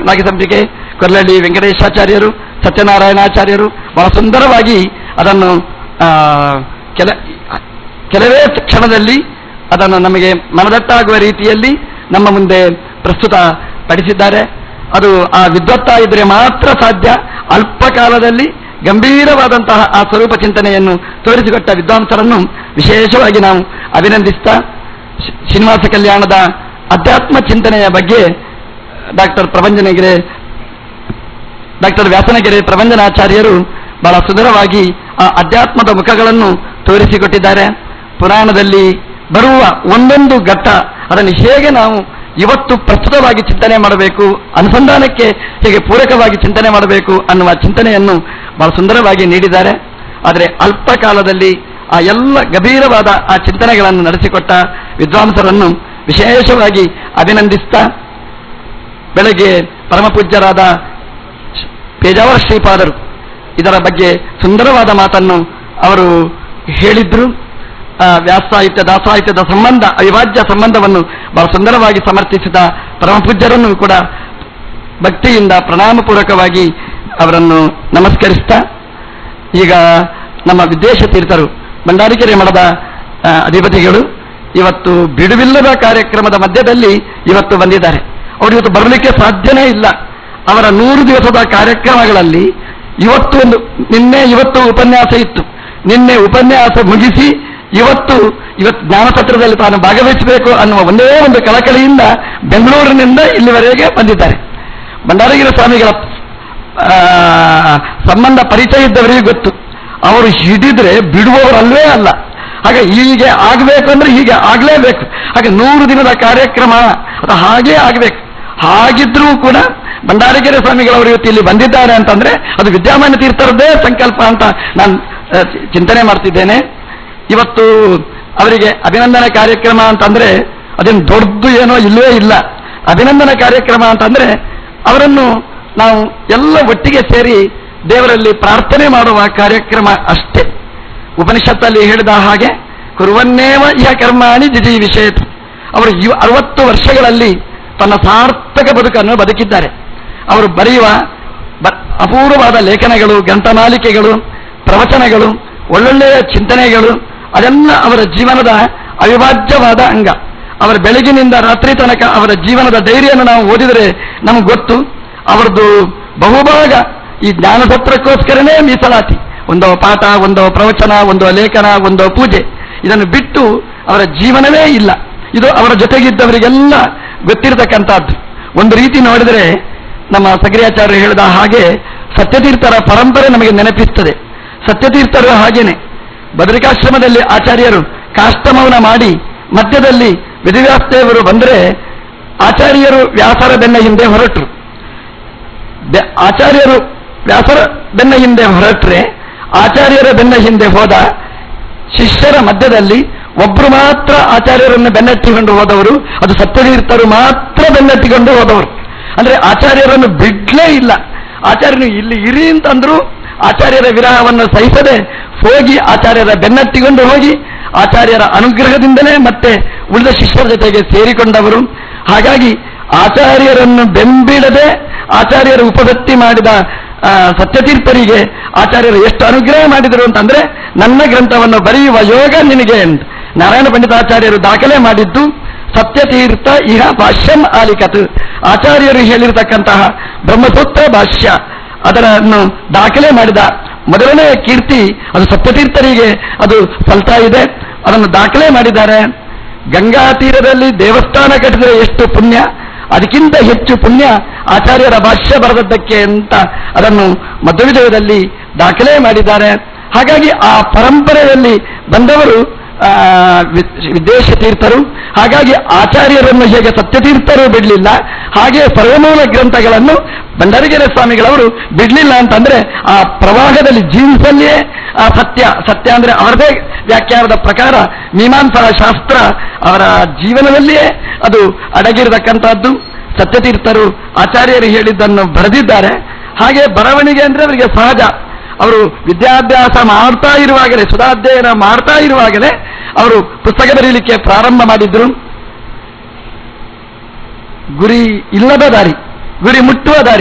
ನಾಗಸಂಪಿಗೆ, ಕೊರ್ಲಳ್ಳಿ ವೆಂಕಟೇಶಾಚಾರ್ಯರು, ಸತ್ಯನಾರಾಯಣಾಚಾರ್ಯರು ಬಹಳ ಸುಂದರವಾಗಿ ಅದನ್ನು ಕೆಲವೇ ಕ್ಷಣದಲ್ಲಿ ಅದನ್ನು ನಮಗೆ ಮನದಟ್ಟಾಗುವ ರೀತಿಯಲ್ಲಿ ನಮ್ಮ ಮುಂದೆ ಪ್ರಸ್ತುತ ಪಡಿಸಿದ್ದಾರೆ. ಅದು ಆ ವಿದ್ವತ್ತ ಇದ್ರೆ ಮಾತ್ರ ಸಾಧ್ಯ. ಅಲ್ಪ ಕಾಲದಲ್ಲಿ ಗಂಭೀರವಾದಂತಹ ಆ ಸ್ವರೂಪ ಚಿಂತನೆಯನ್ನು ತೋರಿಸಿಕೊಟ್ಟ ವಿದ್ವಾಂಸರನ್ನು ವಿಶೇಷವಾಗಿ ನಾವು ಅಭಿನಂದಿಸ್ತಾ, ಶ್ರೀನಿವಾಸ ಕಲ್ಯಾಣದ ಅಧ್ಯಾತ್ಮ ಚಿಂತನೆಯ ಬಗ್ಗೆ ಡಾಕ್ಟರ್ ವ್ಯಾಸನಗೆರೆ ಪ್ರಭಂಜನಾಚಾರ್ಯರು ಬಹಳ ಸುಂದರವಾಗಿ ಆ ಅಧ್ಯಾತ್ಮದ ಮುಖಗಳನ್ನು ತೋರಿಸಿಕೊಟ್ಟಿದ್ದಾರೆ. ಪುರಾಣದಲ್ಲಿ ಬರುವ ಒಂದೊಂದು ಘಟ್ಟ ಅದನ್ನು ಹೇಗೆ ನಾವು ಇವತ್ತು ಪ್ರಸ್ತುತವಾಗಿ ಚಿಂತನೆ ಮಾಡಬೇಕು, ಅನುಸಂಧಾನಕ್ಕೆ ಹೇಗೆ ಪೂರಕವಾಗಿ ಚಿಂತನೆ ಮಾಡಬೇಕು ಅನ್ನುವ ಚಿಂತನೆಯನ್ನು ಬಹಳ ಸುಂದರವಾಗಿ ನೀಡಿದ್ದಾರೆ. ಆದರೆ ಅಲ್ಪ ಕಾಲದಲ್ಲಿ ಆ ಎಲ್ಲ ಗಂಭೀರವಾದ ಆ ಚಿಂತನೆಗಳನ್ನು ನಡೆಸಿಕೊಟ್ಟ ವಿದ್ವಾಂಸರನ್ನು ವಿಶೇಷವಾಗಿ ಅಭಿನಂದಿಸ್ತಾ, ಬೆಳಗ್ಗೆ ಪರಮಪೂಜ್ಯರಾದ ಪೇಜಾವರ ಶ್ರೀಪಾದರು ಇದರ ಬಗ್ಗೆ ಸುಂದರವಾದ ಮಾತನ್ನು ಅವರು ಹೇಳಿದ್ರು. ವ್ಯಾಸ ಸಾಹಿತ್ಯ ದಾಸಾಹಿತ್ಯದ ಸಂಬಂಧ, ಅವಿಭಾಜ್ಯ ಸಂಬಂಧವನ್ನು ಬಹಳ ಸುಂದರವಾಗಿ ಸಮರ್ಥಿಸಿದ ಪರಮಪೂಜ್ಯರನ್ನು ಕೂಡ ಭಕ್ತಿಯಿಂದ ಪ್ರಣಾಮಪೂರ್ವಕವಾಗಿ ಅವರನ್ನು ನಮಸ್ಕರಿಸ್ತಾ, ಈಗ ನಮ್ಮ ವಿದ್ವೇಷ ತೀರ್ಥರು ಭಂಡಾರಿಕೆರೆ ಮಠದ ಅಧಿಪತಿಗಳು ಇವತ್ತು ಬಿಡುವಿಲ್ಲದ ಕಾರ್ಯಕ್ರಮದ ಮಧ್ಯದಲ್ಲಿ ಇವತ್ತು ಬಂದಿದ್ದಾರೆ. ಅವರು ಇವತ್ತು ಬರಲಿಕ್ಕೆ ಸಾಧ್ಯನೇ ಇಲ್ಲ. ಅವರ 100 ದಿವಸದ ಕಾರ್ಯಕ್ರಮಗಳಲ್ಲಿ ಇವತ್ತು ಉಪನ್ಯಾಸ ಇತ್ತು. ನಿನ್ನೆ ಉಪನ್ಯಾಸ ಮುಗಿಸಿ ಇವತ್ತು ಜ್ಞಾನಸತ್ರದಲ್ಲಿ ತಾನು ಭಾಗವಹಿಸಬೇಕು ಅನ್ನುವ ಒಂದೇ ಒಂದು ಕಳಕಳಿಯಿಂದ ಬೆಂಗಳೂರಿನಿಂದ ಇಲ್ಲಿವರೆಗೆ ಬಂದಿದ್ದಾರೆ. ಭಂಡಾರಗಿರಿ ಸ್ವಾಮಿಗಳ ಸಂಬಂಧ ಪರಿಚಯ ಇದ್ದವರಿಗೆ ಗೊತ್ತು. ಅವರು ಹಿಡಿದ್ರೆ ಬಿಡುವವರಲ್ವೇ ಅಲ್ಲ. ಹಾಗೆ ಹೀಗೆ ಆಗಬೇಕು ಅಂದ್ರೆ ಹೀಗೆ ಆಗಲೇಬೇಕು. ಹಾಗೆ 100 ದಿನದ ಕಾರ್ಯಕ್ರಮ ಅದು ಹಾಗೇ ಆಗಬೇಕು. ಹಾಗಿದ್ರೂ ಕೂಡ ಭಂಡಾರಗಿರಿ ಸ್ವಾಮಿಗಳವರು ಇವತ್ತು ಇಲ್ಲಿ ಬಂದಿದ್ದಾರೆ ಅಂತಂದ್ರೆ ಅದು ವಿದ್ಯಾಮಾನ್ಯ ತೀರ್ಥರದ್ದೇ ಸಂಕಲ್ಪ ಅಂತ ನಾನು ಚಿಂತನೆ ಮಾಡ್ತಿದ್ದೇನೆ. ಇವತ್ತು ಅವರಿಗೆ ಅಭಿನಂದನಾ ಕಾರ್ಯಕ್ರಮ ಅಂತಂದ್ರೆ ಅದೇನು ದೊಡ್ಡದು ಏನೋ ಇಲ್ಲವೇ ಇಲ್ಲ. ಅಭಿನಂದನಾ ಕಾರ್ಯಕ್ರಮ ಅಂತಂದ್ರೆ ಅವರನ್ನು ನಾವು ಎಲ್ಲ ಒಟ್ಟಿಗೆ ಸೇರಿ ದೇವರಲ್ಲಿ ಪ್ರಾರ್ಥನೆ ಮಾಡುವ ಕಾರ್ಯಕ್ರಮ ಅಷ್ಟೇ. ಉಪನಿಷತ್ತಲ್ಲಿ ಹೇಳಿದ ಹಾಗೆ ಕುರುವನ್ನೇವ ಇಹ ಕರ್ಮಾಣಿ ಜಿಜೀವಿಷೇತ್. ಅವರು 60 ವರ್ಷಗಳಲ್ಲಿ ತನ್ನ ಸಾರ್ಥಕ ಬದುಕನ್ನು ಬದುಕಿದ್ದಾರೆ. ಅವರು ಬರೆಯುವ ಅಪೂರ್ವವಾದ ಲೇಖನಗಳು, ಗ್ರಂಥಮಾಲಿಕೆಗಳು, ಪ್ರವಚನಗಳು, ಒಳ್ಳೊಳ್ಳೆಯ ಚಿಂತನೆಗಳು ಅದೆಲ್ಲ ಅವರ ಜೀವನದ ಅವಿಭಾಜ್ಯವಾದ ಅಂಗ. ಅವರ ಬೆಳಗಿನಿಂದ ರಾತ್ರಿ ತನಕ ಅವರ ಜೀವನದ ಧೈರ್ಯವನ್ನು ನಾವು ಓದಿದರೆ ನಮಗೆ ಗೊತ್ತು. ಅವರದ್ದು ಬಹುಭಾಗ ಈ ಜ್ಞಾನಸತ್ರಕ್ಕೋಸ್ಕರನೇ ಮೀಸಲಾತಿ. ಒಂದೋ ಪಾಠ, ಒಂದೋ ಪ್ರವಚನ, ಒಂದೋ ಲೇಖನ, ಒಂದೋ ಪೂಜೆ, ಇದನ್ನು ಬಿಟ್ಟು ಅವರ ಜೀವನವೇ ಇಲ್ಲ. ಇದು ಅವರ ಜೊತೆಗಿದ್ದವರಿಗೆಲ್ಲ ಗೊತ್ತಿರತಕ್ಕಂಥದ್ದು. ಒಂದು ರೀತಿ ನೋಡಿದರೆ ನಮ್ಮ ಸಕ್ರಿಯಾಚಾರ್ಯರು ಹೇಳಿದ ಹಾಗೆ ಸತ್ಯತೀರ್ಥರ ಪರಂಪರೆ ನಮಗೆ ನೆನಪಿಸ್ತದೆ. ಸತ್ಯತೀರ್ಥರು ಹಾಗೇನೆ ಬದರಿಕಾಶ್ರಮದಲ್ಲಿ ಆಚಾರ್ಯರು ಕಾಷ್ಟಮೌನ ಮಾಡಿ ಮಧ್ಯದಲ್ಲಿ ವೇದವ್ಯಾಸದೇವರು ಬಂದರೆ ಆಚಾರ್ಯರು ವ್ಯಾಸರ ಬೆನ್ನ ಹಿಂದೆ ಹೊರಟರು. ಆಚಾರ್ಯರು ವ್ಯಾಸರ ಬೆನ್ನ ಹಿಂದೆ ಹೊರಟ್ರೆ ಆಚಾರ್ಯರ ಬೆನ್ನ ಹಿಂದೆ ಹೋದ ಶಿಷ್ಯರ ಮಧ್ಯದಲ್ಲಿ ಒಬ್ರು ಮಾತ್ರ ಆಚಾರ್ಯರನ್ನು ಬೆನ್ನಟ್ಟಿಕೊಂಡು ಹೋದವರು, ಅದು ಸತ್ಯತೀರ್ಥರು ಮಾತ್ರ ಬೆನ್ನಟ್ಟಿಕೊಂಡು ಹೋದವರು. ಅಂದ್ರೆ ಆಚಾರ್ಯರನ್ನು ಬಿಡ್ಲೇ ಇಲ್ಲ. ಆಚಾರ್ಯನು ಇಲ್ಲಿ ಇರಿ ಅಂತಂದ್ರು ಆಚಾರ್ಯರ ವಿರಹವನ್ನು ಸಹಿಸದೆ ಹೋಗಿ ಆಚಾರ್ಯರ ಬೆನ್ನಟ್ಟಿಕೊಂಡು ಹೋಗಿ ಆಚಾರ್ಯರ ಅನುಗ್ರಹದಿಂದಲೇ ಮತ್ತೆ ಉಳಿದ ಶಿಷ್ಯರ ಜೊತೆಗೆ ಸೇರಿಕೊಂಡವರು. ಹಾಗಾಗಿ ಆಚಾರ್ಯರನ್ನು ಬೆಂಬಿಡದೆ ಆಚಾರ್ಯರು ಉಪದತ್ತಿ ಮಾಡಿದ ಸತ್ಯತೀರ್ಥರಿಗೆ ಆಚಾರ್ಯರು ಎಷ್ಟು ಅನುಗ್ರಹ ಮಾಡಿದರು ಅಂತಂದ್ರೆ, ನನ್ನ ಗ್ರಂಥವನ್ನು ಬರೆಯುವ ಯೋಗ ನಿನಗೆ ಅಂತ ನಾರಾಯಣ ಪಂಡಿತಾಚಾರ್ಯರು ದಾಖಲೆ ಮಾಡಿದ್ದು ಸತ್ಯತೀರ್ಥ ಇಹ ಭಾಷ್ಯಂ ಆಲಿಕತ್. ಆಚಾರ್ಯರು ಹೇಳಿರತಕ್ಕಂತಹ ಬ್ರಹ್ಮಸೂತ್ರ ಭಾಷ್ಯ ಅದನ್ನು ದಾಖಲೆ ಮಾಡಿದ ಮೊದಲನೆಯ ಕೀರ್ತಿ ಅದು ಸತ್ಯತೀರ್ಥರಿಗೆ ಅದು ಸಲ್ತಾ ಇದೆ. ಅದನ್ನು ದಾಖಲೆ ಮಾಡಿದ್ದಾರೆ. ಗಂಗಾ ತೀರದಲ್ಲಿ ದೇವಸ್ಥಾನ ಕಟ್ಟಿದರೆ ಎಷ್ಟು ಪುಣ್ಯ, ಅದಕ್ಕಿಂತ ಹೆಚ್ಚು ಪುಣ್ಯ ಆಚಾರ್ಯರ ಭಾಷ್ಯ ಬರೆದದ್ದಕ್ಕೆ ಅಂತ ಅದನ್ನು ಮಧ್ವವಿಜಯದಲ್ಲಿ ದಾಖಲೆ ಮಾಡಿದ್ದಾರೆ. ಹಾಗಾಗಿ ಆ ಪರಂಪರೆಯಲ್ಲಿ ಬಂದವರು ವಿದ್ವೇಷ ತೀರ್ಥರು. ಹಾಗಾಗಿ ಆಚಾರ್ಯರನ್ನು ಹೇಗೆ ಸತ್ಯತೀರ್ಥರು ಬಿಡಲಿಲ್ಲ, ಹಾಗೆ ಸರ್ವಮೂಲ ಗ್ರಂಥಗಳನ್ನು ಭಂಡಾರಗಿರಿ ಸ್ವಾಮಿಗಳವರು ಬಿಡಲಿಲ್ಲ ಅಂತಂದ್ರೆ ಆ ಪ್ರವಾಹದಲ್ಲಿ ಜೀನ್ಸಲ್ಲಿಯೇ ಆ ಸತ್ಯ ಅಂದ್ರೆ ಅವರದೇ ವ್ಯಾಖ್ಯಾನದ ಪ್ರಕಾರ ಮೀಮಾಂಸಾ ಶಾಸ್ತ್ರ ಅವರ ಜೀವನದಲ್ಲಿಯೇ ಅದು ಅಡಗಿರತಕ್ಕಂಥದ್ದು. ಸತ್ಯತೀರ್ಥರು ಆಚಾರ್ಯರು ಹೇಳಿದ್ದನ್ನು ಬರೆದಿದ್ದಾರೆ. ಹಾಗೆ ಬರವಣಿಗೆ ಅಂದ್ರೆ ಅವರಿಗೆ ಸಹಜ. ಅವರು ವಿದ್ಯಾಭ್ಯಾಸ ಮಾಡ್ತಾ ಇರುವಾಗಲೇ, ಸುಧಾಧ್ಯಯನ ಮಾಡ್ತಾ ಇರುವಾಗಲೇ ಅವರು ಪುಸ್ತಕ ಬರೀಲಿಕ್ಕೆ ಪ್ರಾರಂಭ ಮಾಡಿದ್ರು. ಗುರಿ ಇಲ್ಲದ ದಾರಿ, ಗುರಿ ಮುಟ್ಟುವ ದಾರಿ,